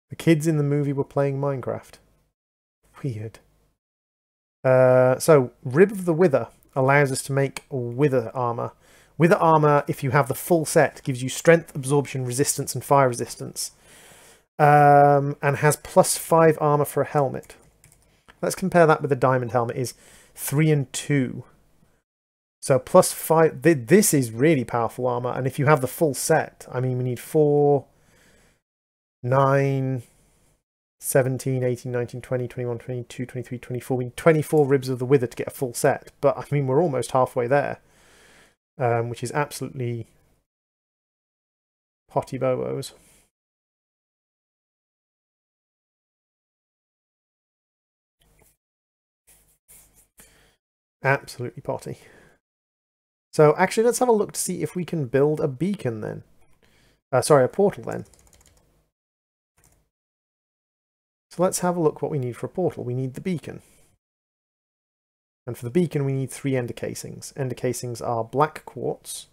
The kids in the movie were playing Minecraft. Weird. So, Rib of the Wither allows us to make Wither armor. Wither armor, if you have the full set, gives you strength, absorption, resistance, and fire resistance. And has +5 armor for a helmet. Let's compare that with the diamond helmet. Is 3 and 2. So +5. This is really powerful armor. And if you have the full set, I mean, we need 4, 9, 17, 18, 19, 20, 21, 22, 23, 24. We need 24 Ribs of the Wither to get a full set. But, I mean, we're almost halfway there. Which is absolutely potty bobos. Absolutely potty. So, actually, let's have a look to see if we can build a beacon then. Sorry, a portal then. So let's have a look what we need for a portal. We need the beacon. And for the beacon, we need 3 ender casings. Ender casings are black quartz.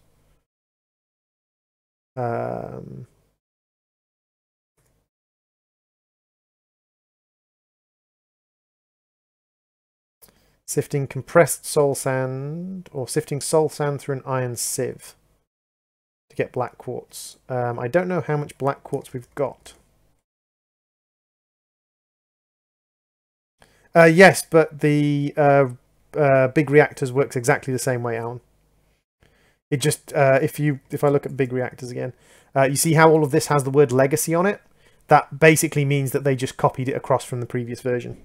Sifting compressed soul sand, or sifting soul sand through an iron sieve to get black quartz. I don't know how much black quartz we've got. Yes, but the big reactors works exactly the same way, Alan. It just, if I look at big reactors again, you see how all of this has the word legacy on it? That basically means that they just copied it across from the previous version.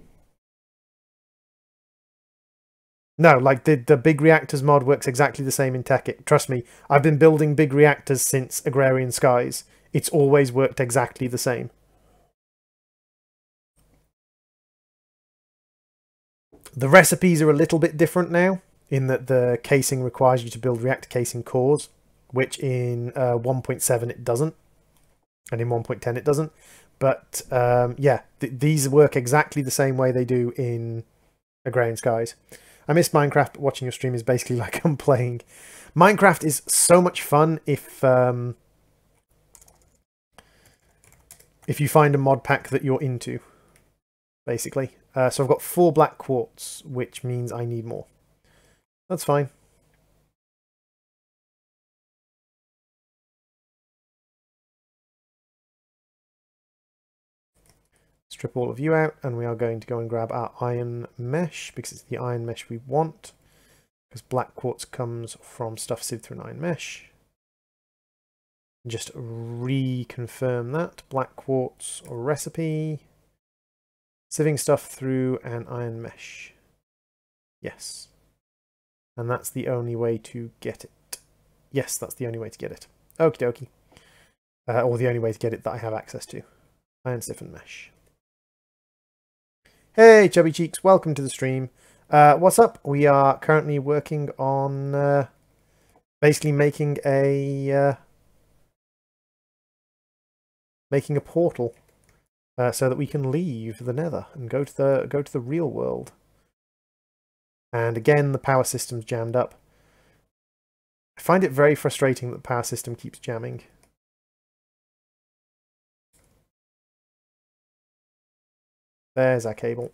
No, like the big reactors mod works exactly the same in Tekkit. Trust me, I've been building big reactors since Agrarian Skies. It's always worked exactly the same. The recipes are a little bit different now, in that the casing requires you to build reactor casing cores, which in 1.7 it doesn't, and in 1.10 it doesn't. But yeah, these work exactly the same way they do in Agrarian Skies. I miss Minecraft, but watching your stream is basically like I'm playing. Minecraft is so much fun if you find a mod pack that you're into, basically. So I've got 4 black quartz, which means I need more. That's fine. Strip all of you out, and we are going to go and grab our iron mesh, because it's the iron mesh we want. Because black quartz comes from stuff sieved through an iron mesh. Just reconfirm that. Black quartz recipe. Sieving stuff through an iron mesh. Yes. And that's the only way to get it. Yes, that's the only way to get it. Okie dokie. Or the only way to get it that I have access to. Iron siphon mesh. Hey, Chubby Cheeks, welcome to the stream. What's up? We are currently working on basically making a portal so that we can leave the Nether and go to the real world. And again, the power system's jammed up. I find it very frustrating that the power system keeps jamming. There's our cable.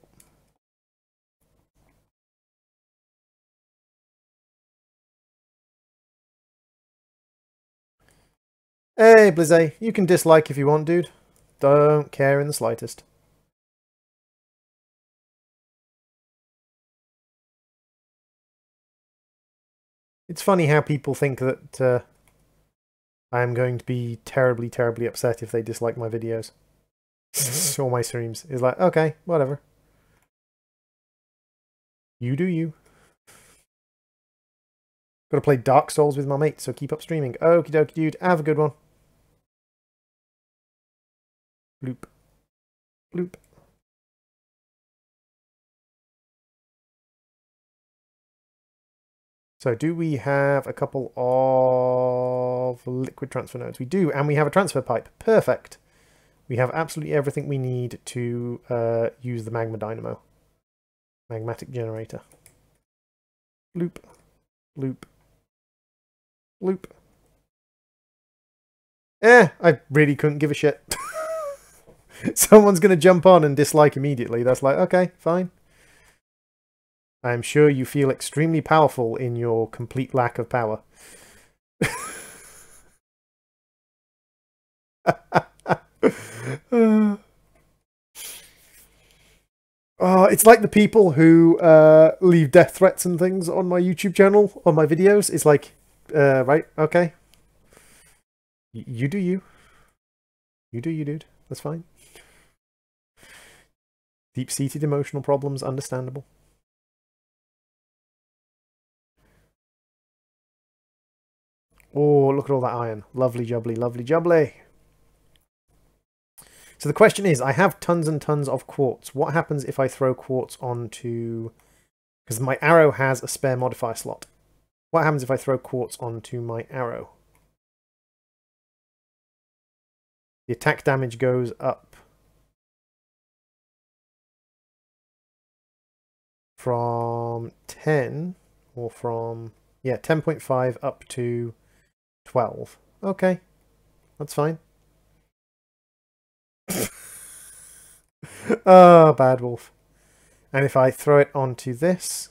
Hey, Blizzy, you can dislike if you want, dude. Don't care in the slightest. It's funny how people think that I am going to be terribly, terribly upset if they dislike my videos. Or my streams. It's like, okay, whatever. You do you. Gotta play Dark Souls with my mates, so keep up streaming. Okie dokie, dude. Have a good one. Bloop. Bloop. So do we have a couple of liquid transfer nodes? We do, and we have a transfer pipe. Perfect. We have absolutely everything we need to use the magma dynamo. Magmatic generator. Bloop. Bloop. Bloop. I really couldn't give a shit. Someone's going to jump on and dislike immediately. That's like, okay, fine. I'm sure you feel extremely powerful in your complete lack of power. Oh, it's like the people who leave death threats and things on my YouTube channel, on my videos. It's like, right, okay. You do you. You do you, dude. That's fine. Deep-seated emotional problems, understandable. Oh, look at all that iron. Lovely jubbly, lovely jubbly. So the question is, I have tons and tons of quartz. What happens if I throw quartz onto... Because my arrow has a spare modifier slot. What happens if I throw quartz onto my arrow? The attack damage goes up from 10, or from, yeah, 10.5 up to 12. Okay, that's fine. Oh, bad wolf. And if I throw it onto this,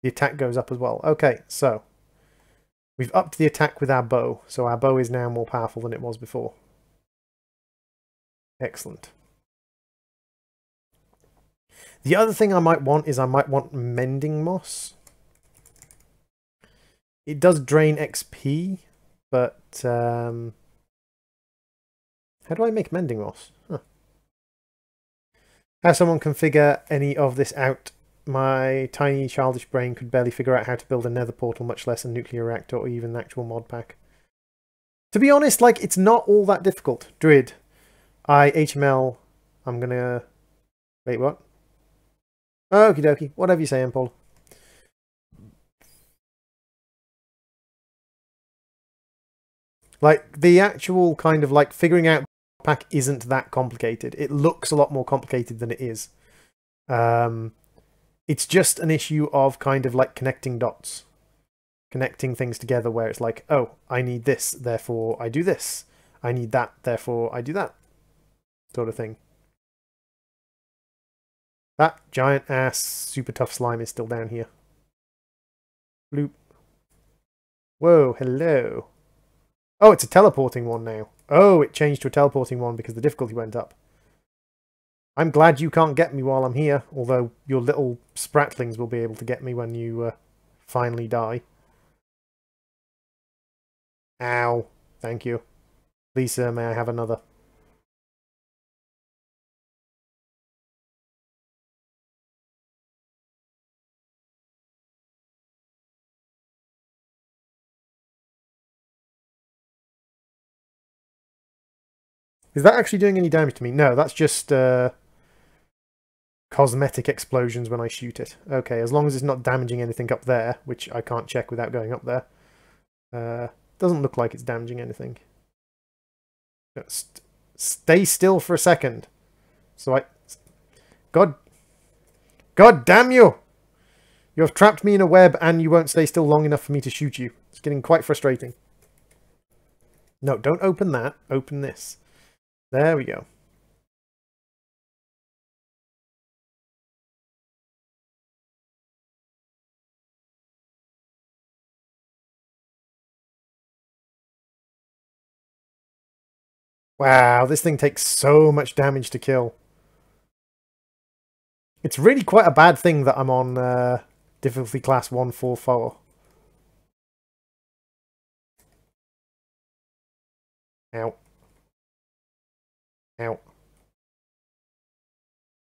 the attack goes up as well. Okay, so we've upped the attack with our bow, so our bow is now more powerful than it was before. Excellent. The other thing I might want is I might want mending moss. It does drain XP, but how do I make mending moss? Huh. How someone can figure any of this out? My tiny childish brain could barely figure out how to build a nether portal, much less a nuclear reactor or even an actual mod pack. To be honest, like, it's not all that difficult. Druid. HML. I'm gonna... Wait, what? Okie dokie. Whatever you say, Paul. Like, the actual kind of, like, figuring out the pack isn't that complicated. It looks a lot more complicated than it is. It's just an issue of kind of, like, connecting dots. Connecting things together where it's like, oh, I need this, therefore I do this. I need that, therefore I do that. Sort of thing. That giant-ass super tough slime is still down here. Bloop. Whoa, hello. Oh, it's a teleporting one now. Oh, it changed to a teleporting one because the difficulty went up. I'm glad you can't get me while I'm here, although your little spratlings will be able to get me when you finally die. Ow. Thank you. Please, sir, may I have another? Is that actually doing any damage to me? No, that's just cosmetic explosions when I shoot it. Okay, as long as it's not damaging anything up there, which I can't check without going up there. Doesn't look like it's damaging anything. Stay still for a second. So God damn you! You have trapped me in a web and you won't stay still long enough for me to shoot you. It's getting quite frustrating. No, don't open that. Open this. There we go. Wow, this thing takes so much damage to kill. It's really quite a bad thing that I'm on difficulty class 144. Ow. Ow.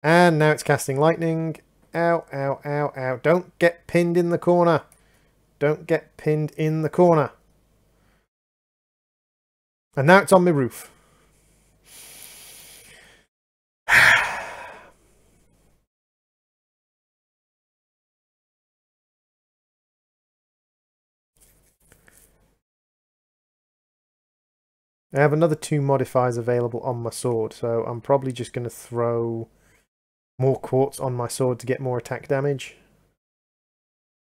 And now it's casting lightning. Ow, ow, ow, ow. Don't get pinned in the corner. Don't get pinned in the corner. And now it's on my roof. I have another 2 modifiers available on my sword, so I'm probably just going to throw more quartz on my sword to get more attack damage.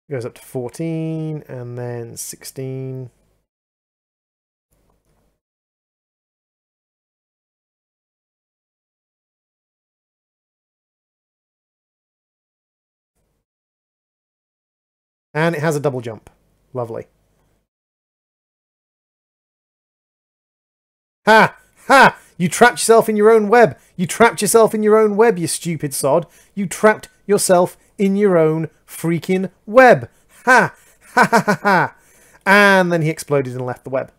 It goes up to 14, and then 16. And it has a double jump. Lovely. Ha! Ha! You trapped yourself in your own web! You trapped yourself in your own web, you stupid sod! You trapped yourself in your own freaking web! Ha! Ha ha ha ha! And then he exploded and left the web.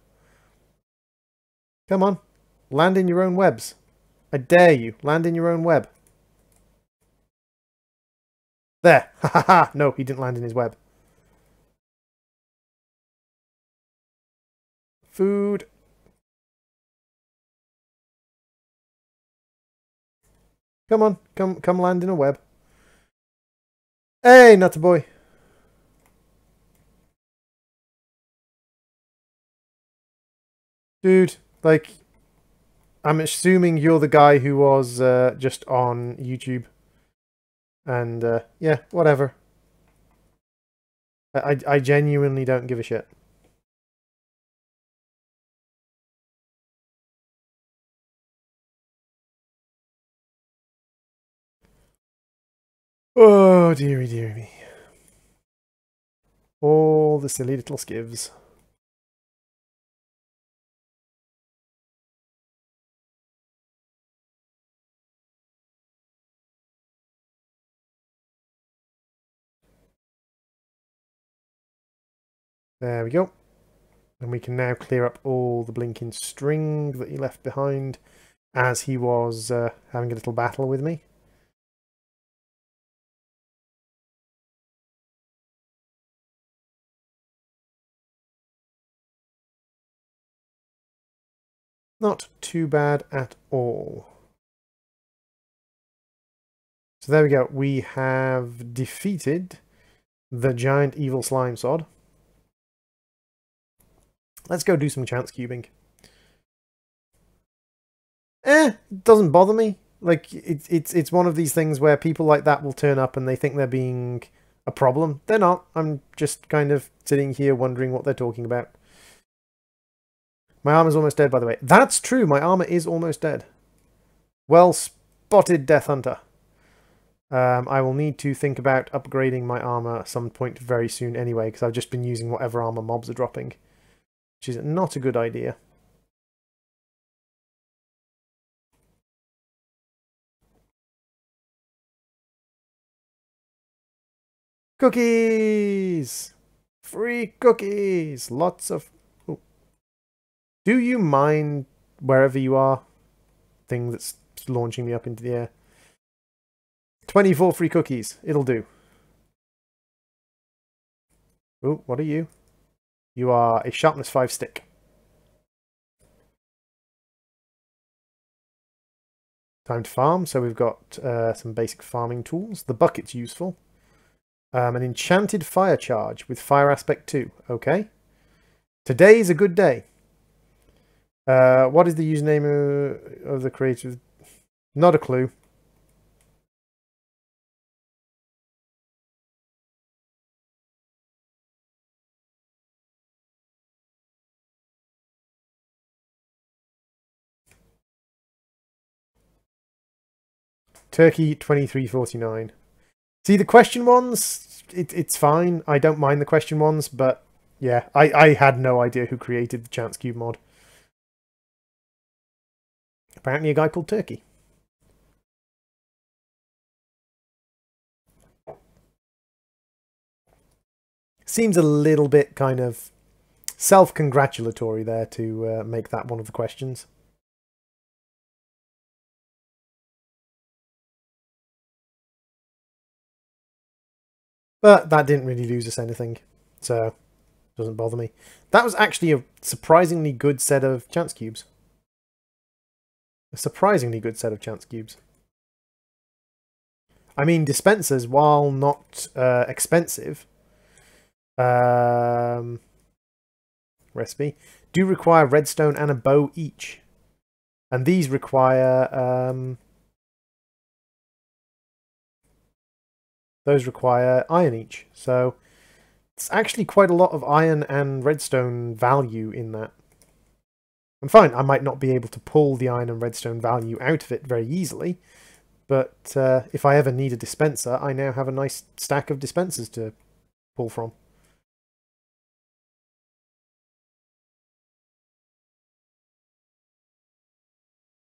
Come on. Land in your own webs. I dare you. Land in your own web. There! Ha ha ha! No, he didn't land in his web. Food. Come on, come land in a web. Hey, Nutter Boy. Dude, like, I'm assuming you're the guy who was just on YouTube. And, yeah, whatever. I genuinely don't give a shit. Oh, dearie, dearie me. All the silly little skivs. There we go. And we can now clear up all the blinking string that he left behind as he was having a little battle with me. Not too bad at all. So there we go. We have defeated the giant evil slime sod. Let's go do some chance cubing. It doesn't bother me. Like, it's one of these things where people like that will turn up and they think they're being a problem. They're not. I'm just kind of sitting here wondering what they're talking about. My armor's almost dead, by the way. That's true, my armor is almost dead. Well spotted, Death Hunter. I will need to think about upgrading my armor at some point very soon anyway, because I've just been using whatever armor mobs are dropping, which is not a good idea. Cookies! Free cookies! Lots of... Ooh. Do you mind wherever you are? Thing that's launching me up into the air. 24 free cookies. It'll do. Oh, what are you? You are a sharpness 5 stick. Time to farm. So we've got some basic farming tools. The bucket's useful. An enchanted fire charge with fire aspect 2. Okay. Today's a good day. What is the username of the creator? Not a clue. Turkey 2349. See, the question ones, it's fine. I don't mind the question ones, but yeah, I had no idea who created the Chance Cube mod. Apparently a guy called Turkey. Seems a little bit kind of self-congratulatory there to make that one of the questions. But that didn't really lose us anything, so it doesn't bother me. That was actually a surprisingly good set of chance cubes. A surprisingly good set of chance cubes. I mean, dispensers, while not expensive, recipe, do require redstone and a bow each. And these require... those require iron each. So it's actually quite a lot of iron and redstone value in that. I'm fine, I might not be able to pull the iron and redstone value out of it very easily, but if I ever need a dispenser, I now have a nice stack of dispensers to pull from.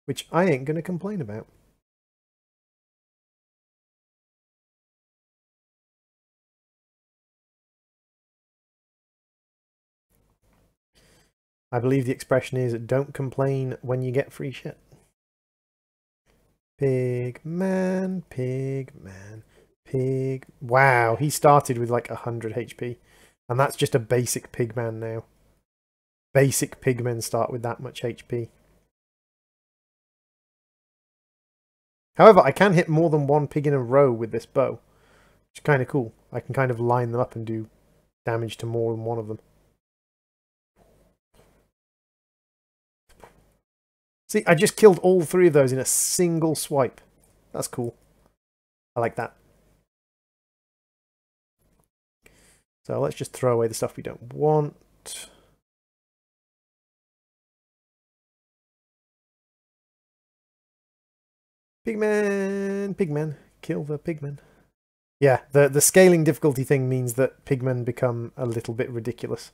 Which I ain't going to complain about. I believe the expression is, don't complain when you get free shit. Pig man, pig man, pig... Wow, he started with like 100 HP. And that's just a basic pigman now. Basic pigmen start with that much HP. However, I can hit more than one pig in a row with this bow, which is kind of cool. I can kind of line them up and do damage to more than one of them. See, I just killed all 3 of those in a single swipe. That's cool. I like that. So let's just throw away the stuff we don't want. Pigman! Pigman! Kill the pigman. Yeah, the scaling difficulty thing means that pigmen become a little bit ridiculous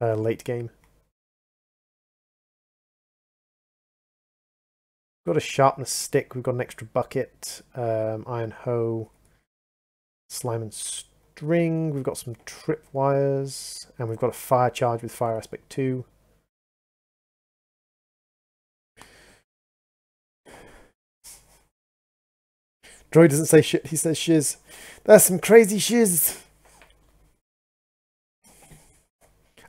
late game. Got a sharpness stick, we've got an extra bucket, iron hoe, slime and string, we've got some tripwires, and we've got a fire charge with fire aspect 2. Droid doesn't say shit, he says shiz. That's some crazy shiz.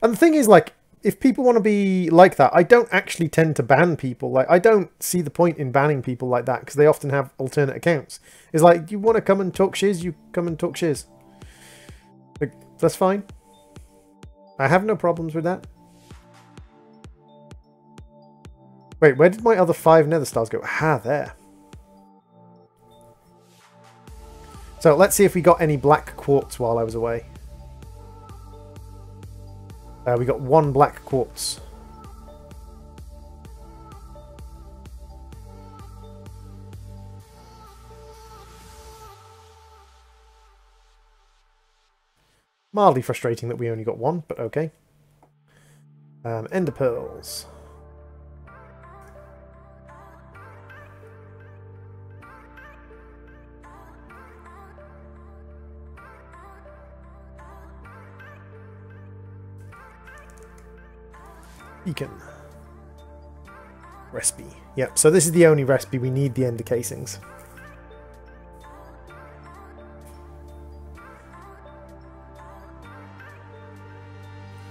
And the thing is, like, if people want to be like that, I don't actually tend to ban people. Like, I don't see the point in banning people like that, because they often have alternate accounts. It's like, you want to come and talk shiz, you come and talk shiz. Like, that's fine. I have no problems with that. Wait, where did my other 5 nether stars go? Ah, there. So let's see if we got any black quartz while I was away. We got 1 black quartz. Mildly frustrating that we only got 1, but okay. Ender pearls. Beacon. Recipe. Yep, so this is the only recipe we need, the ender casings.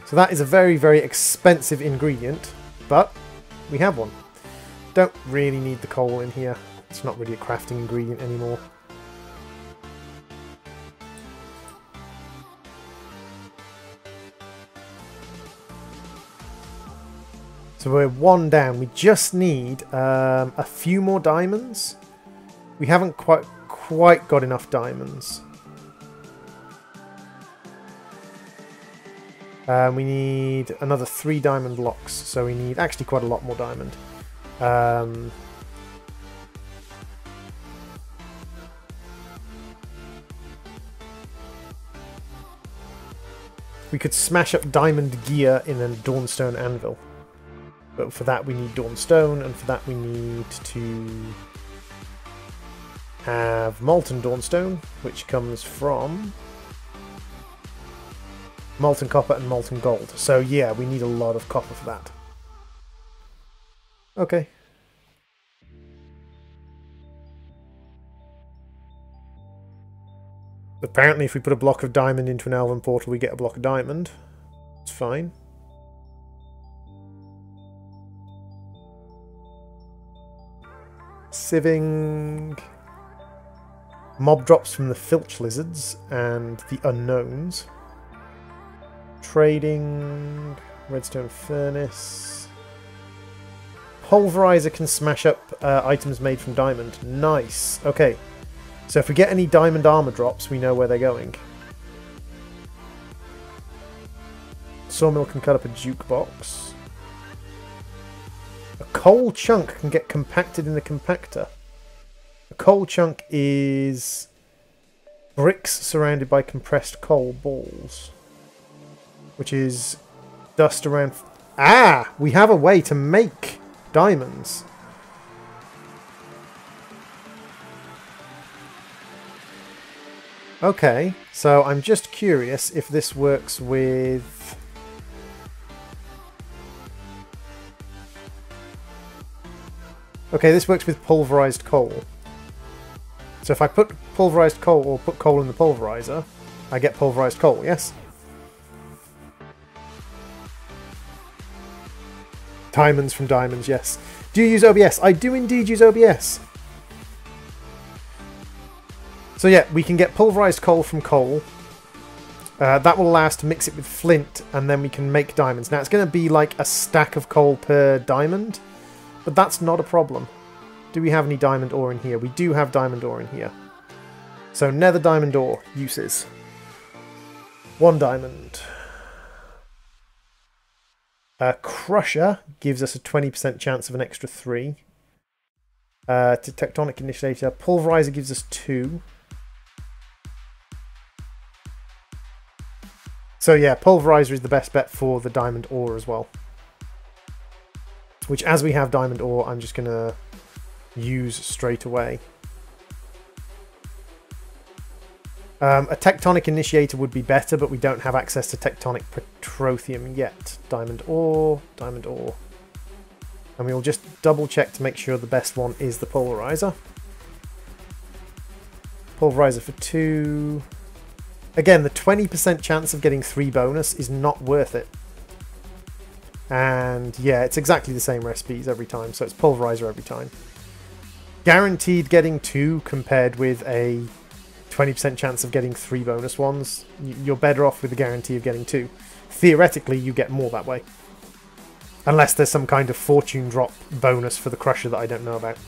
So that is a very, very expensive ingredient, but we have one. Don't really need the coal in here. It's not really a crafting ingredient anymore. So we're 1 down. We just need a few more diamonds. We haven't quite got enough diamonds. We need another 3 diamond blocks, so we need actually quite a lot more diamond. We could smash up diamond gear in a dawnstone anvil. But for that we need dawnstone, and for that we need to have molten dawnstone, which comes from molten copper and molten gold. So yeah, we need a lot of copper for that. Okay. Apparently if we put a block of diamond into an elven portal we get a block of diamond. It's fine. Sieving. Mob drops from the filch lizards and the unknowns. Trading. Redstone furnace. Pulverizer can smash up items made from diamond. Nice. Okay. So if we get any diamond armor drops, we know where they're going. Sawmill can cut up a jukebox. A coal chunk can get compacted in the compactor. A coal chunk is bricks surrounded by compressed coal balls, which is dust around... Ah! We have a way to make diamonds. Okay, so I'm just curious if this works with... Okay, this works with pulverized coal. So if I put pulverized coal, or put coal in the pulverizer, I get pulverized coal, yes? Diamonds from diamonds, yes. Do you use OBS? I do indeed use OBS. So yeah, we can get pulverized coal from coal. That will allow us to mix it with flint, and then we can make diamonds. Now it's going to be like a stack of coal per diamond, but that's not a problem. Do we have any diamond ore in here? We do have diamond ore in here. So nether diamond ore uses. 1 diamond. Crusher gives us a 20% chance of an extra 3. To tectonic initiator. Pulverizer gives us 2. So yeah, pulverizer is the best bet for the diamond ore as well. Which, as we have diamond ore, I'm just going to use straight away. A tectonic initiator would be better, but we don't have access to tectonic petroleum yet. Diamond ore, diamond ore. And we will just double check to make sure the best one is the polarizer. Polarizer for 2. Again, the 20% chance of getting 3 bonus is not worth it. And yeah, it's exactly the same recipes every time, so it's polarizer every time. Guaranteed getting 2 compared with a 20% chance of getting 3 bonus ones. You're better off with the guarantee of getting 2. Theoretically, you get more that way. Unless there's some kind of fortune drop bonus for the Crusher that I don't know about.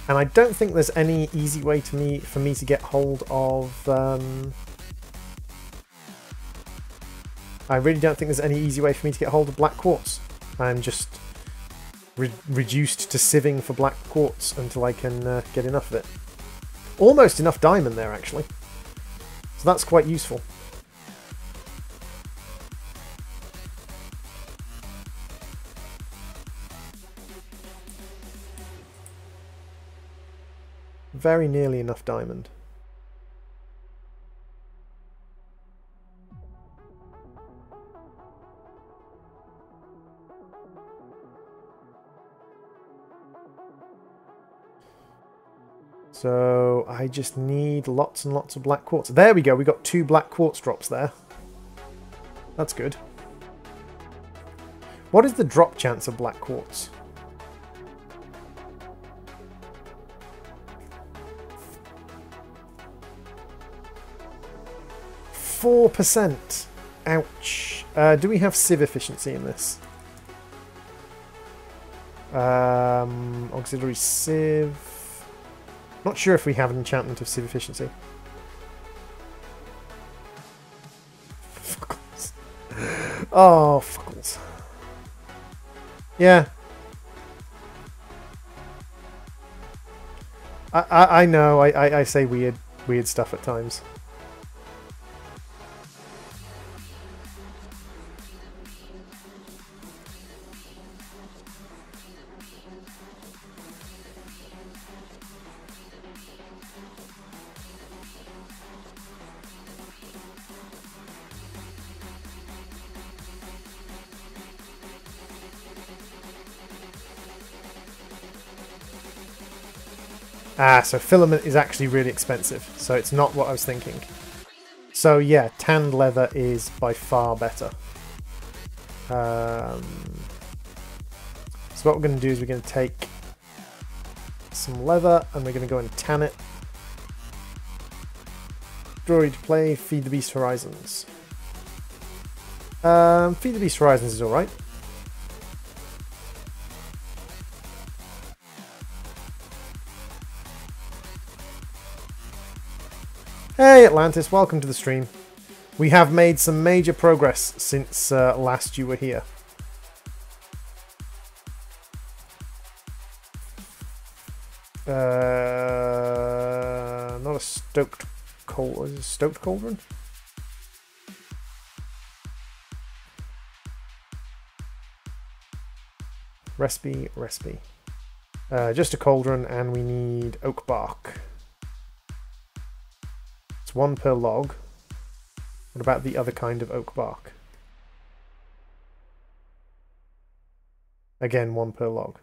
And I don't think there's any easy way for me to get hold of... I really don't think there's any easy way for me to get hold of black quartz. I'm just reduced to sieving for black quartz until I can get enough of it. Almost enough diamond there, actually. So that's quite useful. Very nearly enough diamond. So I just need lots and lots of black quartz. There we go, we got 2 black quartz drops there. That's good. What is the drop chance of black quartz? %. Ouch. Do we have sieve efficiency in this? Auxiliary sieve. Not sure if we have an enchantment of sieve efficiency. Fuckles. Oh, fuckles. Yeah. I know, I say weird stuff at times. Ah, so filament is actually really expensive, so it's not what I was thinking. So yeah, tanned leather is by far better. So what we're going to do is we're going to take some leather and we're going to go and tan it. Droid play, Feed the Beast Horizons. Feed the Beast Horizons is alright. Hey Atlantis, welcome to the stream. We have made some major progress since last you were here. Not a stoked cauldron. Is it a stoked cauldron? Recipe. Just a cauldron, and we need oak bark. 1 per log. What about the other kind of oak bark? Again, 1 per log.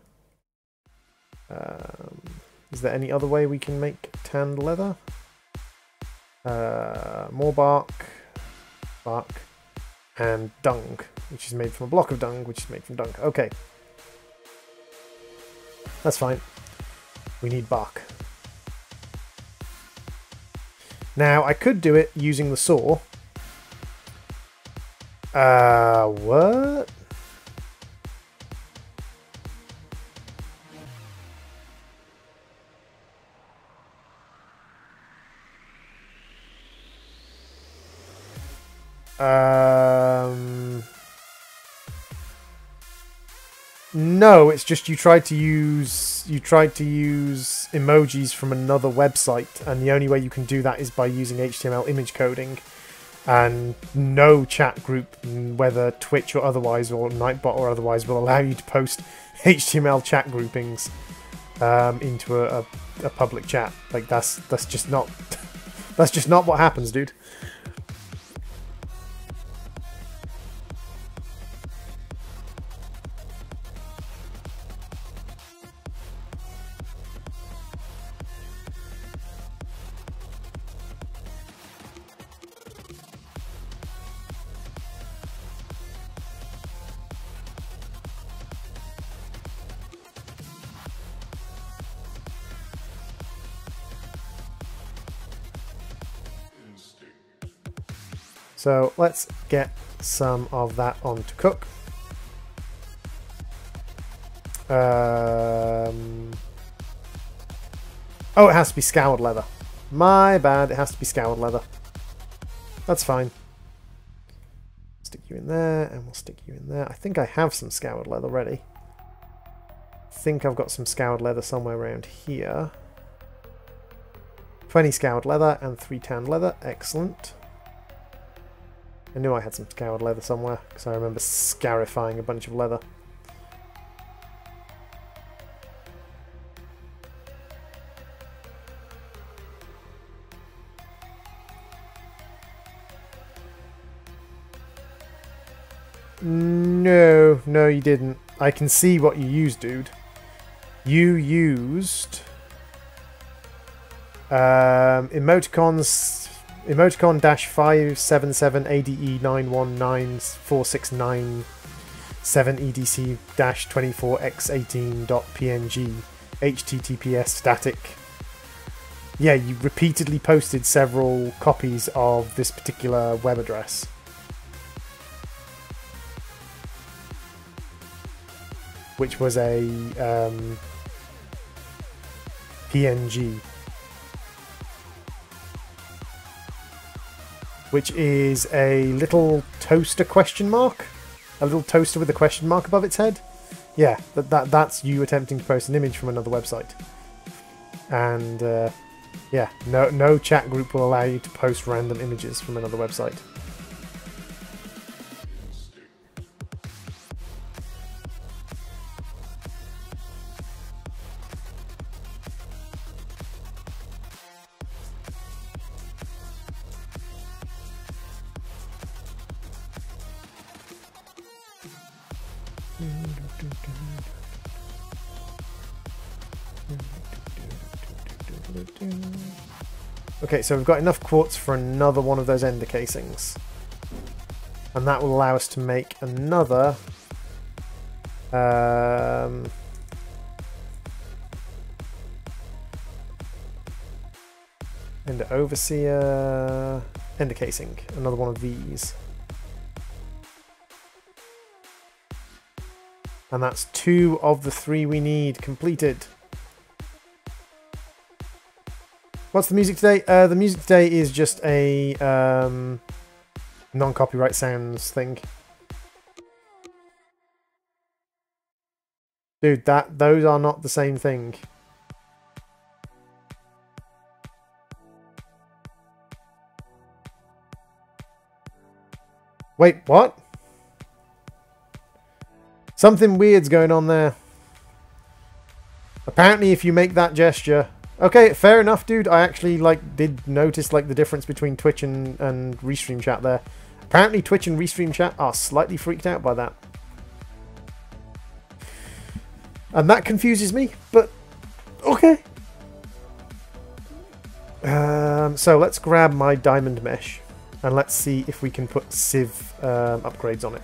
Is there any other way we can make tanned leather? More bark, and dung, which is made from a block of dung, which is made from dung. Okay. That's fine. We need bark. Now, I could do it using the saw. What? No, it's just you tried to use emojis from another website, and the only way you can do that is by using HTML image coding. And no chat group, whether Twitch or otherwise, or Nightbot or otherwise, will allow you to post HTML chat groupings into a public chat. Like that's just not that's just not what happens, dude. So let's get some of that on to cook. Oh, it has to be scoured leather. My bad, it has to be scoured leather. That's fine. Stick you in there, and we'll stick you in there. I think I have some scoured leather ready. I think I've got some scoured leather somewhere around here. 20 scoured leather and 3 tanned leather. Excellent. I knew I had some scoured leather somewhere, because I remember scarifying a bunch of leather. No, no you didn't. I can see what you used, dude. You used emoticon -577 ADE 9194697 EDC -24x18.png HTTPS static. Yeah, you repeatedly posted several copies of this particular web address. Which was a PNG. Which is a little toaster question mark? A little toaster with a question mark above its head? Yeah, that's you attempting to post an image from another website. And yeah, no chat group will allow you to post random images from another website. Okay, so we've got enough quartz for another one of those ender casings. And that will allow us to make another Ender Overseer ender casing, another one of these. And that's 2 of the 3 we need completed. What's the music today? The music today is just a non-copyright sounds thing. Dude, those are not the same thing. Wait, what? Something weird's going on there. Apparently if you make that gesture... Okay, fair enough, dude. I actually did notice the difference between Twitch and Restream chat there. Apparently Twitch and Restream chat are slightly freaked out by that. And that confuses me, but okay. So let's grab my diamond mesh and let's see if we can put sieve upgrades on it.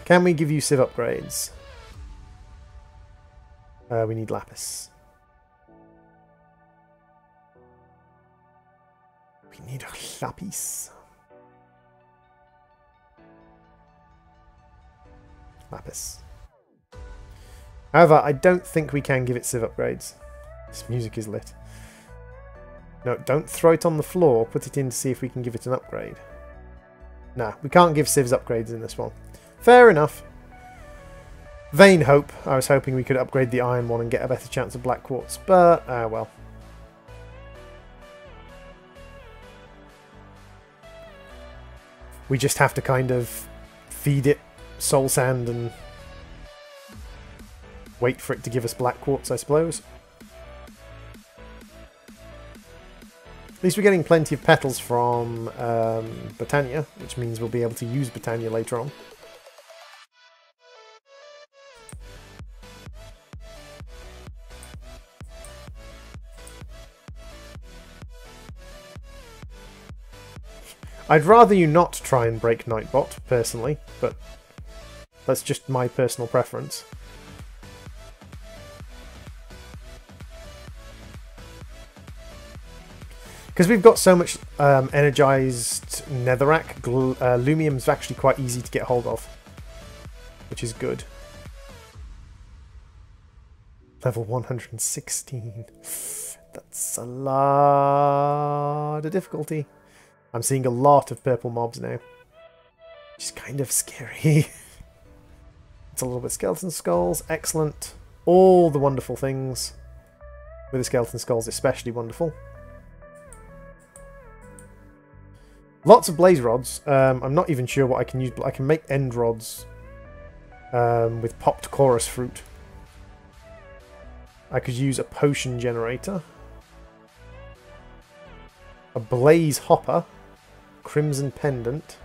Can we give you sieve upgrades? We need lapis. We need lapis. Lapis. However, I don't think we can give it sieve upgrades. This music is lit. No, don't throw it on the floor. Put it in to see if we can give it an upgrade. Nah, we can't give sieves upgrades in this one. Fair enough. Vain hope. I was hoping we could upgrade the iron one and get a better chance of black quartz, but well. We just have to kind of feed it soul sand and wait for it to give us black quartz, I suppose. At least we're getting plenty of petals from Botania, which means we'll be able to use Botania later on. I'd rather you not try and break Nightbot, personally, but that's just my personal preference. Because we've got so much energized netherrack, Lumium's actually quite easy to get hold of, which is good. Level 116. That's a lot of difficulty. I'm seeing a lot of purple mobs now, which is kind of scary. It's a little bit skeleton skulls, excellent. All the wonderful things with the skeleton skulls, especially wonderful. Lots of blaze rods. I'm not even sure what I can use, but I can make end rods with popped chorus fruit. I could use a potion generator, a blaze hopper, crimson pendant,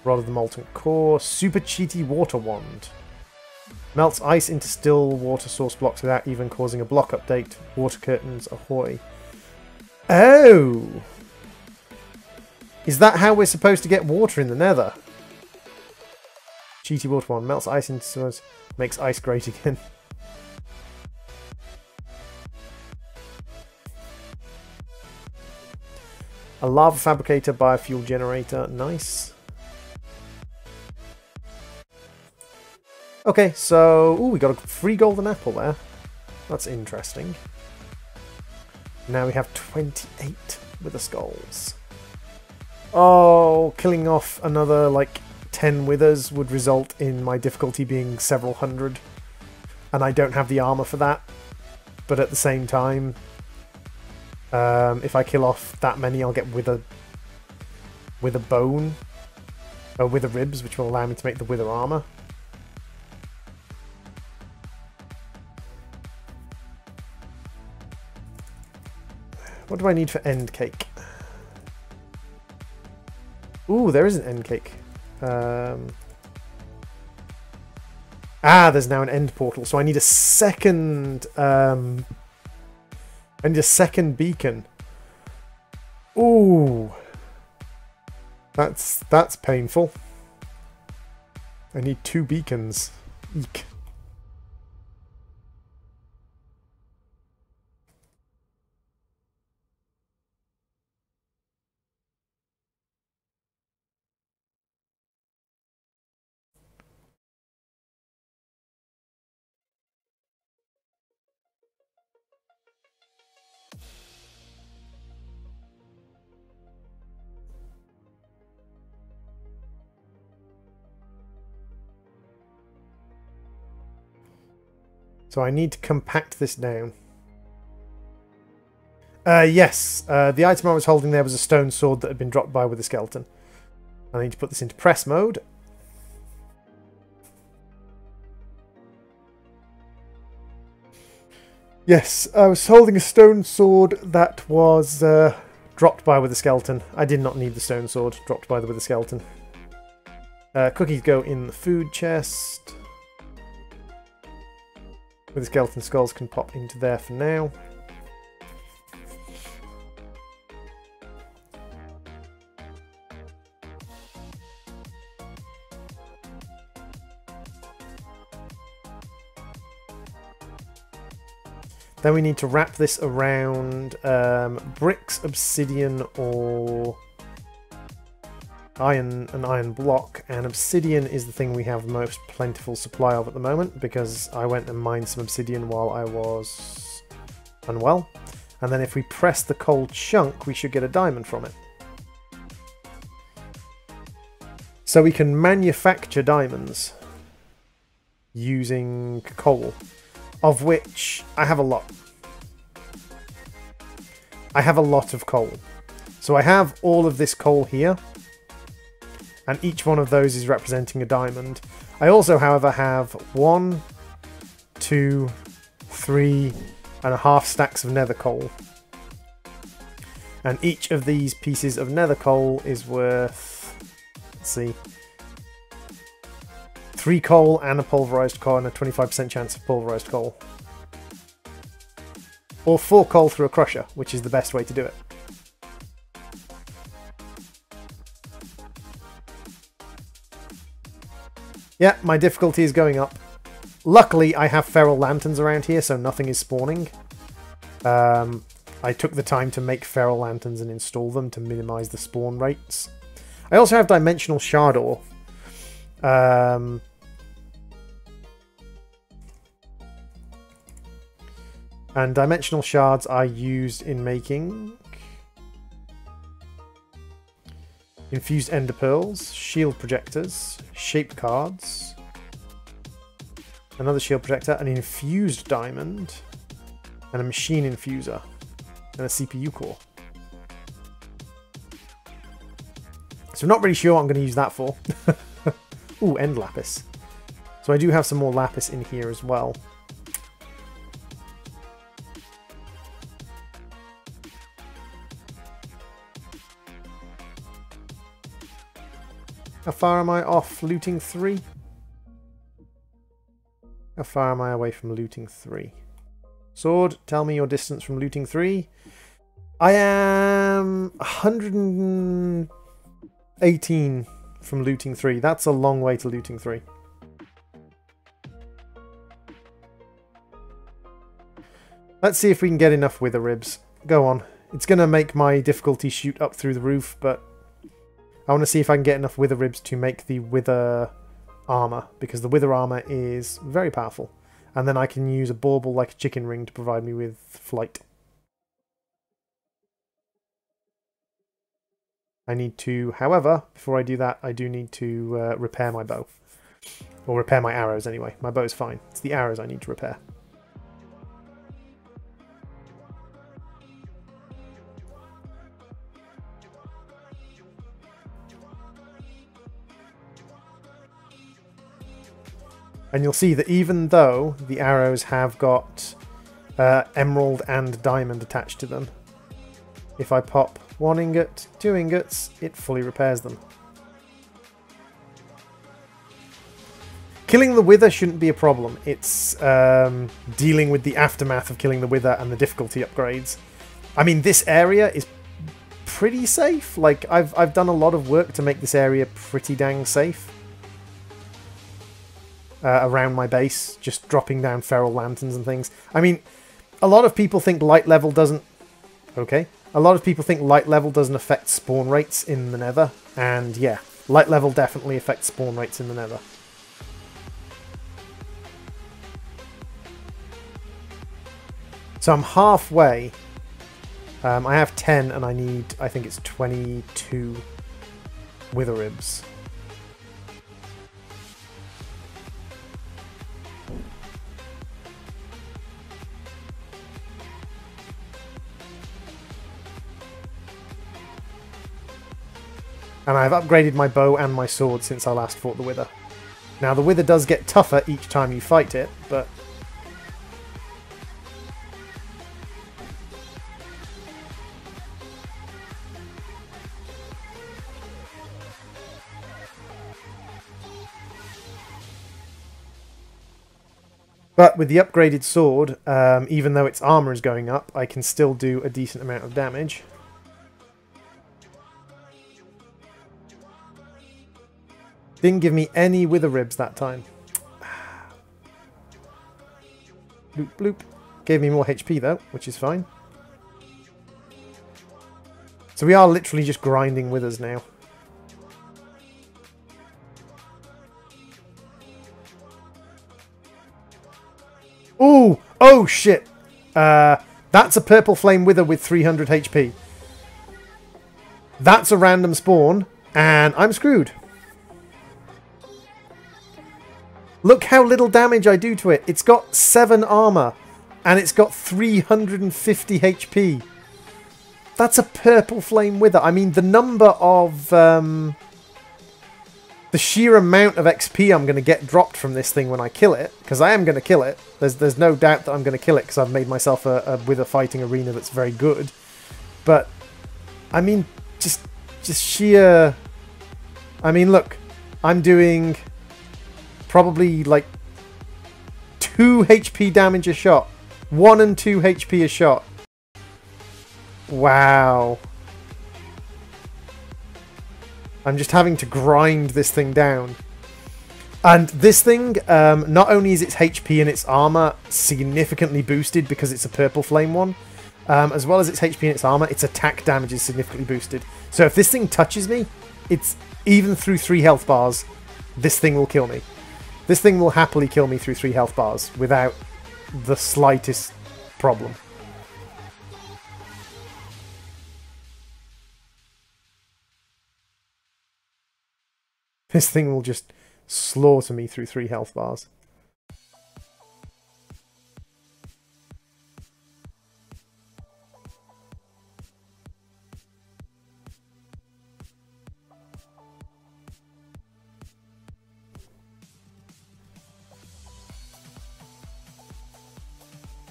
rod of the molten core, super cheaty water wand, melts ice into still water source blocks without even causing a block update, water curtains ahoy. Oh! Is that how we're supposed to get water in the nether? Cheaty water wand, melts ice into makes ice great again. A lava fabricator, biofuel generator, nice. Okay, so ooh, we got a free golden apple there. That's interesting. Now we have 28 with the skulls. Oh, killing off another like 10 withers would result in my difficulty being several hundred, and I don't have the armor for that. But at the same time, if I kill off that many, I'll get wither bone, or wither ribs, which will allow me to make the wither armor. What do I need for end cake? Ooh, there is an end cake. There's now an end portal, so I need a second. I need a second beacon. Ooh, that's painful. I need 2 beacons. Eek. So I need to compact this down. Yes, the item I was holding there was a stone sword that had been dropped by with a skeleton. I need to put this into press mode. Yes, I was holding a stone sword that was dropped by with a skeleton. I did not need the stone sword dropped by with a skeleton. Cookies go in the food chest. With the skeleton skulls can pop into there for now. Then we need to wrap this around bricks, obsidian, or an iron block, and obsidian is the thing we have the most plentiful supply of at the moment, because I went and mined some obsidian while I was unwell, and then if we press the coal chunk we should get a diamond from it. So we can manufacture diamonds using coal, of which I have a lot. I have a lot of coal. So I have all of this coal here, and each one of those is representing a diamond. I also, however, have 1, 2, 3.5 stacks of nether coal. And each of these pieces of nether coal is worth, let's see, 3 coal and a pulverized coal and a 25% chance of pulverized coal. Or 4 coal through a crusher, which is the best way to do it. Yeah, my difficulty is going up. Luckily, I have feral lanterns around here, so nothing is spawning. I took the time to make feral lanterns and install them to minimize the spawn rates. I also have dimensional shard ore. And dimensional shards are used in making infused ender pearls, shield projectors, shape cards, another shield projector, an infused diamond, and a machine infuser, and a CPU core. So I'm not really sure what I'm going to use that for. Ooh, end lapis. So I do have some more lapis in here as well. How far am I off looting 3? How far am I away from looting 3? Sword, tell me your distance from looting 3. I am 118 from looting 3. That's a long way to looting 3. Let's see if we can get enough wither ribs. Go on. It's going to make my difficulty shoot up through the roof, but I want to see if I can get enough wither ribs to make the wither armor, because the wither armor is very powerful. And then I can use a bauble like a chicken ring to provide me with flight. I need to, however, before I do that, I do need to repair my bow. Or repair my arrows anyway. My bow's fine. It's the arrows I need to repair. And you'll see that even though the arrows have got emerald and diamond attached to them, if I pop 1 ingot, 2 ingots, it fully repairs them. Killing the wither shouldn't be a problem. It's dealing with the aftermath of killing the wither and the difficulty upgrades. I mean, this area is pretty safe. Like, I've done a lot of work to make this area pretty dang safe. Around my base, just dropping down feral lanterns and things. I mean, a lot of people think light level doesn't... Okay. A lot of people think light level doesn't affect spawn rates in the nether. And yeah, light level definitely affects spawn rates in the nether. So I'm halfway. I have 10 and I need, I think it's 22 wither ribs. And I've upgraded my bow and my sword since I last fought the wither. Now the wither does get tougher each time you fight it, but... But with the upgraded sword, even though its armor is going up, I can still do a decent amount of damage. Didn't give me any wither ribs that time. Bloop bloop. Gave me more HP though, which is fine. So we are literally just grinding withers now. Ooh! Oh shit! That's a purple flame wither with 300 HP. That's a random spawn, and I'm screwed. Look how little damage I do to it. It's got 7 armor, and it's got 350 HP. That's a purple flame wither. I mean, the number of... the sheer amount of XP I'm going to get dropped from this thing when I kill it, because I am going to kill it. There's no doubt that I'm going to kill it, because I've made myself a wither fighting arena that's very good. But, I mean, just sheer... I mean, look, I'm doing probably like 2 HP damage a shot. 1 and 2 HP a shot. Wow. I'm just having to grind this thing down. And this thing, not only is its HP and its armor significantly boosted because it's a purple flame one, as well as its HP and its armor, its attack damage is significantly boosted. So if this thing touches me, it's even through 3 health bars, this thing will kill me. This thing will happily kill me through 3 health bars without the slightest problem. This thing will just slaughter me through 3 health bars.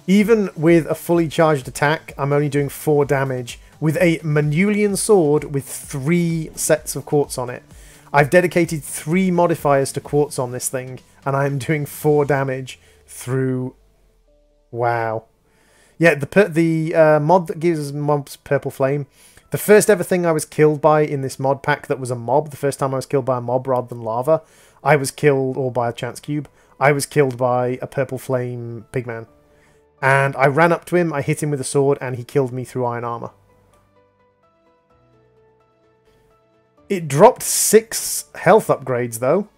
Even with a fully charged attack, I'm only doing 4 damage with a Manulian sword with 3 sets of quartz on it. I've dedicated 3 modifiers to quartz on this thing, and I'm doing 4 damage through... Wow. Yeah, the mod that gives mobs purple flame, the first ever thing I was killed by in this mod pack that was a mob, the first time I was killed by a mob rather than lava, I was killed, or by a chance cube, I was killed by a purple flame pigman. And I ran up to him, I hit him with a sword, and he killed me through iron armor. It dropped 6 health upgrades, though.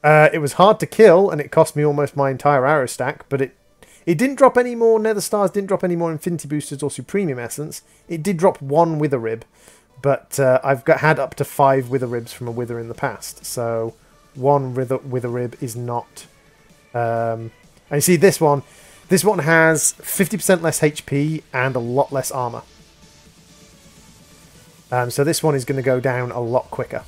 It was hard to kill, and it cost me almost my entire arrow stack, but it didn't drop any more nether stars, didn't drop any more infinity boosters or supremium essence. It did drop 1 wither rib, but I've had up to 5 wither ribs from a wither in the past, so 1 wither rib is not... and you see this one has 50% less HP and a lot less armor. So this one is going to go down a lot quicker.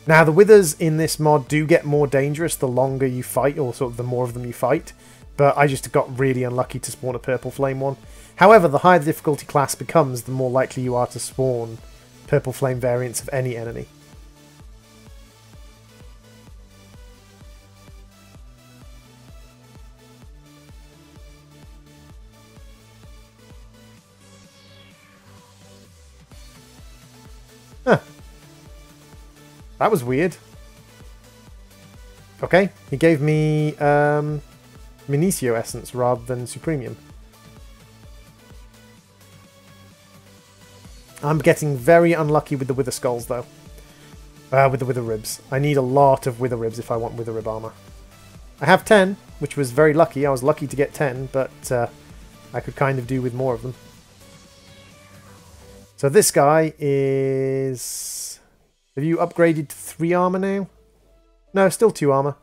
Now the withers in this mod do get more dangerous the longer you fight, or sort of the more of them you fight, but I just got really unlucky to spawn a purple flame one. However, the higher the difficulty class becomes, the more likely you are to spawn purple flame variants of any enemy. Huh. That was weird. Okay, he gave me Minicio Essence rather than Supremium. I'm getting very unlucky with the Wither Skulls, though. With the Wither Ribs. I need a lot of Wither Ribs if I want Wither Rib armor. I have 10, which was very lucky. I was lucky to get 10, but I could kind of do with more of them. So this guy is... Have you upgraded to 3 armor now? No, still 2 armor.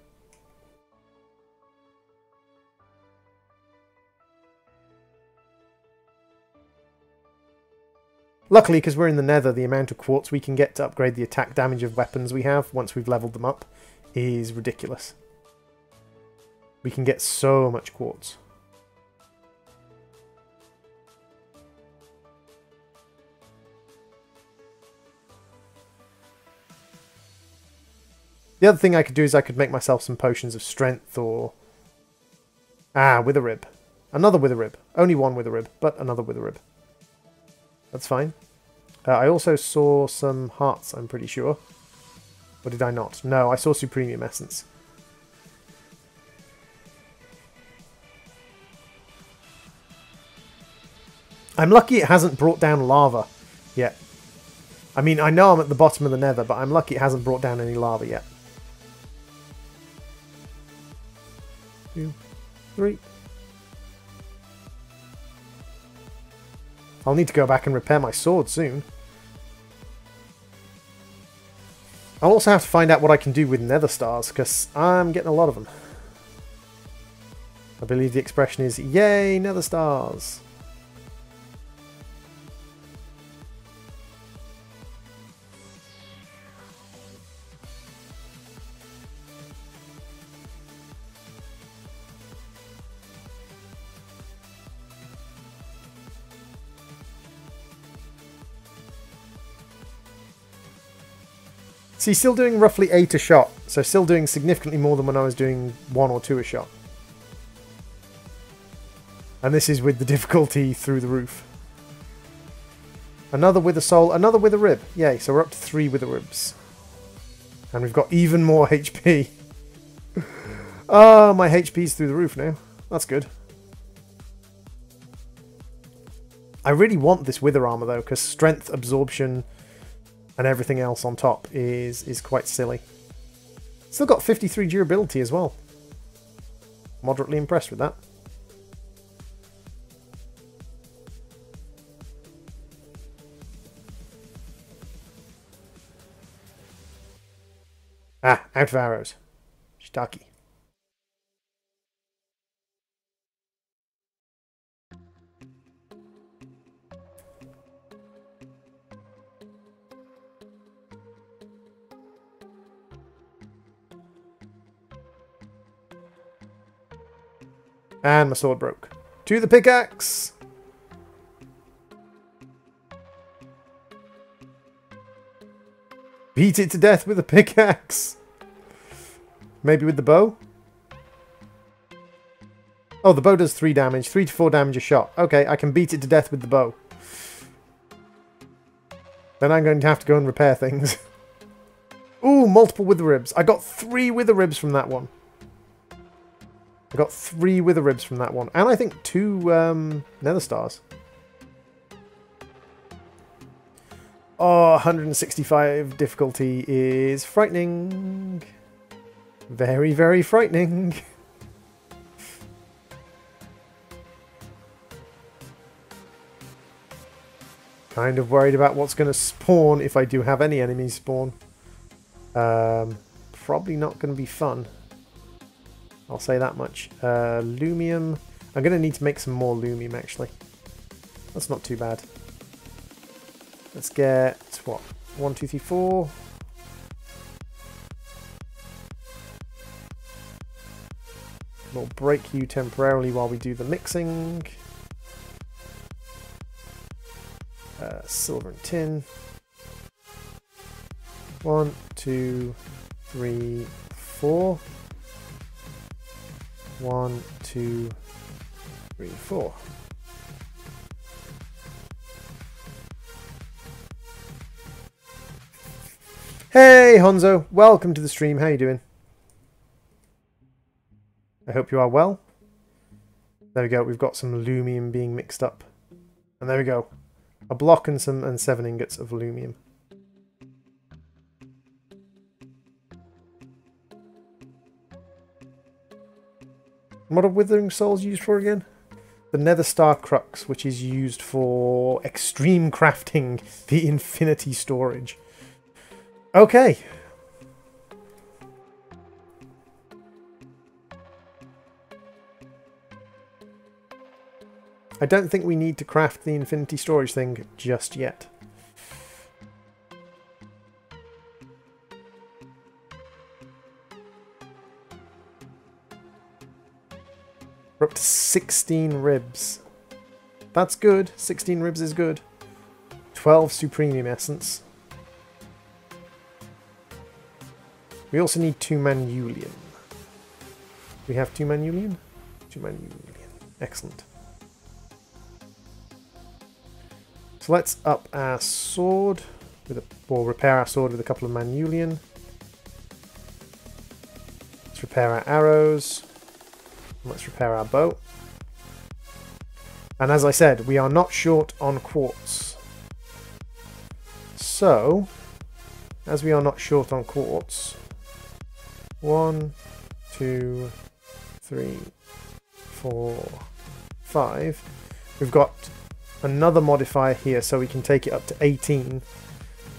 Luckily, because we're in the nether, the amount of quartz we can get to upgrade the attack damage of weapons we have once we've leveled them up is ridiculous. We can get so much quartz. The other thing I could do is I could make myself some potions of strength or... Ah, wither rib. Another wither rib. Only 1 wither rib, but another wither rib. That's fine. I also saw some hearts, I'm pretty sure. Or did I not? No, I saw Supremium Essence. I'm lucky it hasn't brought down lava yet. I mean, I know I'm at the bottom of the nether, but I'm lucky it hasn't brought down any lava yet. 2, 3. I'll need to go back and repair my sword soon. I'll also have to find out what I can do with nether stars, because I'm getting a lot of them. I believe the expression is, yay, nether stars! See, still doing roughly 8 a shot, so still doing significantly more than when I was doing 1 or 2 a shot. And this is with the difficulty through the roof. Another wither soul, another wither rib. Yay, so we're up to 3 wither ribs. And we've got even more HP. Oh, my HP's through the roof now. That's good. I really want this wither armor though, because strength, absorption, and everything else on top is quite silly. Still got 53 durability as well. Moderately impressed with that. Ah, out of arrows. Shiitake. And my sword broke. To the pickaxe! Beat it to death with a pickaxe! Maybe with the bow? Oh, the bow does 3 damage. 3 to 4 damage a shot. Okay, I can beat it to death with the bow. Then I'm going to have to go and repair things. Ooh, multiple wither ribs. I got 3 wither ribs from that one. I got 3 wither ribs from that one. And I think 2 nether stars. Oh, 165 difficulty is frightening. Very, very frightening. Kind of worried about what's going to spawn if I do have any enemies spawn. Probably not going to be fun. I'll say that much. Lumium. I'm going to need to make some more lumium, actually. That's not too bad. Let's get, what? 1, 2, 3, 4. We'll break you temporarily while we do the mixing. Silver and tin. 1, 2, 3, 4. 1, 2, 3, 4. Hey Honzo, welcome to the stream. How you doing? I hope you are well. There we go, we've got some lumium being mixed up. And there we go. A block and 7 ingots of lumium. What are Withering Souls used for again? The Nether Star Crux, which is used for extreme crafting, the infinity storage. Okay. I don't think we need to craft the infinity storage thing just yet. We're up to 16 ribs. That's good. 16 ribs is good. 12 supremium essence. We also need 2 manulium. We have 2 manulium? 2 manulium. Excellent. So let's up our sword, or repair our sword with a couple of manulium. Let's repair our arrows. Let's repair our bow. And as I said, we are not short on quartz. So, as we are not short on quartz, 1, 2, 3, 4, 5. We've got another modifier here so we can take it up to 18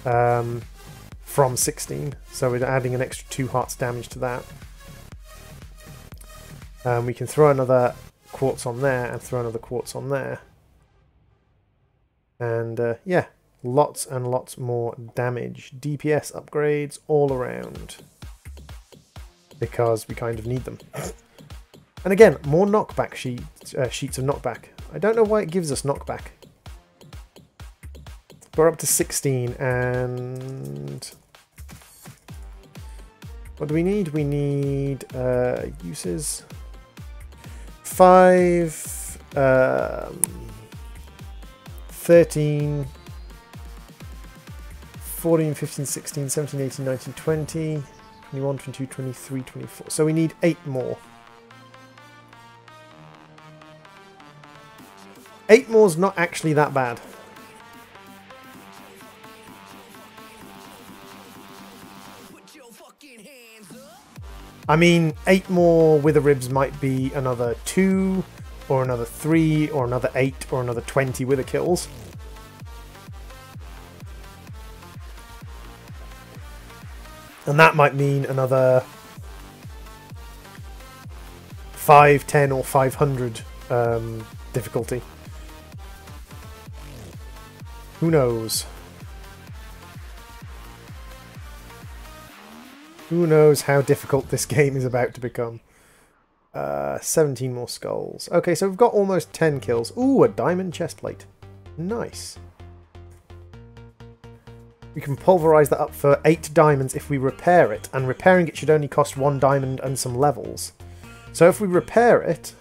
from 16. So we're adding an extra 2 hearts damage to that. We can throw another quartz on there and throw another quartz on there. And yeah, lots and lots more damage. DPS upgrades all around. Because we kind of need them. And again, more knockback sheets of knockback. I don't know why it gives us knockback. We're up to 16 and... what do we need? We need uses. 5, 13, 14, 15, 16, 17, 18, 19, 20, 21, 22, 23, 24. So we need 8 more. 8 more is not actually that bad. I mean, 8 more wither ribs might be another 2, or another 3, or another 8, or another 20 wither kills. And that might mean another 5, 10, or 500 difficulty. Who knows? Who knows how difficult this game is about to become. 17 more skulls. Okay, so we've got almost 10 kills. Ooh, a diamond chestplate. Nice. We can pulverize that up for 8 diamonds if we repair it, and repairing it should only cost 1 diamond and some levels. So if we repair it...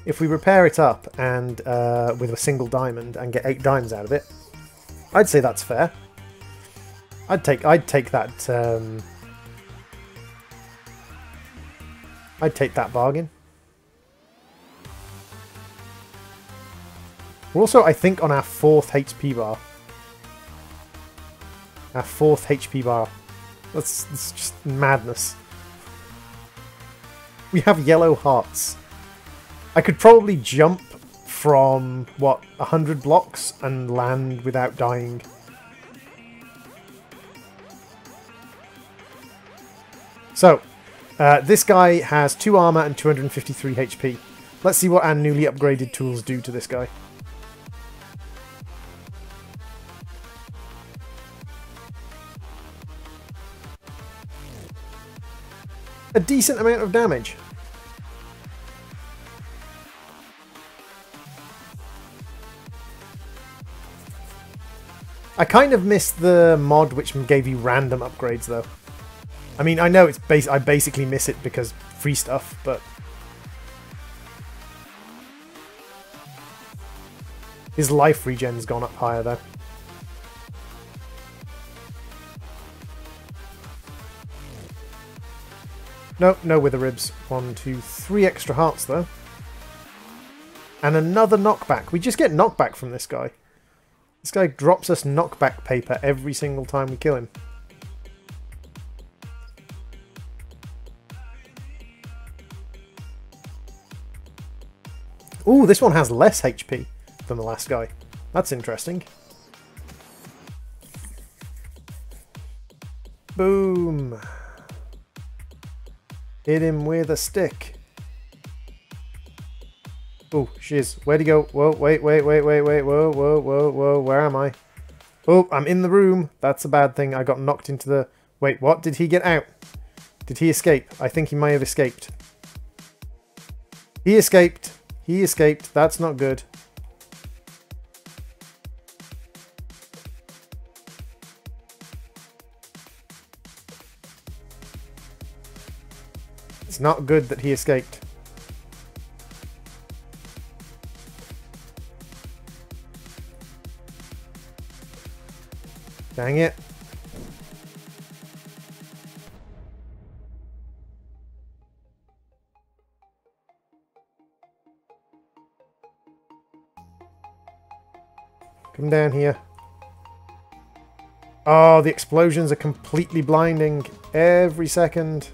if we repair it up and with a single diamond and get 8 diamonds out of it, I'd say that's fair. I'd take that. I'd take that bargain. We're also, I think, on our 4th HP bar. Our 4th HP bar. That's just madness. We have yellow hearts. I could probably jump from, what, 100 blocks and land without dying. So, this guy has 2 armor and 253 HP. Let's see what our newly upgraded tools do to this guy. A decent amount of damage. I kind of missed the mod which gave you random upgrades though. I mean, I know it's I basically miss it because free stuff, but his life regen's gone up higher though. Nope, no wither ribs. 1, 2, 3 extra hearts though. And another knockback. We just get knockback from this guy. This guy drops us knockback paper every single time we kill him. Ooh, this one has less HP than the last guy. That's interesting. Boom. Hit him with a stick. Oh, shiz. Where'd he go? Whoa, wait, whoa, whoa, where am I? Oh, I'm in the room. That's a bad thing. I got knocked into the... Wait, what? Did he get out? Did he escape? I think he may have escaped. He escaped. He escaped. That's not good. It's not good that he escaped. Dang it. Come down here. Oh, the explosions are completely blinding every second.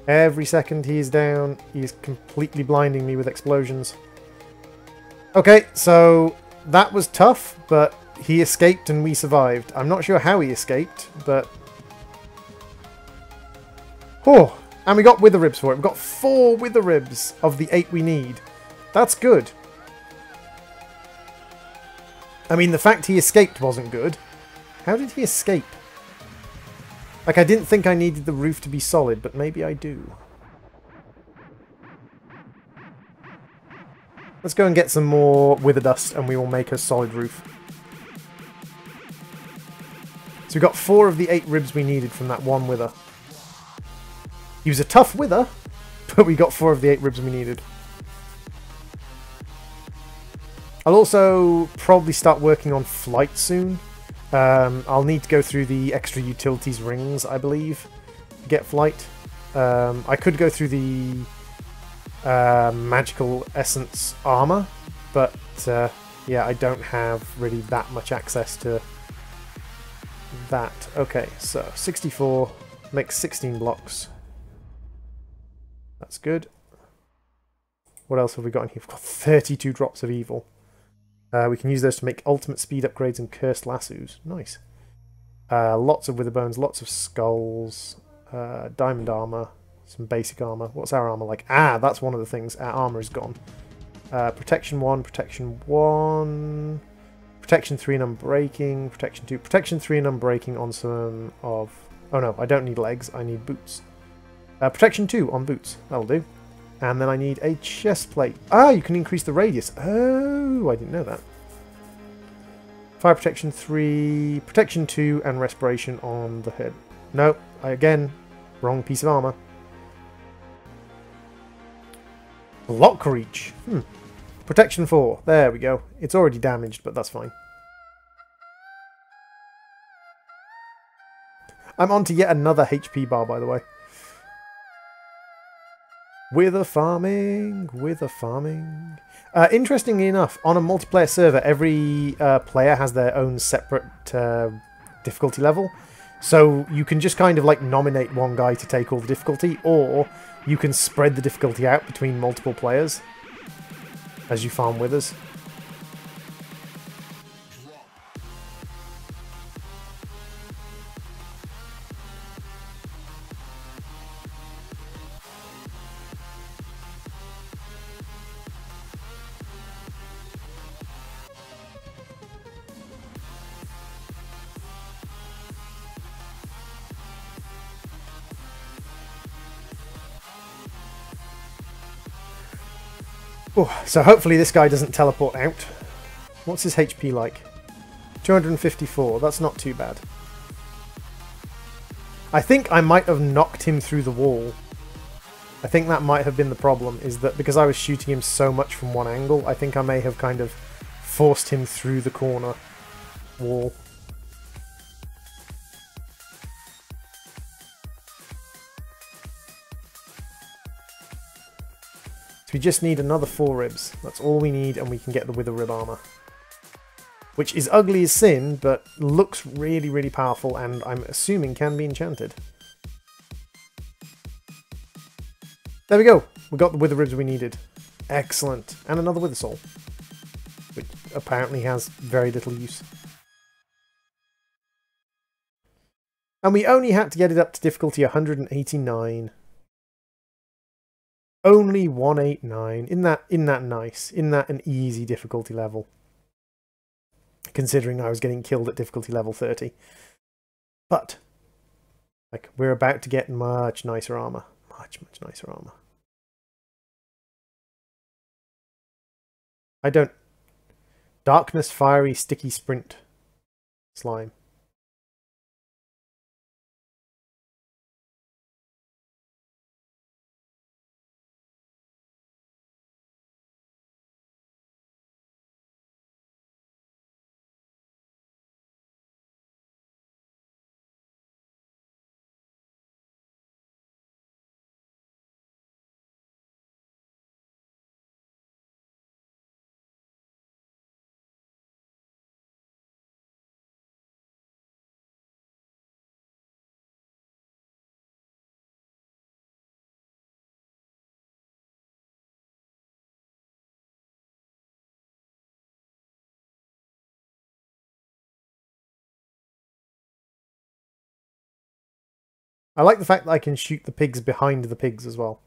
Every second he is down, he is completely blinding me with explosions. Okay, so that was tough, but he escaped and we survived. I'm not sure how he escaped, but... Oh, and we got wither ribs for it. We've got 4 wither ribs of the 8 we need. That's good. I mean, the fact he escaped wasn't good. How did he escape? Like, I didn't think I needed the roof to be solid, but maybe I do. Let's go and get some more wither dust, and we will make a solid roof. So we got 4 of the 8 ribs we needed from that one wither. He was a tough wither, but we got 4 of the 8 ribs we needed. I'll also probably start working on flight soon. I'll need to go through the extra utilities rings, I believe, to get flight. I could go through the magical essence armor, but yeah, I don't have really that much access to that. Okay, so 64 makes 16 blocks. That's good. What else have we got in here? We've got 32 drops of evil. We can use those to make ultimate speed upgrades and cursed lassos. Nice. Lots of wither bones, lots of skulls, diamond armor, some basic armor. What's our armor like? Ah, that's one of the things. Our armor is gone. Protection 1, protection 1, protection 3 and unbreaking, protection 2, protection 3 and unbreaking on some of... Oh no, I don't need legs, I need boots. Protection 2 on boots, that'll do. And then I need a chest plate. Ah, you can increase the radius. Oh, I didn't know that. Fire protection 3, protection 2, and respiration on the head. No, again, wrong piece of armor. Block reach. Protection 4. There we go. It's already damaged, but that's fine. I'm onto yet another HP bar, by the way. Wither farming, wither farming. Interestingly enough, on a multiplayer server, every player has their own separate difficulty level. So you can just kind of like nominate one guy to take all the difficulty, or you can spread the difficulty out between multiple players as you farm withers. Oh, so hopefully this guy doesn't teleport out. What's his HP like? 254, that's not too bad. I think I might have knocked him through the wall. I think that might have been the problem, is that because I was shooting him so much from one angle, I think I may have kind of forced him through the corner wall. We just need another 4 ribs. That's all we need, and we can get the wither rib armor. Which is ugly as sin, but looks really, really powerful, and I'm assuming can be enchanted. There we go! We got the wither ribs we needed. Excellent. And another wither soul. Which apparently has very little use. And we only had to get it up to difficulty 189. Only 189. Isn't that nice? Isn't that an easy difficulty level? Considering I was getting killed at difficulty level 30. But, like, we're about to get much nicer armor. Much, much nicer armor. I don't... Darkness, fiery, sticky sprint. Slime. I like the fact that I can shoot the pigs behind the pigs as well.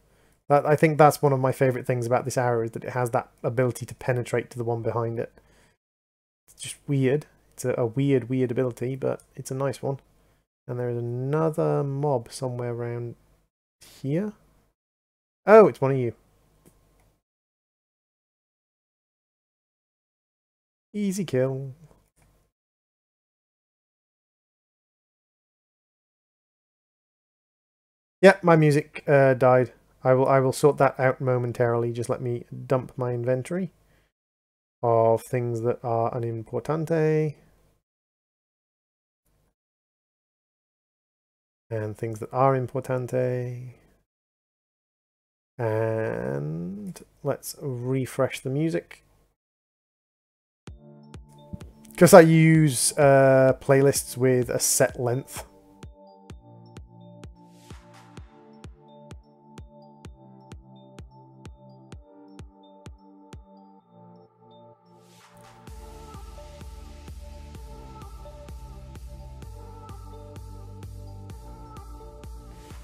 I think that's one of my favourite things about this arrow, is that it has that ability to penetrate to the one behind it. It's just weird. It's a weird ability, but it's a nice one. And there is another mob somewhere around here. Oh, it's one of you. Easy kill. Yeah, my music died. I will sort that out momentarily. Just let me dump my inventory of things that are unimportante and things that are importante. And let's refresh the music. Because I use playlists with a set length.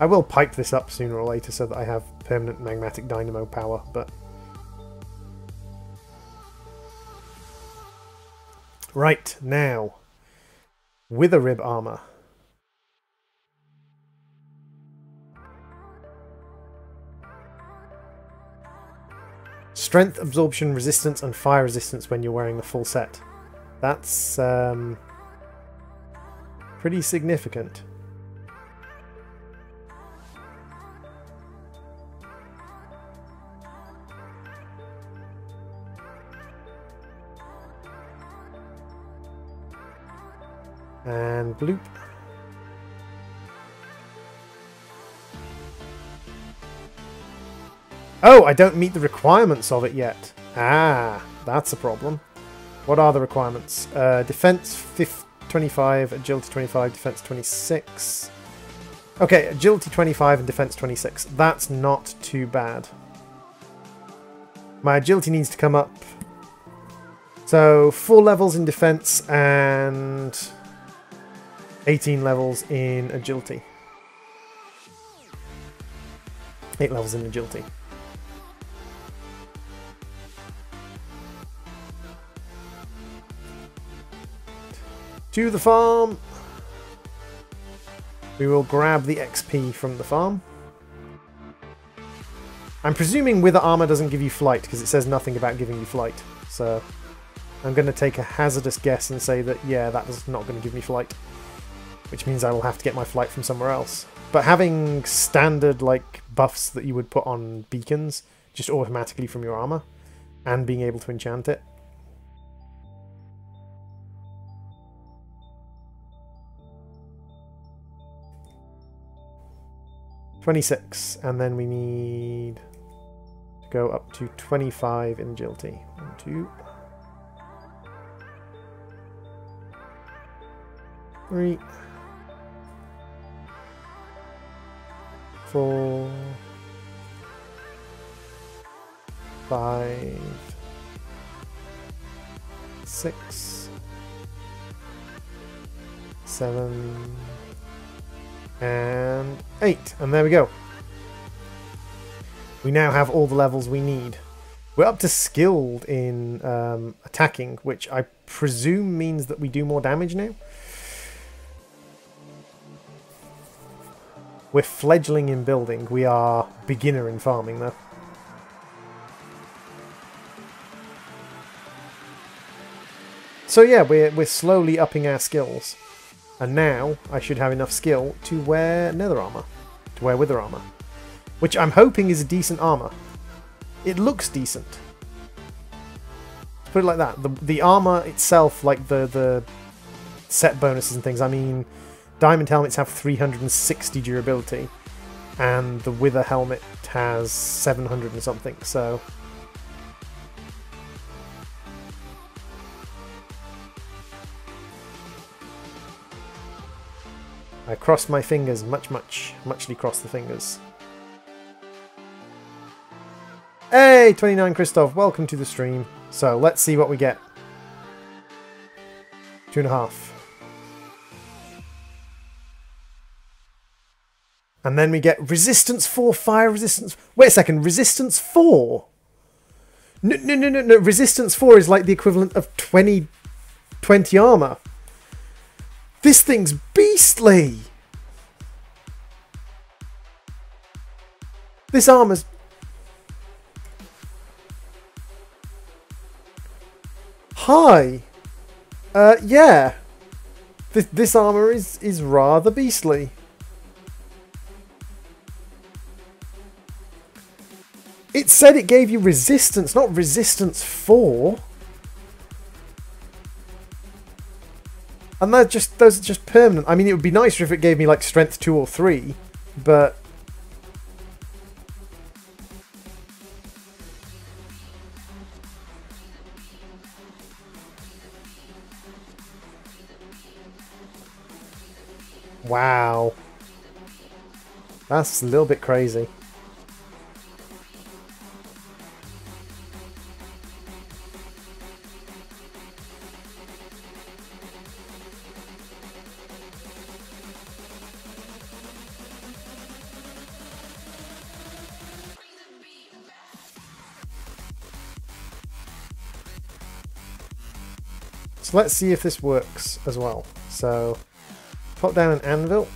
I will pipe this up sooner or later so that I have permanent magmatic dynamo power, but... Right, now. Wither rib armor. Strength, absorption, resistance, and fire resistance when you're wearing the full set. That's pretty significant. And bloop. Oh, I don't meet the requirements of it yet. Ah, that's a problem. What are the requirements? Defense 25, agility 25, defense 26. Okay, agility 25 and defense 26. That's not too bad. My agility needs to come up. So 4 levels in defense and 18 levels in agility. 8 levels in agility. To the farm. We will grab the XP from the farm. I'm presuming Wither armor doesn't give you flight because it says nothing about giving you flight. So I'm going to take a hazardous guess and say that, yeah, that is not going to give me flight. Which means I will have to get my flight from somewhere else. But having standard like buffs that you would put on beacons just automatically from your armor and being able to enchant it. $26, and then we need to go up to 25 in agility. 1, 2, 3, 4, 5, 6, 7, and 8. And there we go. We now have all the levels we need. We're up to skilled in attacking, which I presume means that we do more damage now. We're fledgling in building. We are beginner in farming, though. So yeah, we're slowly upping our skills. And now I should have enough skill to wear nether armor. To wear wither armor. Which I'm hoping is a decent armor. It looks decent. Let's put it like that. The armor itself, like the set bonuses and things, I mean, diamond helmets have 360 durability, and the wither helmet has 700 and something, so... I cross my fingers, muchly cross the fingers. Hey, 29 Christoph, welcome to the stream. So, let's see what we get. 2.5. And then we get resistance 4, fire resistance... Wait a second, resistance 4? No. Resistance 4 is like the equivalent of 20 armor. This thing's beastly! This armor's... Hi! Yeah. This armor is rather beastly. It said it gave you resistance, not resistance 4. And those are just permanent. I mean, it would be nicer if it gave me like strength 2 or 3, but... Wow. That's a little bit crazy. So let's see if this works as well. So pop down an anvil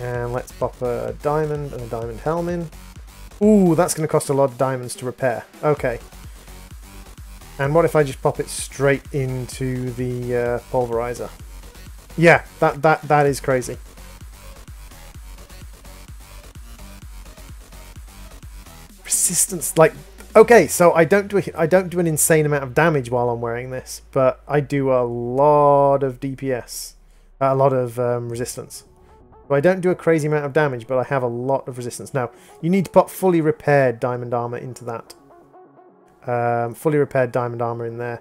and let's pop a diamond and a diamond helm in. Ooh, that's going to cost a lot of diamonds to repair. Okay. And what if I just pop it straight into the pulverizer? Yeah, that is crazy. Resistance, like, okay, so I don't do an insane amount of damage while I'm wearing this, but I do a lot of DPS, a lot of resistance. So I don't do a crazy amount of damage, but I have a lot of resistance. Now, you need to put fully repaired diamond armor into that. Fully repaired diamond armor in there,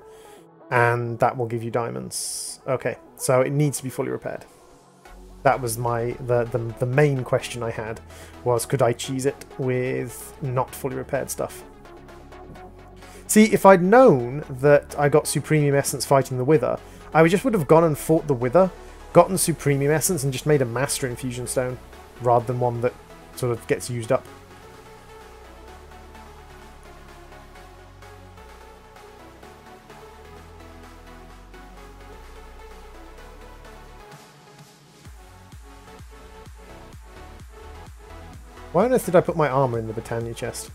and that will give you diamonds. Okay, so it needs to be fully repaired. That was the main question I had, was could I cheese it with not fully repaired stuff? See, if I'd known that I got Supremium Essence fighting the Wither, I just would have gone and fought the Wither, gotten Supremium Essence, and just made a Master Infusion Stone, rather than one that sort of gets used up. Why on earth did I put my armor in the Britannia chest?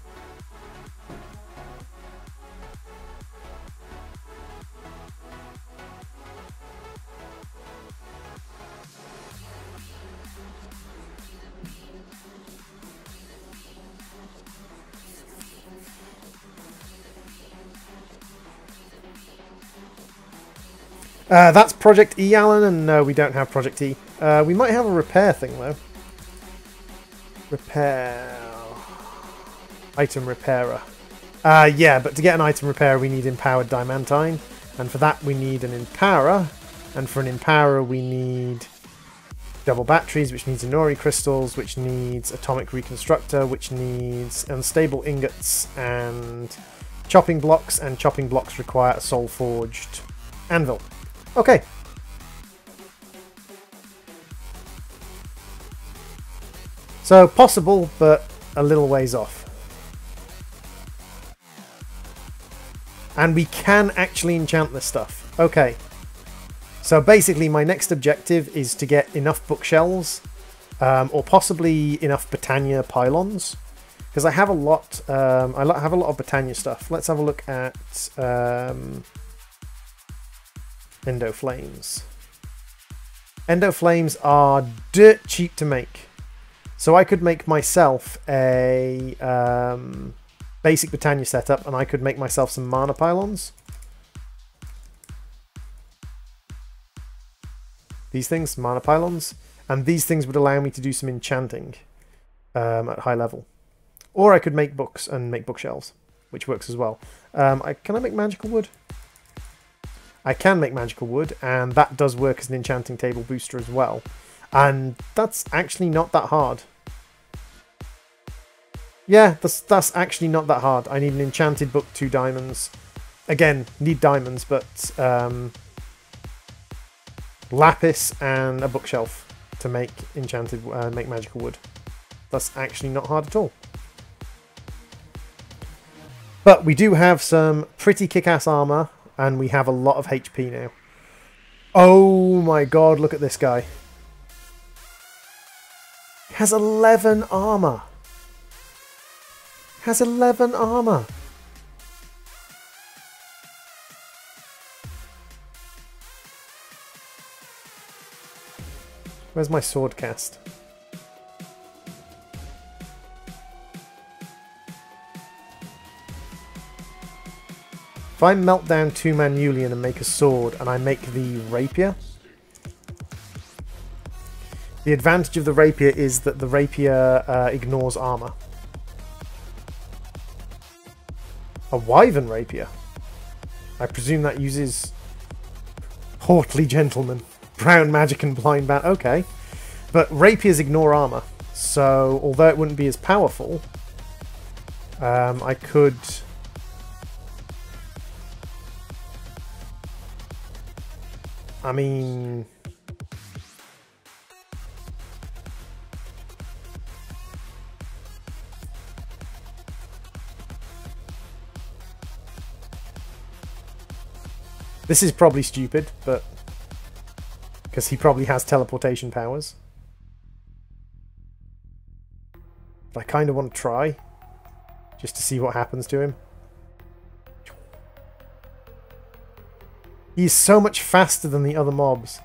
That's Project E, Alan, and no, we don't have Project E. We might have a repair thing, though. Repair... Item repairer. Yeah, but to get an item repairer we need empowered diamantine, and for that we need an empowerer, and for an empowerer we need double batteries, which needs Inori crystals, which needs atomic reconstructor, which needs unstable ingots and chopping blocks, and chopping blocks require a soul forged anvil. Okay. So possible, but a little ways off. And we can actually enchant this stuff. Okay. So basically my next objective is to get enough bookshelves, or possibly enough Britannia pylons, because I have a lot. I have a lot of Britannia stuff. Let's have a look at Endo Flames. Endo Flames are dirt cheap to make. So I could make myself a basic Britannia setup, and I could make myself some mana pylons. These things, mana pylons, and these things would allow me to do some enchanting at high level. Or I could make books and make bookshelves, which works as well. Can I make magical wood? I can make magical wood, and that does work as an enchanting table booster as well. And that's actually not that hard. Yeah, that's actually not that hard. I need an enchanted book, 2 diamonds. Again, need diamonds, but lapis and a bookshelf to make enchanted, make magical wood. That's actually not hard at all. But we do have some pretty kick-ass armor, and we have a lot of HP now. Oh my god, look at this guy. He has 11 armor. Has 11 armor. Where's my sword cast? If I melt down 2 Manulian and make a sword, and I make the rapier, the advantage of the rapier is that the rapier ignores armor. A wyvern rapier. I presume that uses Portly Gentleman, Brown Magic and Blind Bat. Okay. But rapiers ignore armor. So, although it wouldn't be as powerful, I could... I mean... This is probably stupid, but... because he probably has teleportation powers. But I kind of want to try, just to see what happens to him. He's so much faster than the other mobs.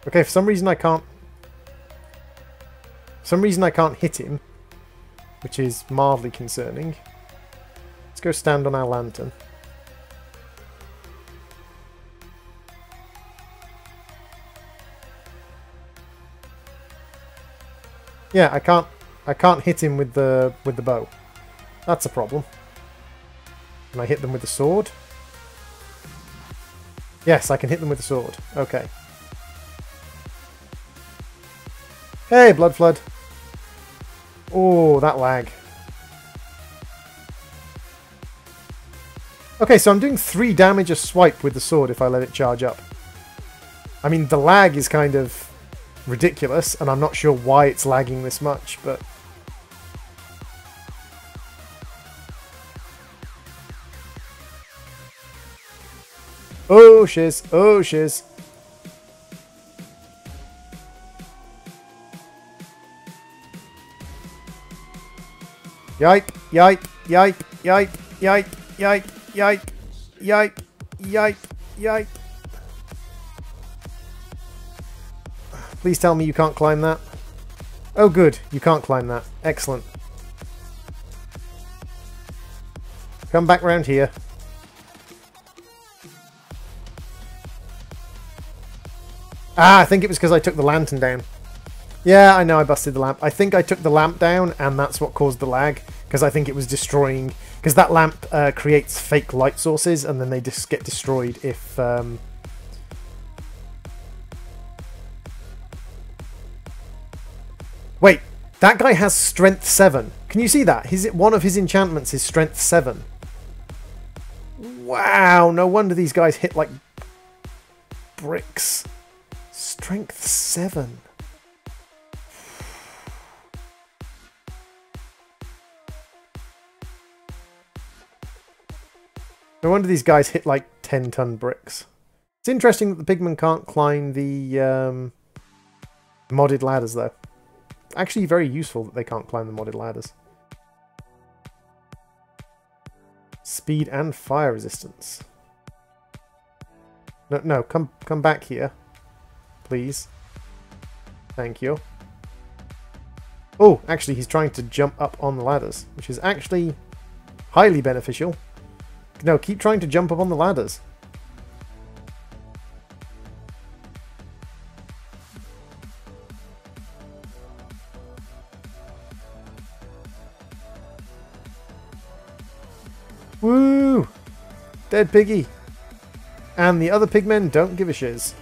Okay, for some reason I can't... hit him, which is mildly concerning. Let's go stand on our lantern. Yeah, I can't hit him with the bow. That's a problem. Can I hit them with the sword? Yes, I can hit them with the sword. Okay. Hey, Blood Flood. Oh, that lag. Okay, so I'm doing 3 damage a swipe with the sword if I let it charge up. I mean, the lag is kind of ridiculous, and I'm not sure why it's lagging this much, but... oh, shiz. Oh, shiz. Yipe, yipe, yipe, yipe, yipe, yipe, yipe, yipe, yipe, yipe. Please tell me you can't climb that. Oh good, you can't climb that. Excellent. Come back round here. Ah, I think it was because I took the lantern down. Yeah, I know I busted the lamp. I think I took the lamp down and that's what caused the lag. Because I think it was destroying... because that lamp creates fake light sources and then they just get destroyed if... Wait, that guy has strength 7. Can you see that? One of his enchantments is strength 7. Wow, no wonder these guys hit like bricks. Strength 7. No wonder these guys hit like 10-ton bricks. It's interesting that the pigmen can't climb the modded ladders though. Actually very useful that they can't climb the modded ladders. Speed and fire resistance. No, come back here. Please. Thank you. Oh, actually he's trying to jump up on the ladders, which is actually highly beneficial. No, keep trying to jump up on the ladders. Woo! Dead piggy. And the other pigmen don't give a shiz.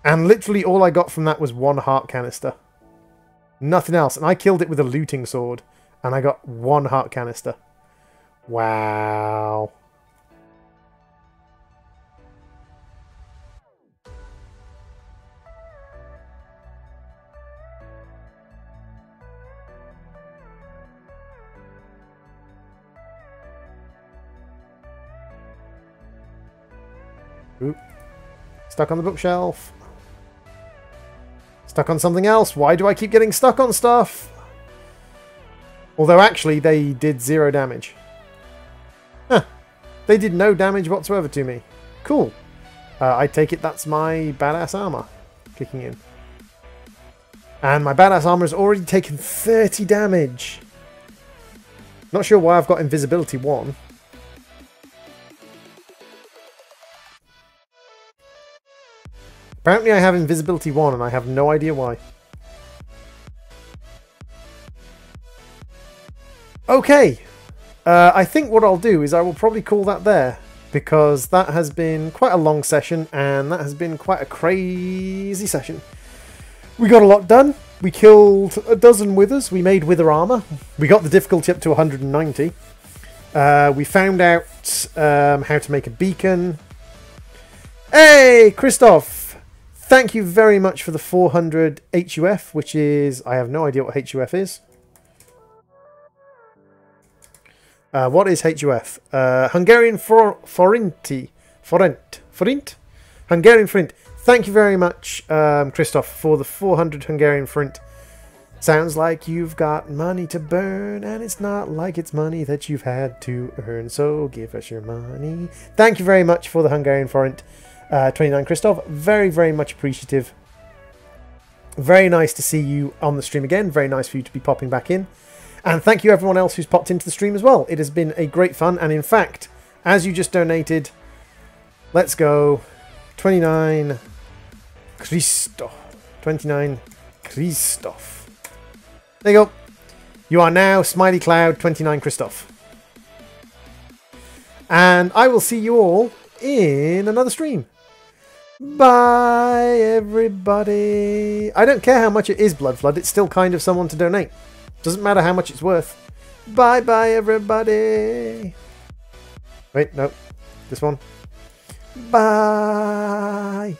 And literally all I got from that was 1 heart canister. Nothing else. And I killed it with a looting sword. And I got 1 heart canister. Wow. Oop. Stuck on the bookshelf. Stuck on something else. Why do I keep getting stuck on stuff? Although actually they did 0 damage. Huh. They did no damage whatsoever to me. Cool. I take it that's my badass armor kicking in. And my badass armor has already taken 30 damage. Not sure why I've got invisibility 1. Apparently I have invisibility 1 and I have no idea why. Okay. I think what I'll do is I will probably call that there, because that has been quite a long session and that has been quite a crazy session. We got a lot done. We killed a dozen withers. We made wither armor. We got the difficulty up to 190. We found out how to make a beacon. Hey, Christoph! Thank you very much for the 400 HUF, which is... I have no idea what HUF is. What is HUF? Hungarian forint. Hungarian forint. Thank you very much, Christoph, for the 400 Hungarian forint. Sounds like you've got money to burn, and it's not like it's money that you've had to earn, so give us your money. Thank you very much for the Hungarian forint, 29, Christoph. Very, very much appreciative. Very nice to see you on the stream again. Very nice for you to be popping back in. And thank you everyone else who's popped into the stream as well. It has been a great fun. And in fact, as you just donated, let's go, 29 Christoph. 29 Christoph. There you go. You are now Smiley Cloud 29 Christoph. And I will see you all in another stream. Bye, everybody. I don't care how much it is, Blood Flood. It's still kind of someone to donate. Doesn't matter how much it's worth. Bye-bye, everybody. Wait, no. This one. Bye.